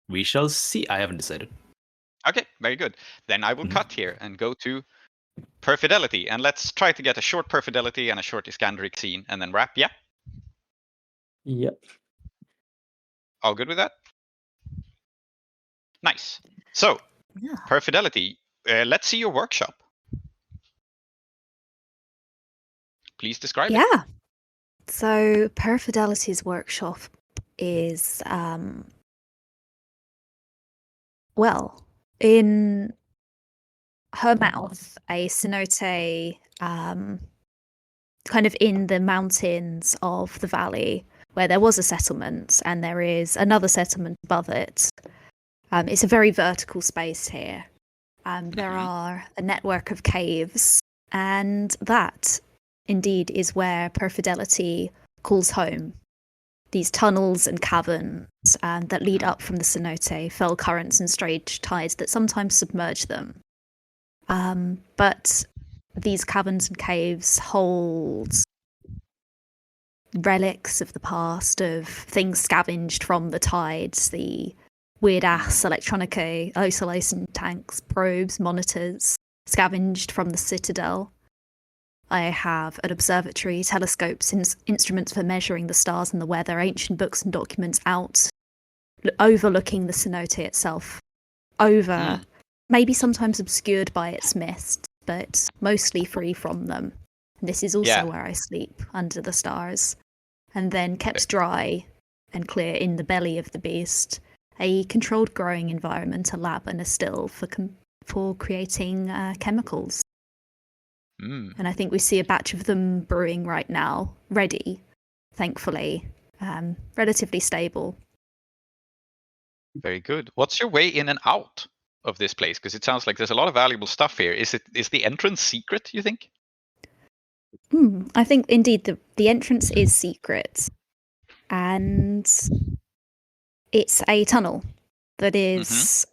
We shall see. I haven't decided. Okay, very good. Then I will cut here and go to Perfidelity. And let's try to get a short Perfidelity and a short Iskandaric scene and then wrap. Yeah? Yep. All good with that? Nice. So, Perfidelity, let's see your workshop. Please describe it. Yeah. So Perfidelity's workshop is well, in her mouth, a cenote kind of in the mountains of the valley where there was a settlement and there is another settlement above it. It's a very vertical space here. There are a network of caves, and that indeed is where Perfidelity calls home. These tunnels and caverns that lead up from the cenote, fell currents and strange tides that sometimes submerge them. But these caverns and caves hold relics of the past, of things scavenged from the tides, the weird-ass electronic isolation tanks, probes, monitors, scavenged from the citadel. I have an observatory, telescopes, instruments for measuring the stars and the weather, ancient books and documents out, overlooking the cenote itself, maybe sometimes obscured by its mist, but mostly free from them. And this is also where I sleep, under the stars, and then kept dry and clear in the belly of the beast, a controlled growing environment, a lab and a still for creating chemicals. And I think we see a batch of them brewing right now, ready, thankfully, relatively stable. Very good. What's your way in and out of this place? Because it sounds like there's a lot of valuable stuff here. Is the entrance secret, you think? I think indeed the entrance is secret, and it's a tunnel that is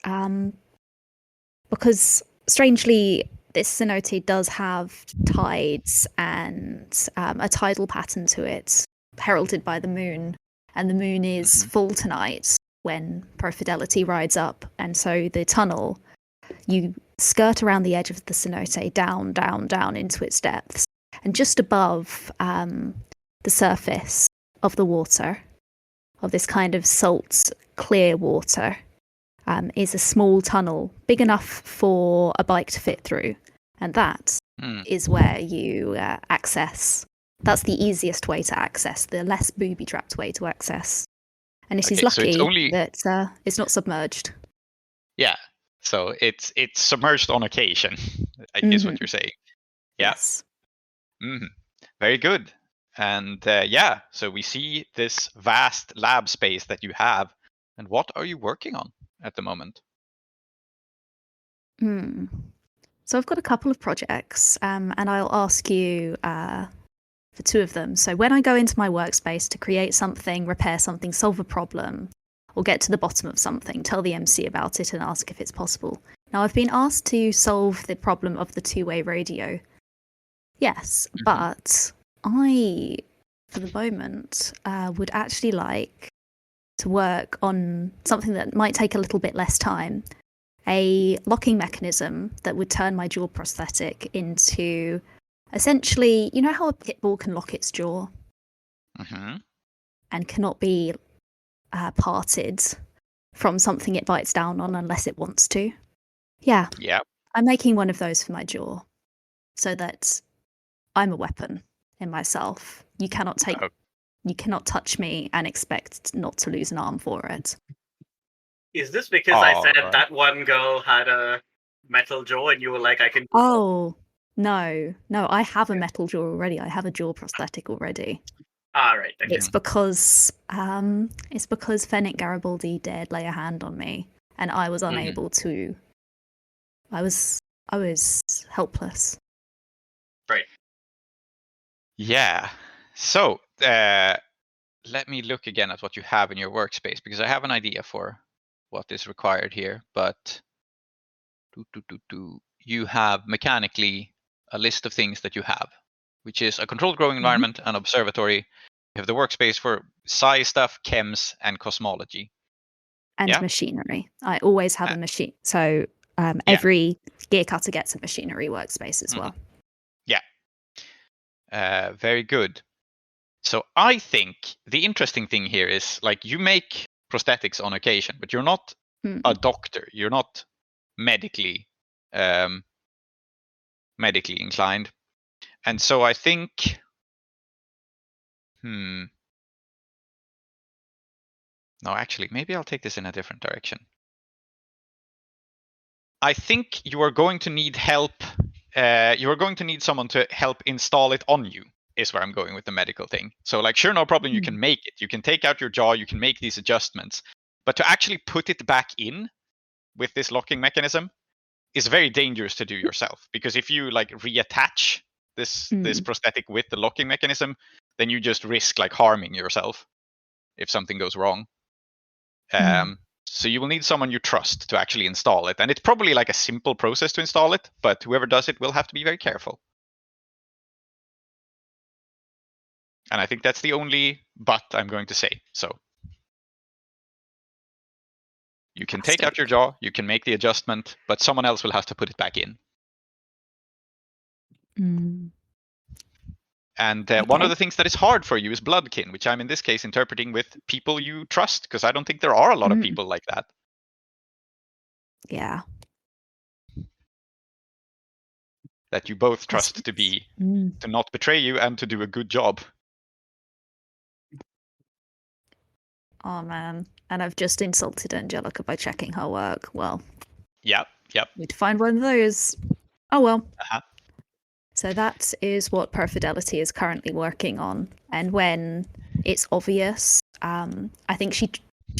because strangely this cenote does have tides and a tidal pattern to it, heralded by the moon, and the moon is full tonight when Perfidelity rides up, and so the tunnel, you skirt around the edge of the cenote, down, down, down into its depths, and just above the surface of the water, of this kind of salt, clear water, is a small tunnel, big enough for a bike to fit through. And that is where you access. That's the easiest way to access, the less booby-trapped way to access. And it is lucky that it's not submerged. Yeah, so it's submerged on occasion, is what you're saying. Yeah. Yes. Very good. And so we see this vast lab space that you have. And what are you working on at the moment? So I've got a couple of projects, and I'll ask you for two of them. So when I go into my workspace to create something, repair something, solve a problem, or get to the bottom of something, tell the MC about it and ask if it's possible. Now, I've been asked to solve the problem of the two-way radio. Yes, but I, for the moment, would actually like to work on something that might take a little bit less time. A locking mechanism that would turn my jaw prosthetic into essentially, you know how a pit bull can lock its jaw and cannot be parted from something it bites down on unless it wants to? Yeah. I'm making one of those for my jaw so that I'm a weapon in myself. You cannot touch me and expect not to lose an arm for it. Is this because I said that one girl had a metal jaw and you were like, I can... Oh, no, I have a metal jaw already. I have a jaw prosthetic already. Right. Okay. It's because Fennec Garibaldi dared lay a hand on me, and I was unable to. I was helpless. Right. Yeah. So let me look again at what you have in your workspace, because I have an idea for what is required here. But you have mechanically a list of things that you have, which is a controlled growing environment, an observatory. You have the workspace for psi stuff, chems, and cosmology. And machinery. I always have a machine. So every gear cutter gets a machinery workspace as well. Yeah. Very good. So I think the interesting thing here is, like, you make prosthetics on occasion, but you're not a doctor. You're not medically inclined. And so I think no, actually, maybe I'll take this in a different direction. I think you are going to need help. You are going to need someone to help install it on you, is where I'm going with the medical thing. So, like, sure, no problem, you can make it. You can take out your jaw, you can make these adjustments. But to actually put it back in with this locking mechanism is very dangerous to do yourself. Because if you, like, reattach this prosthetic with the locking mechanism, then you just risk, like, harming yourself if something goes wrong. So you will need someone you trust to actually install it. And it's probably like a simple process to install it, but whoever does it will have to be very careful. And I think that's the only but I'm going to say. So you can take out your jaw, you can make the adjustment, but someone else will have to put it back in. And one of the things that is hard for you is bloodkin, which I'm in this case interpreting with people you trust, because I don't think there are a lot of people like that. Yeah. That you both trust to not betray you and to do a good job. Oh man, and I've just insulted Angelica by checking her work. Well. Yep. Need to find one of those. Oh well. So that is what Perfidelity is currently working on, and when it's obvious, I think she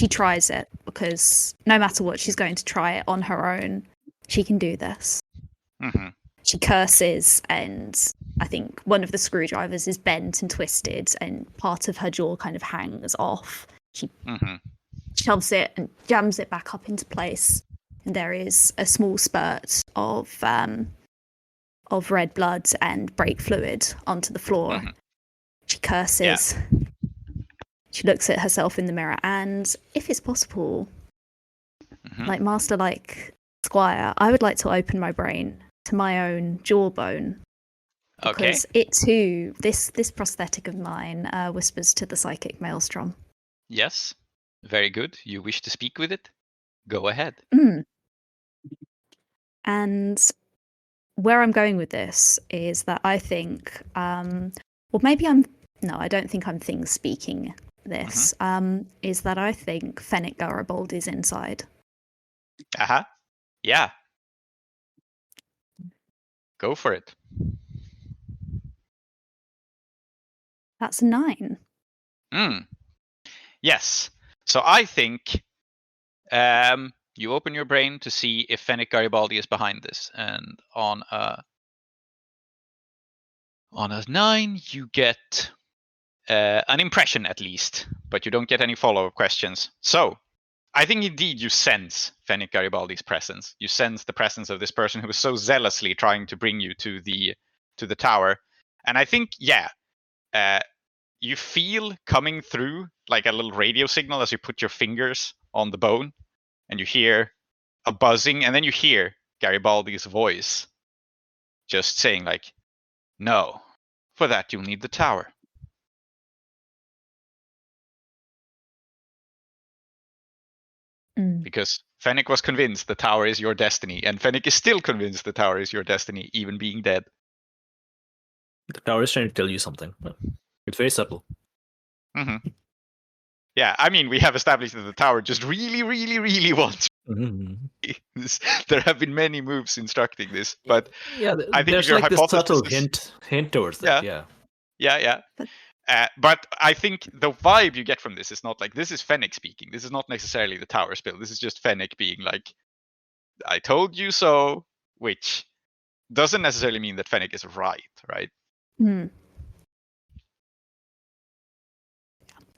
tries it, because no matter what, she's going to try it on her own. She can do this. She curses, and I think one of the screwdrivers is bent and twisted, and part of her jaw kind of hangs off. She shoves it and jams it back up into place, and there is a small spurt of red blood and brake fluid onto the floor. She curses. She looks at herself in the mirror, and if it's possible, like Master, like Squire, I would like to open my brain to my own jawbone. Because it too, this prosthetic of mine whispers to the psychic maelstrom. Yes, very good. You wish to speak with it? Go ahead. And where I'm going with this is that I think, I don't think I'm thing speaking this, is that I think Fennec Garibaldi is inside. Yeah. Go for it. That's a 9. Yes. So I think you open your brain to see if Fennec Garibaldi is behind this, and on a 9 you get an impression at least, but you don't get any follow-up questions. So I think indeed you sense Fennec Garibaldi's presence. You sense the presence of this person who was so zealously trying to bring you to the tower. And I think, you feel coming through like a little radio signal as you put your fingers on the bone, and you hear a buzzing, and then you hear Garibaldi's voice just saying like, "No, for that you'll need the tower." Because Fennec was convinced the tower is your destiny, and Fennec is still convinced the tower is your destiny, even being dead. The tower is trying to tell you something. It's very subtle. Mm-hmm. Yeah, I mean, we have established that the tower just really, really, really wants. There have been many moves instructing this, but yeah, I think there's your like this hypothesis subtle hint towards that. Yeah. But I think the vibe you get from this is not like, this is Fennec speaking. This is not necessarily the tower spill. This is just Fennec being like, "I told you so," which doesn't necessarily mean that Fennec is right?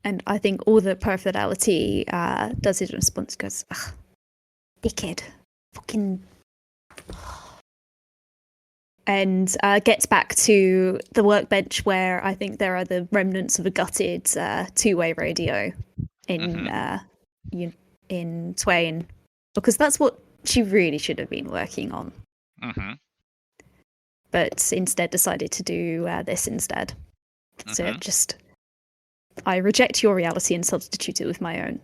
And I think all the Perfidelity does in response goes, "Ugh, dickhead, fucking," and gets back to the workbench where I think there are the remnants of a gutted two-way radio in Twain, because that's what she really should have been working on. But instead decided to do this instead. So just, I reject your reality and substitute it with my own.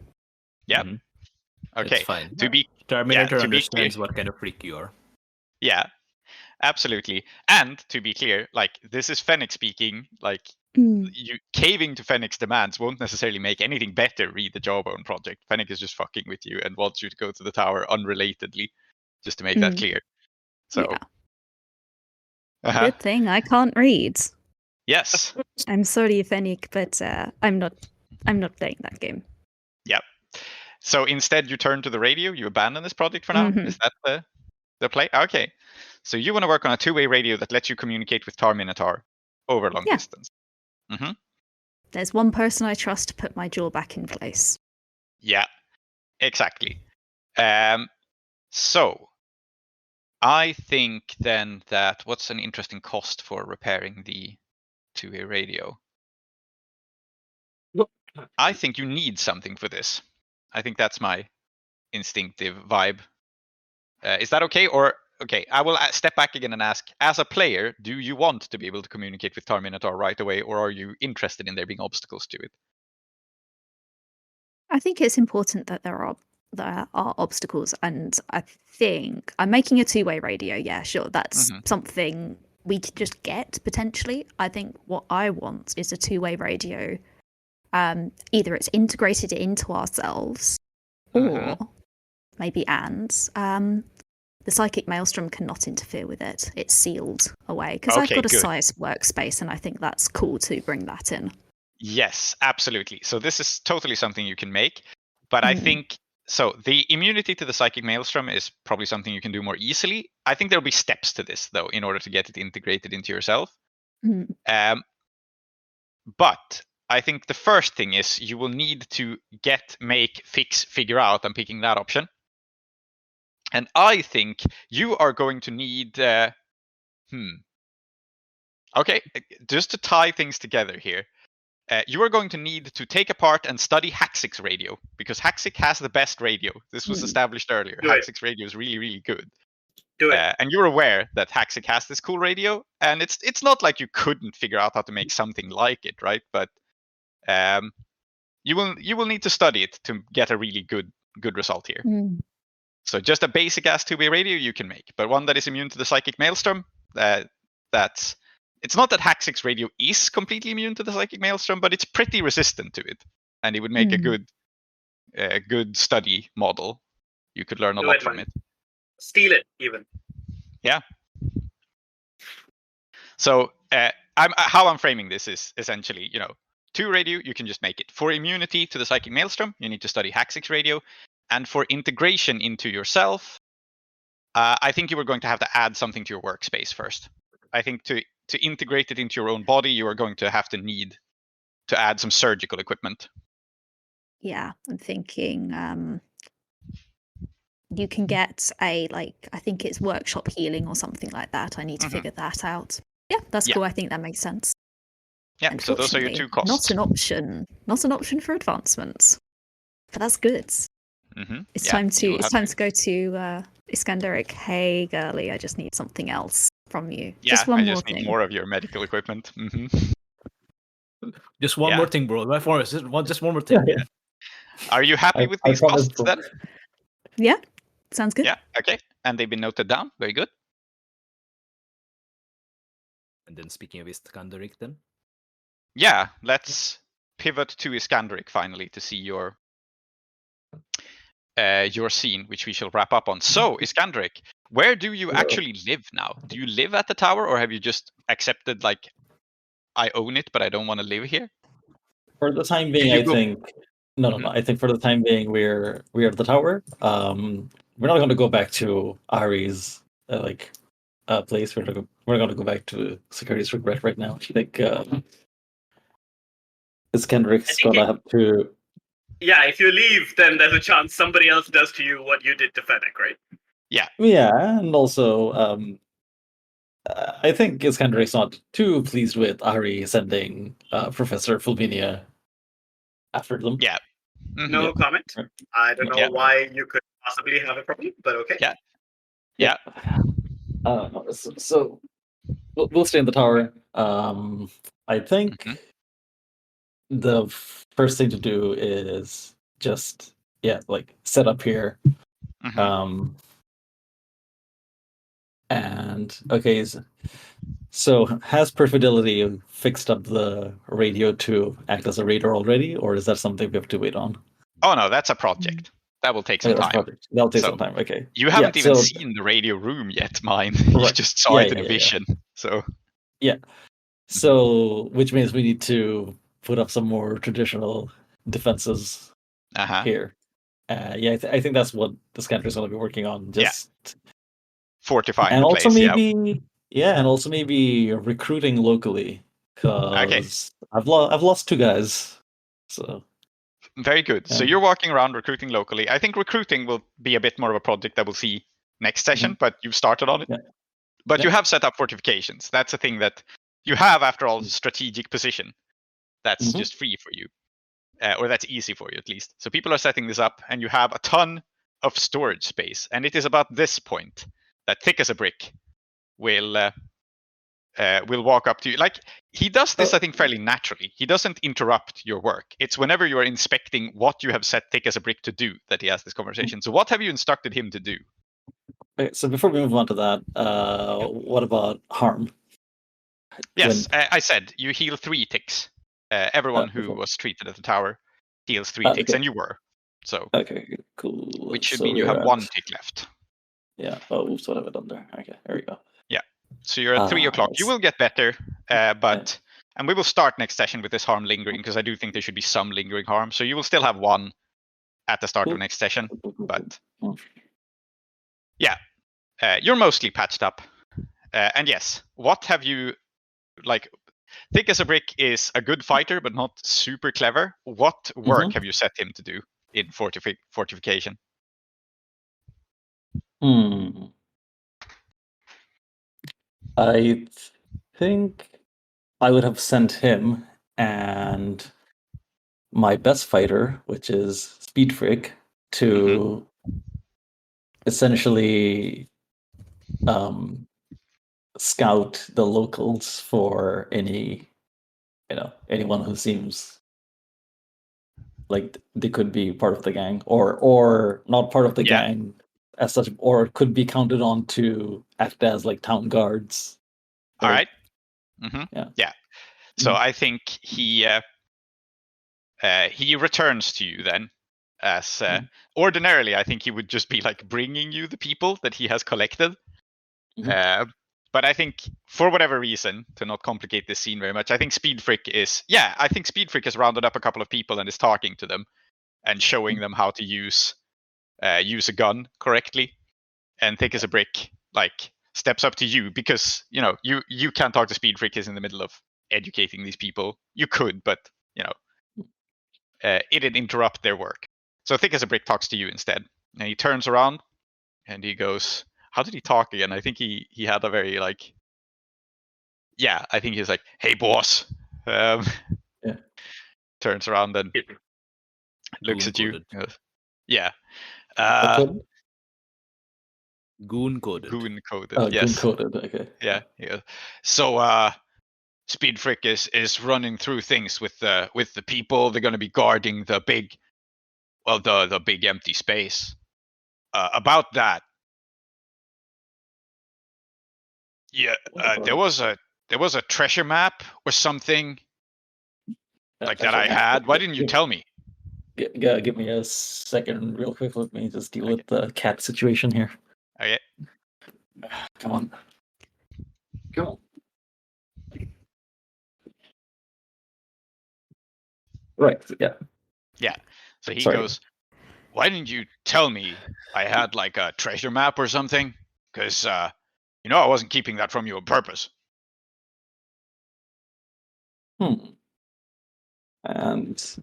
Yep. Okay. It's fine. to Tar-Minotaur be understands clear. what kind of freak you are. Yeah, absolutely. And to be clear, like, this is Fennec speaking. Like, you caving to Fennec's demands won't necessarily make anything better. Read the Jawbone Project. Fennec is just fucking with you and wants you to go to the tower unrelatedly, just to make that clear. So, yeah. Good thing I can't read. Yes. I'm sorry, Fennec, but I'm not playing that game. Yep. So instead, you turn to the radio. You abandon this project for now. Is that the play? Okay. So you want to work on a two-way radio that lets you communicate with Tar-Minotaur over long distance. There's one person I trust to put my jaw back in place. Yeah, exactly. So I think then that what's an interesting cost for repairing the two-way radio? I think you need something for this. I think that's my instinctive vibe. Is that okay? Or okay, I will step back again and ask, as a player, do you want to be able to communicate with Tar-Minotaur right away, or are you interested in there being obstacles to it? I think it's important that there are obstacles, and I think I'm making a two-way radio. Yeah, sure, that's something we could just get potentially. I think what I want is a two-way radio. Either it's integrated into ourselves, or maybe the psychic maelstrom cannot interfere with it. It's sealed away because I've got a sized workspace, and I think that's cool to bring that in. Yes, absolutely. So this is totally something you can make, but I think so. The immunity to the psychic maelstrom is probably something you can do more easily. I think there'll be steps to this though, in order to get it integrated into yourself. But I think the first thing is you will need to get, make, fix, figure out. I'm picking that option. And I think you are going to need... Okay, just to tie things together here. You are going to need to take apart and study Haxix's radio, because Haxix has the best radio. This was established earlier. Haxix's radio is really, really good. Do it. And you're aware that Haxix has this cool radio, and it's not like you couldn't figure out how to make something like it, right? But you will need to study it to get a really good result here. So just a basic ass two-way radio you can make, but one that is immune to the psychic maelstrom. It's not that Haxix's radio is completely immune to the psychic maelstrom, but it's pretty resistant to it, and it would make a good study model. You could learn a lot from it. Steal it, even. Yeah. So how I'm framing this is essentially, to radio, you can just make it. For immunity to the psychic maelstrom, you need to study Haxix radio. And for integration into yourself, I think you were going to have to add something to your workspace first. I think to integrate it into your own body, you are going to have to need to add some surgical equipment. Yeah, I'm thinking you can get I think it's workshop healing or something like that. I need to figure that out. Yeah, that's cool. I think that makes sense. Yeah, so those are your two costs. Not an option for advancement, but that's good. It's time to go to Iskandaric. Hey, girly, I just need something else from you. Yeah, just one I more just thing. need more of your medical equipment. Just one more thing, bro. Just one more thing. Yeah. Are you happy with these costs then? Yeah, sounds good. Yeah, okay. And they've been noted down. Very good. And then speaking of Iskandaric then? Yeah, let's pivot to Iskandaric finally to see your scene, which we shall wrap up on. So, Iskandaric, where do you actually live now? Do you live at the tower, or have you just accepted, like, I own it, but I don't want to live here? For the time being, I think... No. I think for the time being, we're at the tower. We're not going to go back to Ahiri's place. We're going to go back to Security's Regret right now. I think Iskandaric's going to have to... Yeah, if you leave, then there's a chance somebody else does to you what you did to Fennec, right? Yeah. Yeah, and also, I think Iskandaric's not too pleased with Ahiri sending Professor Fulvinia after them. Yeah. No comment. I don't know why you could possibly have a problem, but okay. Yeah. So we'll stay in the tower. I think the first thing to do is just set up here. And okay, so has Perfidelity fixed up the radio to act as a radar already, or is that something we have to wait on? Oh no, that's a project. That will take some time. That'll take some time. Okay. You haven't even seen the radio room yet, mine. You just saw it in a vision. So. Yeah. So, which means we need to put up some more traditional defenses here. I think that's what the scanner is going to be working on. Just fortifying and the also place, and also maybe recruiting locally, because I've lost 2 guys. So very good. So you're walking around recruiting locally. I think recruiting will be a bit more of a project that we'll see next session, but you've started on it. But you have set up fortifications. That's a thing that you have, after all, strategic position. That's just free for you, or that's easy for you at least. So people are setting this up, and you have a ton of storage space. And it is about this point that Thick as a Brick will walk up to you. Like, he does this, I think, fairly naturally. He doesn't interrupt your work. It's whenever you are inspecting what you have set Thick as a Brick to do that he has this conversation. So what have you instructed him to do? Okay, so before we move on to that, what about harm? Yes, I said you heal 3 ticks. Everyone who was treated at the tower heals 3 ticks, and you were. So okay, cool. Which should mean you have 1 tick left. Yeah. Oh, oops, what have I done there? Okay, there we go. Yeah. So you're at 3 o'clock. You will get better, and we will start next session with this harm lingering, because I do think there should be some lingering harm. So you will still have 1 at the start of next session, but you're mostly patched up. And yes, what have you, like, Thick as a Brick is a good fighter, but not super clever. What work have you set him to do in fortification? I think I would have sent him and my best fighter, which is Speed Freak, to essentially scout the locals for anyone who seems like they could be part of the gang, or not part of the gang as such, or could be counted on to act as like town guards. All right. So I think he returns to you then, as ordinarily I think he would just be like bringing you the people that he has collected. But I think for whatever reason, to not complicate this scene very much, I think Speed Frick is has rounded up a couple of people and is talking to them and showing them how to use a gun correctly. And Thick as a Brick steps up to you because you can't talk to Speed Frick. He's in the middle of educating these people. You could, but it'd interrupt their work. So Thick as a Brick talks to you instead, and he turns around and he goes, how did he talk again? I think he had a very I think he's like, hey boss. Turns around and looks at you. Yeah. Goon coded. Goon coded. Oh, yes. Goon coded. Okay. Yeah. So Speed Frick is running through things with the people. They're going to be guarding the big empty space. About that, yeah, there was a treasure map or something like that I had. Why didn't you tell me? Give me a second, real quick. Let me just deal with the cat situation here. Okay. Come on. Right. Yeah. Yeah. So he goes, why didn't you tell me I had a treasure map or something? Because I wasn't keeping that from you on purpose. And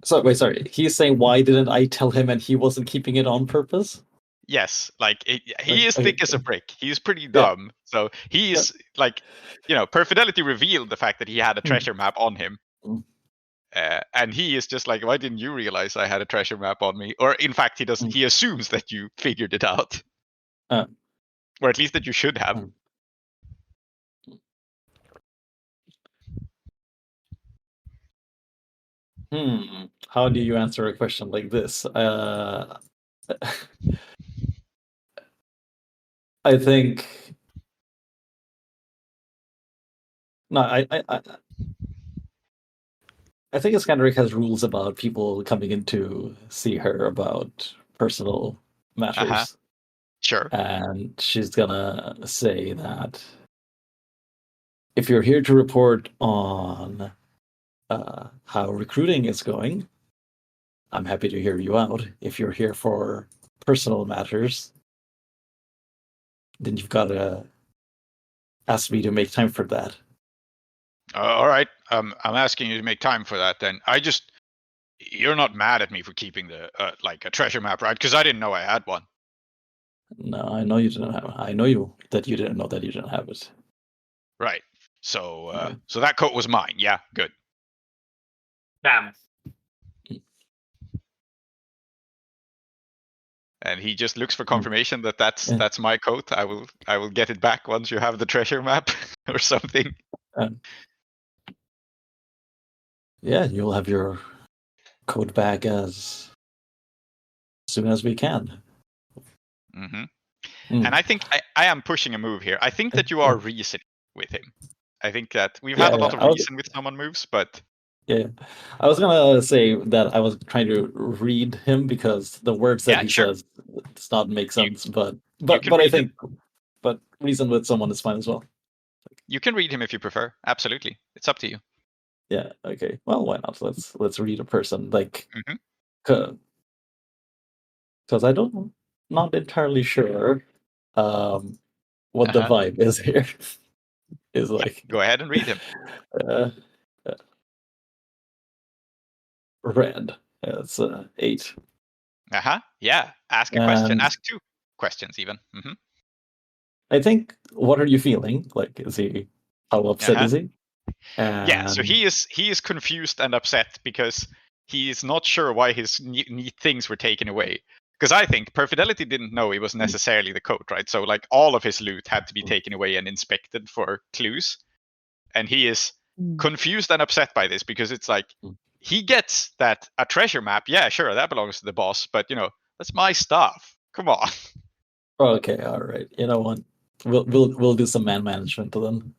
so wait, sorry. He's saying, why didn't I tell him, and he wasn't keeping it on purpose? Yes, he is thick as a brick. He's pretty dumb. So he's Perfidelity revealed the fact that he had a treasure map on him. And he is just like, why didn't you realize I had a treasure map on me? Or in fact, he doesn't. He assumes that you figured it out, or at least that you should have. How do you answer a question like this? I think. No, I think Iskandaric has rules about people coming in to see her about personal matters. Sure. And she's gonna say that if you're here to report on how recruiting is going, I'm happy to hear you out. If you're here for personal matters, then you've got to ask me to make time for that. All right. I'm asking you to make time for that. Then you're not mad at me for keeping the a treasure map, right? Because I didn't know I had one. No, I know you didn't have it. I know that you didn't know that you didn't have it. Right. So so that coat was mine. Yeah. Good. Damn. And he just looks for confirmation that that's my coat. I will get it back once you have the treasure map or something. Yeah, you'll have your coat back as soon as we can. And I think I am pushing a move here. I think that you are reasoning with him. I think that we've had a lot of reason with someone moves, but yeah, I was gonna say that I was trying to read him because the words that he says does not make sense. But I think but reason with someone is fine as well. You can read him if you prefer. Absolutely, it's up to you. Yeah. Okay. Well, why not? Let's read a person because I'm not entirely sure what the vibe is here. Is go ahead and read him. Red. It's 8. Yeah. Ask a question. Ask 2 questions even. I think. What are you feeling? How upset is he? Yeah. So he is confused and upset because he is not sure why his neat things were taken away. Because I think Perfidelity didn't know it was necessarily the coat, right? So all of his loot had to be taken away and inspected for clues, and he is confused and upset by this because it's he gets that a treasure map. Yeah, sure, that belongs to the boss, but that's my stuff. Come on. Okay, all right. You know what? We'll do some man management then.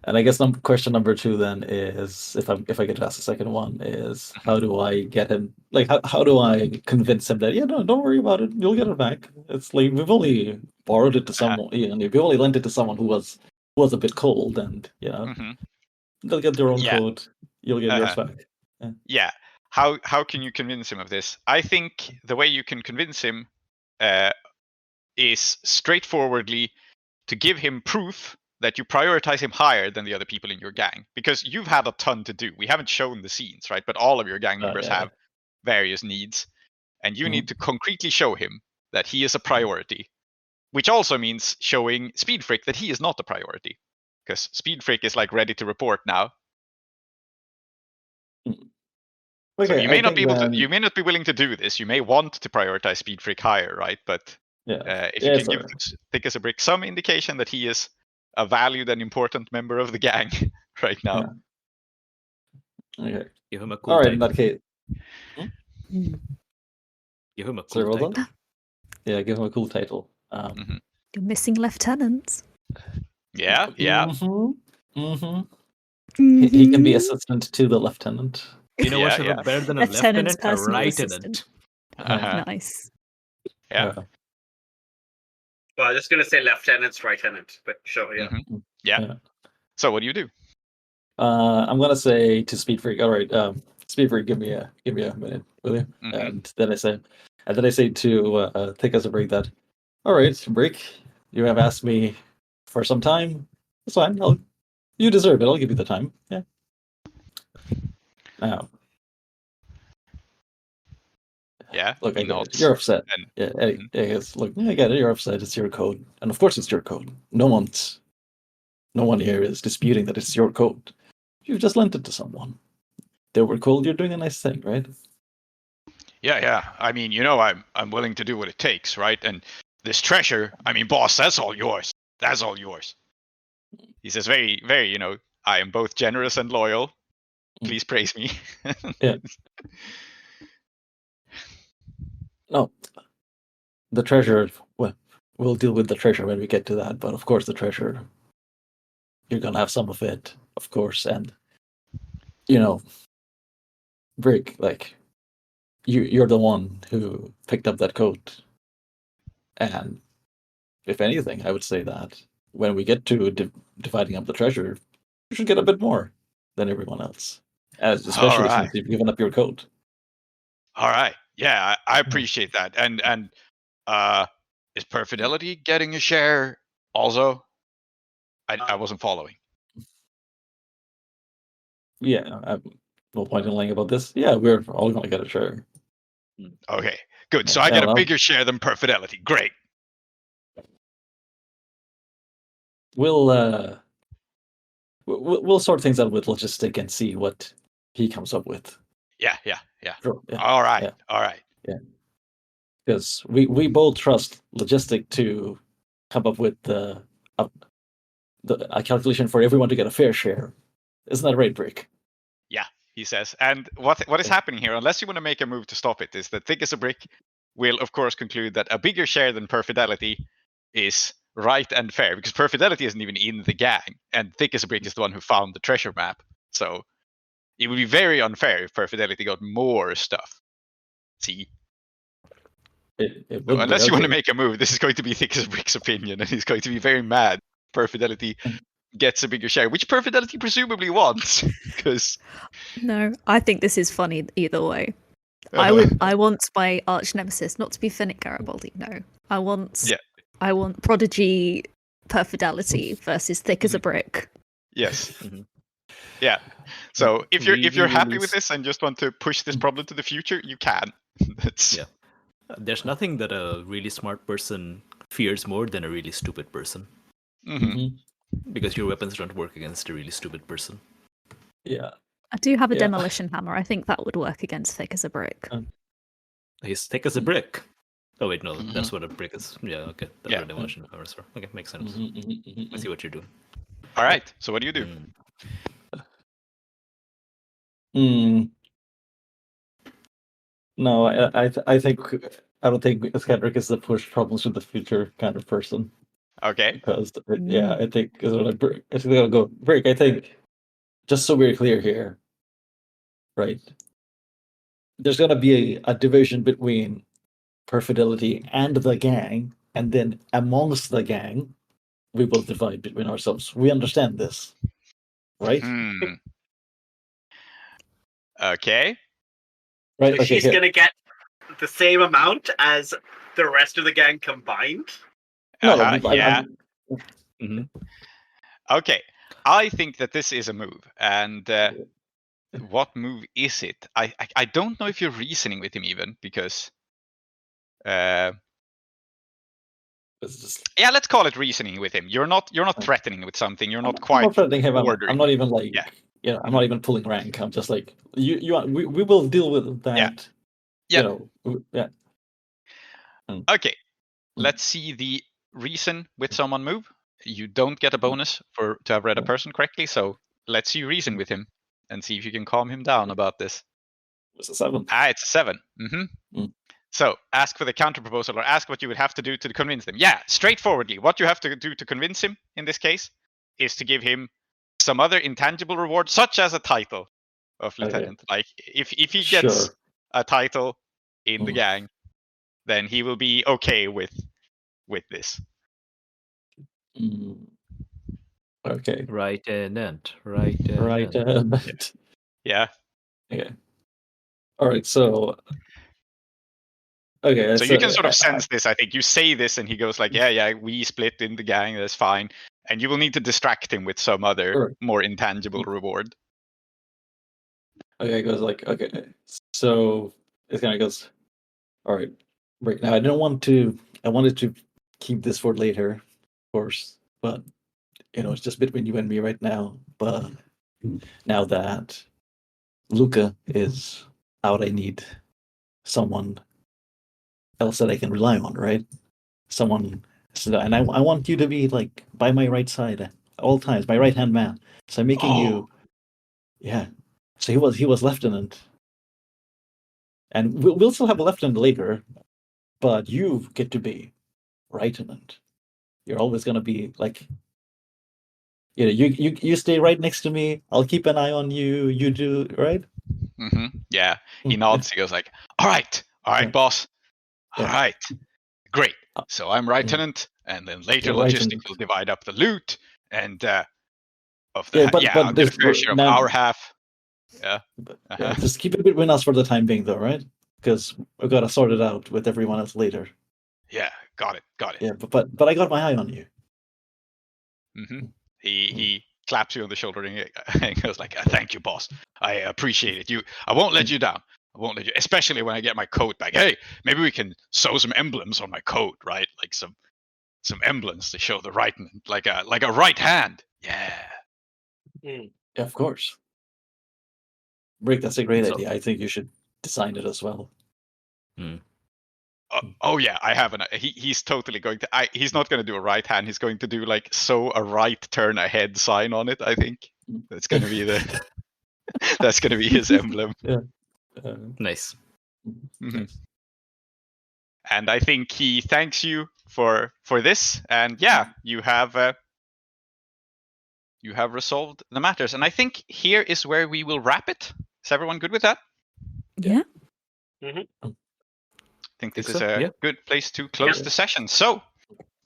And I guess question number 2 then is, if I get to ask the second one, is how do I get him? How do I convince him that don't worry about it, you'll get it back. It's we've only borrowed it to someone, and if you only lent it to someone who was a bit cold, and Mhm. they'll get their own Yeah. code, you'll get yours Uh-huh. back. Yeah. How can you convince him of this? I think the way you can convince him is straightforwardly to give him proof that you prioritize him higher than the other people in your gang, because you've had a ton to do. We haven't shown the scenes, right? But all of your gang members Yeah. have various needs, and you Mhm. need to concretely show him that he is a priority, which also means showing Speed Freak that he is not a priority, because Speed Freak is like ready to report now. So Okay, you may I not think be able to. then, You may not be willing to do this. You may want to prioritize Speed Freak higher, right? But if you yeah, can give Thick as a Brick some indication that he is a valued and important member of the gang right now. Yeah. Okay. Give him a cool All right, in title. that case, Give him a sorry, cool well title. done. Yeah, give him a cool title. You're missing lieutenants. Yeah. He can be assistant to the lieutenant. You know what's Yeah. better than a Lieutenant's lieutenant? A personal lieutenant. assistant. Uh-huh. Nice. Yeah. Well, I'm just gonna say lieutenant's right-tenant, but sure, yeah. Mhm. Yeah. So what do you do? I'm gonna say to Speed Freak. All right, Speed Freak, give me a minute, will you? Mhm. And then I say to Thick as a Brick that, all right, Brick, you have asked me for some time. It's fine. You deserve it. I'll give you the time. Yeah. Now, Yeah. look, he I get it. nods. You're upset. And Yeah, look, I get it. You're upset. It's your code, and of course, it's your code. No one here is disputing that it's your code. You've just lent it to someone. They were cold. You're doing a nice thing, right? yeah. I mean, I'm willing to do what it takes, right? And this treasure, I mean, boss, that's all yours. That's all yours. He says very, very, I am both generous and loyal. Please praise me. Yeah. No, the treasure. Well, we'll deal with the treasure when we get to that. But of course, the treasure, you're gonna have some of it, of course. And Brick, like you're the one who picked up that coat. And if anything, I would say that when we get to dividing up the treasure, you should get a bit more than everyone else, especially right. since you've given up your coat. All right. Yeah, I appreciate that. And is Perfidelity getting a share also? I wasn't following. Yeah, no point in lying about this. Yeah, we're all gonna get a share. Okay, good. So Yeah, I get a well, bigger share than Perfidelity. Great. we'll sort things out with Logistic and see what he comes up with. Yeah. Sure, yeah, All right. yeah. All right. Because we both trust Logistic to come up with a calculation for everyone to get a fair share. Isn't that right, Brick? Yeah, he says. And what is happening here, unless you want to make a move to stop it, is that Thick as a Brick will, of course, conclude that a bigger share than Perfidelity is right and fair, because Perfidelity isn't even in the gang, and Thick as a Brick is the one who found the treasure map. So it would be very unfair if Perfidelity got more stuff. See? It So would unless you want to okay. make a move, this is going to be Thick as a Brick's opinion, and he's going to be very mad. Perfidelity gets a bigger share, which Perfidelity presumably wants, because No, I think this is funny either way. I want my arch nemesis not to be Finnick Garibaldi. No, I want Prodigy Perfidelity versus Thick as a Brick. Yes. Mhm. Yeah. So if you're happy with Release- this and just want to push this problem to the future, you can. That's Yeah. There's nothing that a really smart person fears more than a really stupid person, Mhm. because your weapons don't work against a really stupid person. Yeah. I do have a Yeah. demolition hammer. I think that would work against Thick as a Brick. He's thick as a brick. Oh wait, no, Mhm. that's what a brick is. Yeah, okay, that's Yeah. what demolition powers are. Okay, makes sense. I see what you're doing. All right. So what do you do? No, I think I don't think Iskandaric is the push problems with the future kind of person. Okay. Because I think it's gonna go Brick. I think just so we're clear here, right? There's gonna be a division between Perfidelity and the gang, and then amongst the gang, we will divide between ourselves. We understand this, right? Okay. Right. So Okay. she's Here. gonna get the same amount as the rest of the gang combined. No, Yeah. Mhm. Okay. I think that this is a move, and what move is it? I don't know if you're reasoning with him even, because It's just, yeah, let's call it reasoning with him. You're not threatening with something. You're not I'm quite not threatening him. I'm ordering. not even like, Yeah. I'm not even pulling rank. I'm just like, we will deal with that. Yeah. Yeah. Okay. Let's see the reason with someone move. You don't get a bonus to have read a person correctly, so let's you reason with him and see if you can calm him down about this. It's a 7. It's a 7. So ask for the counter proposal, or ask what you would have to do to convince them. Yeah, straightforwardly, what you have to do to convince him in this case is to give him some other intangible reward, such as a title of lieutenant. Like if he gets a title in the gang, then he will be okay with this. Okay. Right, tenant. Yeah. Okay. All right. So. Okay. So you can sort of sense this. I think you say this, and he goes like, "Yeah, we split in the gang. That's fine." And you will need to distract him with some other more intangible reward. Okay. It goes like, okay. So it kind of goes. All right. Right now, I wanted to keep this for later, of course, but it's just between you and me right now. But now that Luca is out, I need someone else that I can rely on, right? Someone, and I want you to be like by my right side at all times, my right hand man. So I'm making you, yeah. So he was lieutenant, and we'll still have a lieutenant later, but you get to be lieutenant. You're always gonna be like, you stay right next to me. I'll keep an eye on you. You do right. Yeah. He nods. He goes like, "All right, boss. All right, great. So I'm lieutenant, and then later logistics will divide up the loot and of the I'll get a fair share of our half." Yeah. Just keep it between us for the time being, though, right? Because we've got to sort it out with everyone else later. Yeah, got it. Yeah, but I got my eye on you. He claps you on the shoulder and goes like, "Thank you, boss. I appreciate it. I won't let you down. I won't let you, especially when I get my coat back. Hey, maybe we can sew some emblems on my coat, right? Like some emblems to show the right, like a right hand. Yeah." Yeah, of course. Rick, that's a great idea. I think you should design it as well. Oh yeah, I have an. He's totally going to. He's not going to do a right hand. He's going to do like sew a right turn ahead sign on it. I think that's going to be the. That's going to be his emblem. Yeah. Nice. And I think he thanks you for this. And yeah, you have resolved the matters. And I think here is where we will wrap it. Is everyone good with that? Yeah. I think this is a good place to close the session. So,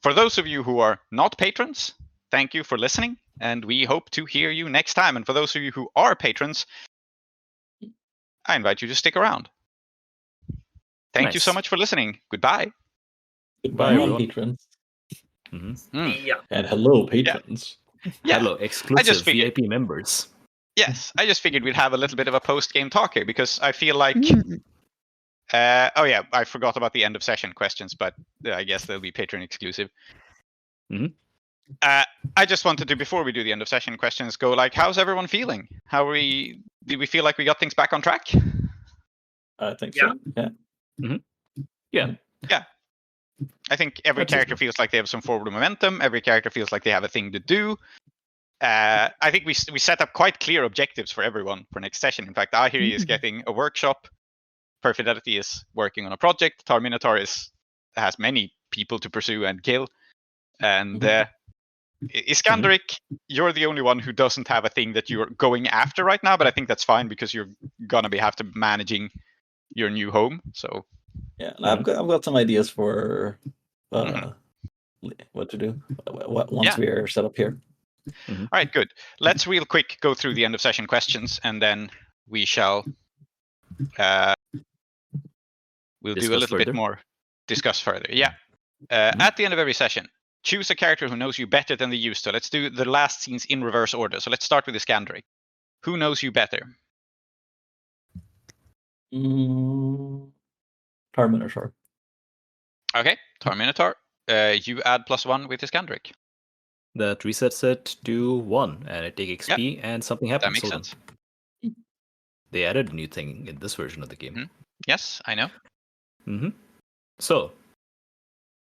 for those of you who are not patrons, thank you for listening, and we hope to hear you next time. And for those of you who are patrons, I invite you to stick around. Thank you so much for listening. Goodbye. Goodbye, everyone. Patrons. Yeah. And hello, patrons. Yeah. Hello, exclusive VIP members. Yes, I just figured we'd have a little bit of a post-game talk here, because I feel like... I forgot about the end of session questions, but I guess they'll be patron exclusive. I just wanted to, before we do the end of session questions, go like, how's everyone feeling? Did we feel like we got things back on track? I think so. Yeah. Yeah. I think every character feels like they have some forward momentum. Every character feels like they have a thing to do. I think we set up quite clear objectives for everyone for next session. In fact, Ahiri is getting a workshop. Perfidelity is working on a project. Tar-Minotaur has many people to pursue and kill. And Iskandaric, you're the only one who doesn't have a thing that you're going after right now, but I think that's fine because you're gonna have to be managing your new home. So yeah, and I've got some ideas for what to do once Yeah. we are set up here. All right, good. Let's real quick go through the end of session questions, and then we shall we'll do a Discuss little bit further. more, discuss further. Yeah. At the end of every session, choose a character who knows you better than they used to. Let's do the last scenes in reverse order. So let's start with Iskandaric. Who knows you better? Tar-Minotaur. Okay, Tar-Minotaur. You add +1 with Iskandaric. That resets it to 1, and I take XP, and something happens. That makes Hold on. sense. They added a new thing in this version of the game. Yes, I know. So,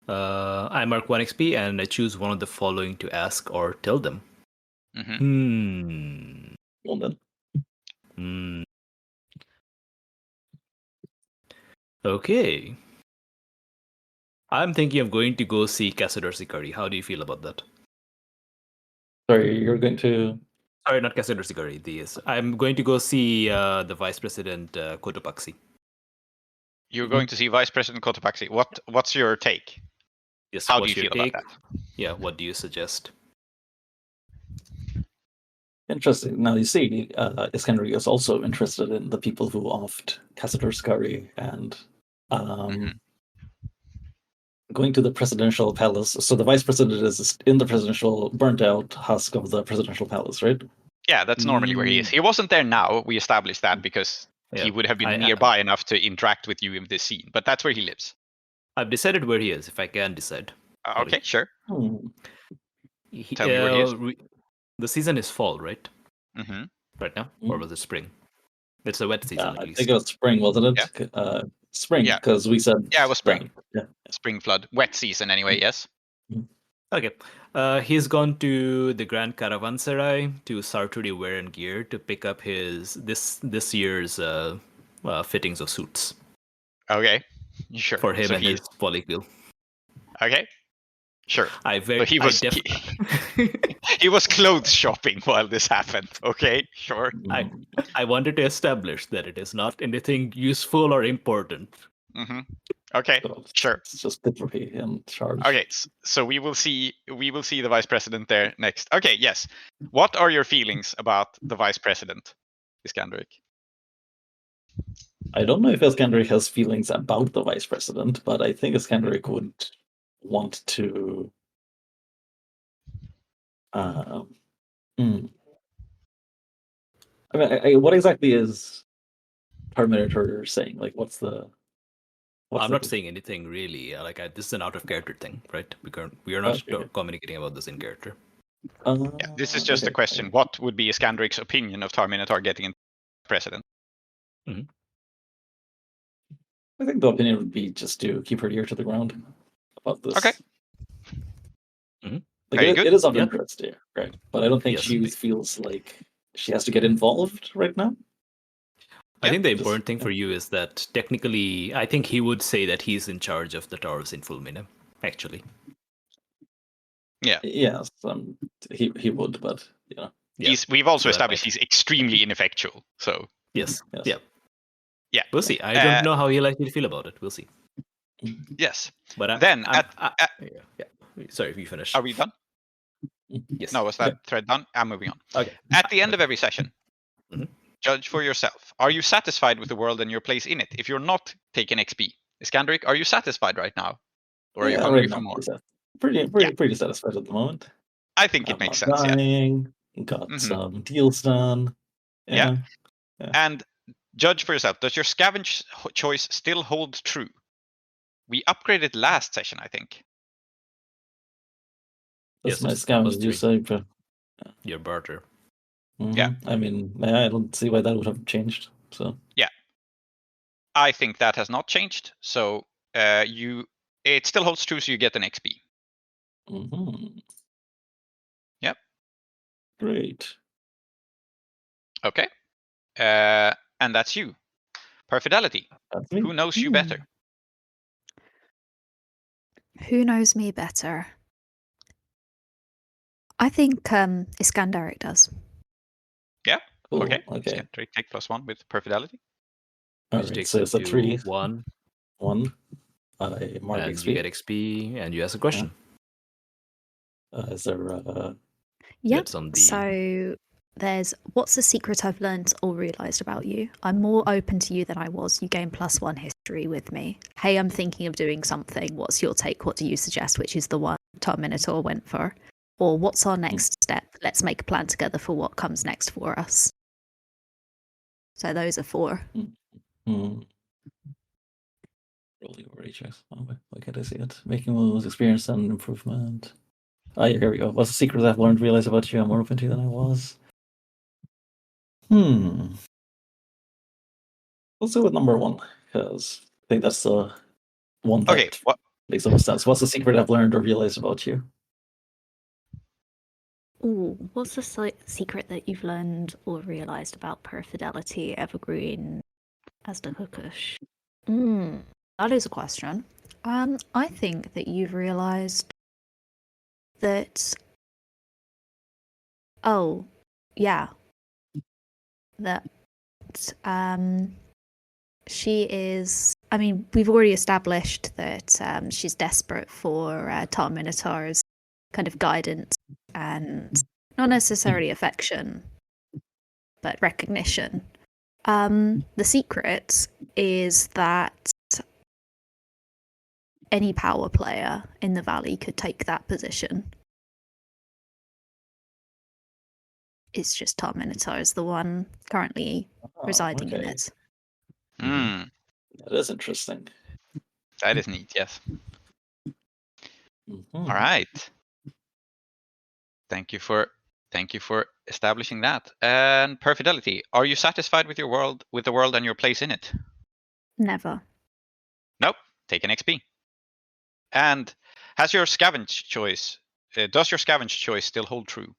I mark 1 XP, and I choose one of the following to ask or tell them. Well then. Okay. I'm thinking of going to go see Cassador Sicari. How do you feel about that? Sorry, you're going to... Sorry, not Cassador Sicari. I'm going to go see the Vice President Cotopaxi. You're going to see Vice President Cotopaxi. What's your take? Yes, How do you feel about that? Yeah, what do you suggest? Interesting. Now you see, Iskandaric is also interested in the people who offed Cassador Sicari and going to the presidential palace. So the vice president is in the presidential burnt out husk of the presidential palace, right? Yeah, that's normally where he is. He wasn't there now. We established that because he would have been nearby enough to interact with you in this scene. But that's where he lives. I've decided where he is, if I can decide. Okay, sure. Hmm. Tell me where he is. The season is fall, right? Mm-hmm. Right now? Or was it spring? It's a wet season, at I least. think it was spring, wasn't it? Yeah. Spring, because we said... Yeah, it was spring. Yeah. Spring flood. Wet season, anyway, yes? Okay. He's gone to the Grand Caravanserai to Sarturi Wear and Gear to pick up his this year's fittings of suits. Okay, sure. For him and his polyquill. Okay, sure. He was clothes shopping while this happened. Okay, sure. I wanted to establish that it is not anything useful or important. Okay, sure. It's just Pitry and charge. Okay, so we will see the vice president there next. Okay, yes. What are your feelings about the vice president, Iskandaric? I don't know if Iskandaric has feelings about the vice president, but I think Iskandaric would want to. I mean, what exactly is Tar-Minotaur saying? Like, what's the? I'm not saying anything really. This is an out of character thing, right? We are not communicating about this in character. This is just a question. What would be Iskandaric's opinion of Tar-Minotaur getting in president? I think the opinion would be just to keep her ear to the ground about this. Okay. It is of interest here, right? But I don't think she feels like she has to get involved right now. I think the important thing for you is that technically, I think he would say that he's in charge of the Tower of Sinful Mina, actually. Yeah. Yes, he would, but we've also established he's extremely ineffectual. So yes. Yeah. We'll see. I don't know how he'll likely feel about it. We'll see. Yes. But then sorry, you finish. Are we done? Yes. No, was that thread done? I'm moving on. Okay. At the end of every session, judge for yourself. Are you satisfied with the world and your place in it? If you're not, take an XP. Iskandaric, are you satisfied right now? Or are you hungry for more? Pretty satisfied at the moment. I think it makes sense. Got some deals done. Yeah. And judge for yourself. Does your scavenge choice still hold true? We upgraded last session, I think. That's my scavenge you say. Your barter. Yeah. I mean, I don't see why that would have changed. So yeah. I think that has not changed. So it still holds true, so you get an XP. Yep. Great. Okay. And that's you. Perfidelity. That's me. Who knows you better? Who knows me better? I think Iskandaric does. Yeah. Cool. Okay. Okay. Take +1 with Perfidelity. All right, so it's a 3. 1. 1. I mark And XP. you get XP, and you ask a question. Is there Yep. That's on the. So there's what's a secret I've learned or realized about you? I'm more open to you than I was. You gain +1 history with me. Hey, I'm thinking of doing something. What's your take? What do you suggest? Which is the one Tar-Minotaur went for. Or what's our next step? Let's make a plan together for what comes next for us. So those are 4. rolling over HS? Oh, why can't I see it? Making moves, experience and improvement. Oh, yeah, here we go. What's the secret I've learned, realized about you? I'm more open to you than I was. Let's go with number 1, because I think that's the one that Okay, what? makes the most sense. What's the secret I've learned or realized about you? Ooh, what's the secret that you've learned or realized about Perfidelity, Evergreen, as the Hookush? That is a question. I think that you've realized that. Oh, yeah. That she is. I mean, we've already established that she's desperate for Tar-Minotaur's kind of guidance and not necessarily affection, but recognition. The secret is that any power player in the valley could take that position. It's just Tar-Minotaur is the one currently residing in it. Mm, That is interesting. that is neat. Yes. Mhm. All right. Thank you for establishing that. And Perfidelity, are you satisfied with the world and your place in it? Never. Nope. Take an XP. And does your scavenge choice still hold true?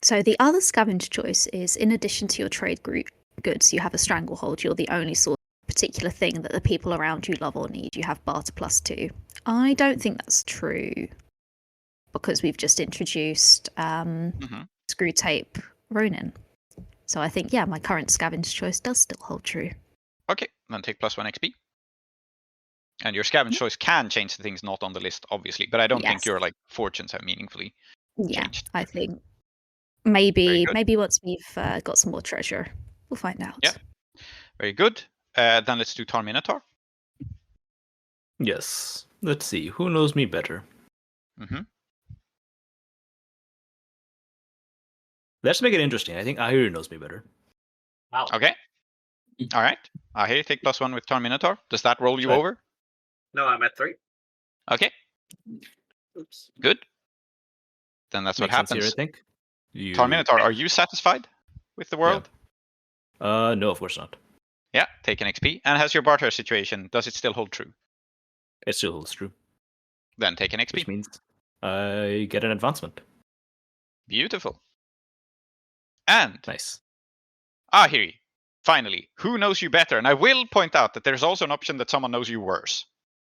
So the other scavenge choice is, in addition to your trade goods, you have a stranglehold. You're the only source of a particular thing that the people around you love or need. You have barter +2. I don't think that's true, because we've just introduced Screw Tape Ronin. So I think, yeah, my current scavenge choice does still hold true. Okay, then take +1 XP. And your scavenge choice can change the things not on the list, obviously, but I don't think Yes. your fortunes have meaningfully changed. I think Very maybe good. once we've got some more treasure, we'll find out. Yeah. Very good. Then let's do Tar-Minotaur. Yes. Let's see. Who knows me better? Let's make it interesting. I think Ahiri knows me better. Wow. Okay. All right. Ahiri, take +1 with Tar-Minotaur. Does that roll you Right. over? No, I'm at 3. Okay. Oops. Good. Then that's what Makes sense happens. here, I think. Tar-Minotaur, are you satisfied with the world? No, of course not. Yeah, take an XP. And has your barter situation, does it still hold true? It still holds true. Then take an XP. Which means I get an advancement. Beautiful. And Nice. Ahiri, finally, who knows you better? And I will point out that there's also an option that someone knows you worse.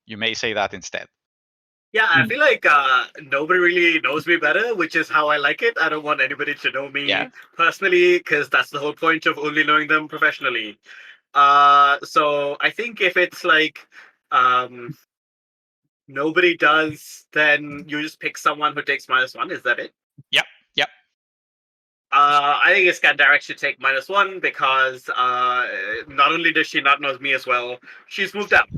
You may say that instead. Yeah, I feel like nobody really knows me better, which is how I like it. I don't want anybody to know me personally, because that's the whole point of only knowing them professionally. So I think if it's nobody does, then you just pick someone who takes -1. Is that it? Yep. I think Iskandaric should take -1 because not only does she not know me as well, she's moved up.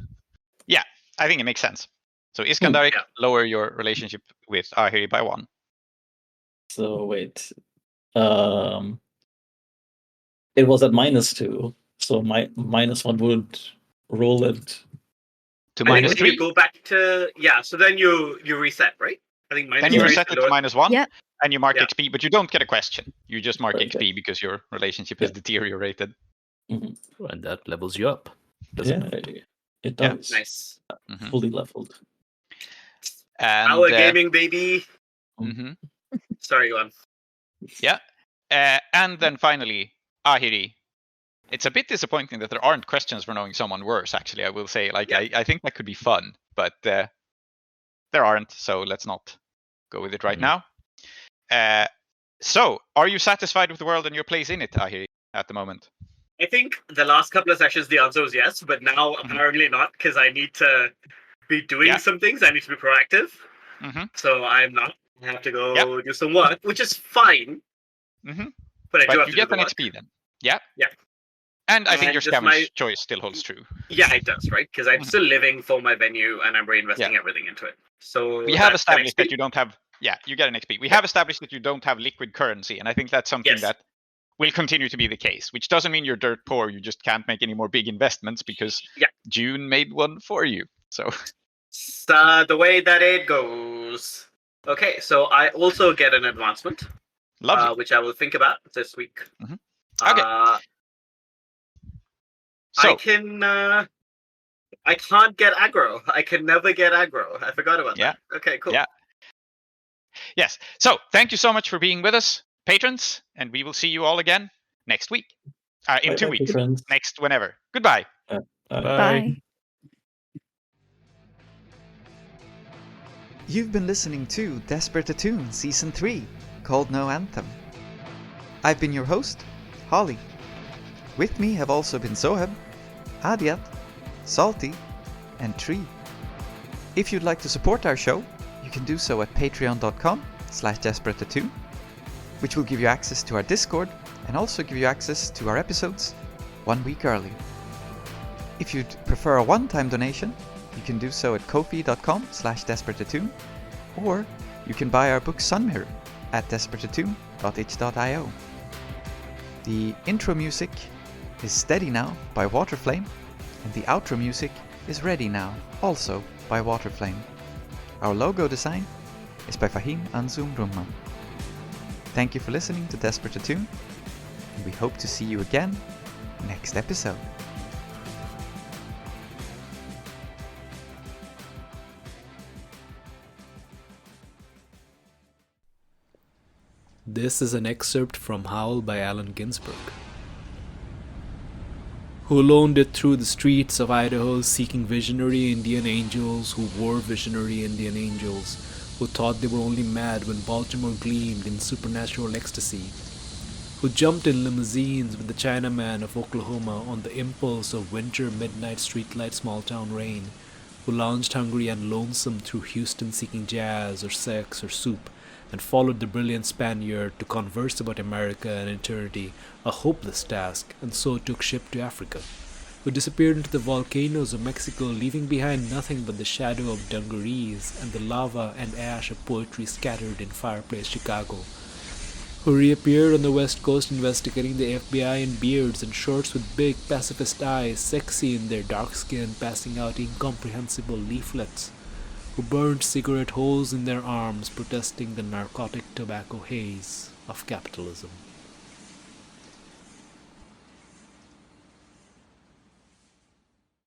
Yeah, I think it makes sense. So Iskandaric, lower your relationship with Ahiri by 1. So wait. It was at -2, so my -1 would roll it to I think -3. you go back to so then you reset, right? I think Then you reset it to -1, Yep. and you mark XP, but you don't get a question. You just mark Okay. XP because your relationship has deteriorated. And that levels you up, doesn't it? It does. Nice. Fully leveled. And our gaming baby. Mhm. Sorry, Juan. Yeah. And then finally, Ahiri. It's a bit disappointing that there aren't questions for knowing someone worse, actually, I will say. I think that could be fun, but there aren't, so let's not go with it right now. So, are you satisfied with the world and your place in it, Ahiri, at the moment? I think the last couple of sessions the answer was yes, but now apparently not, because I need to be doing some things. I need to be proactive. So I'm not. I have to go do some work, which is fine. But I do have you to get do an the work. XP then. Yeah. Yeah. And I think your just scavenge choice still holds true. Yeah, it does, right? Because I'm still living for my venue and I'm reinvesting everything into it. So We have that's an established that XP. you don't have. Yeah, you get an XP. We have established that you don't have liquid currency, and I think that's something that will continue to be the case. Which doesn't mean you're dirt poor. You just can't make any more big investments because June made one for you. So the way that it goes. Okay, so I also get an advancement, which I will think about this week. Okay. So I can't get aggro. I can never get aggro. I forgot about that. Okay, cool. Yeah. Yes. So thank you so much for being with us, patrons, and we will see you all again next week. In 2 weeks. Patrons. Next whenever. Goodbye. Bye. You've been listening to Desperate Attune Season 3, called No Anthem. I've been your host, Holly. With me have also been Zoheb, Aadiyat, Salty, and Tree. If you'd like to support our show, you can do so at patreon.com/desperateattune, which will give you access to our Discord and also give you access to our episodes 1 week early. If you'd prefer a one-time donation, you can do so at ko-fi.com/desperateattune, or you can buy our book Sun Mirror at desperateattune.itch.io. The intro music is Steady Now by Waterflame, and the outro music is Ready Now, also by Waterflame. Our logo design is by Fahim Anzum Rumman. Thank you for listening to Desperate Attune, and we hope to see you again next episode. This is an excerpt from Howl by Allen Ginsberg. Who alone did through the streets of Idaho seeking visionary Indian angels who wore visionary Indian angels, who thought they were only mad when Baltimore gleamed in supernatural ecstasy, who jumped in limousines with the Chinaman of Oklahoma on the impulse of winter midnight streetlight small town rain, who lounged hungry and lonesome through Houston seeking jazz or sex or soup, and followed the brilliant Spaniard to converse about America and eternity, a hopeless task, and so took ship to Africa, who disappeared into the volcanoes of Mexico, leaving behind nothing but the shadow of dungarees and the lava and ash of poetry scattered in fireplace Chicago, who reappeared on the West Coast investigating the FBI in beards and shorts with big pacifist eyes, sexy in their dark skin, passing out incomprehensible leaflets, who burned cigarette holes in their arms, protesting the narcotic tobacco haze of capitalism.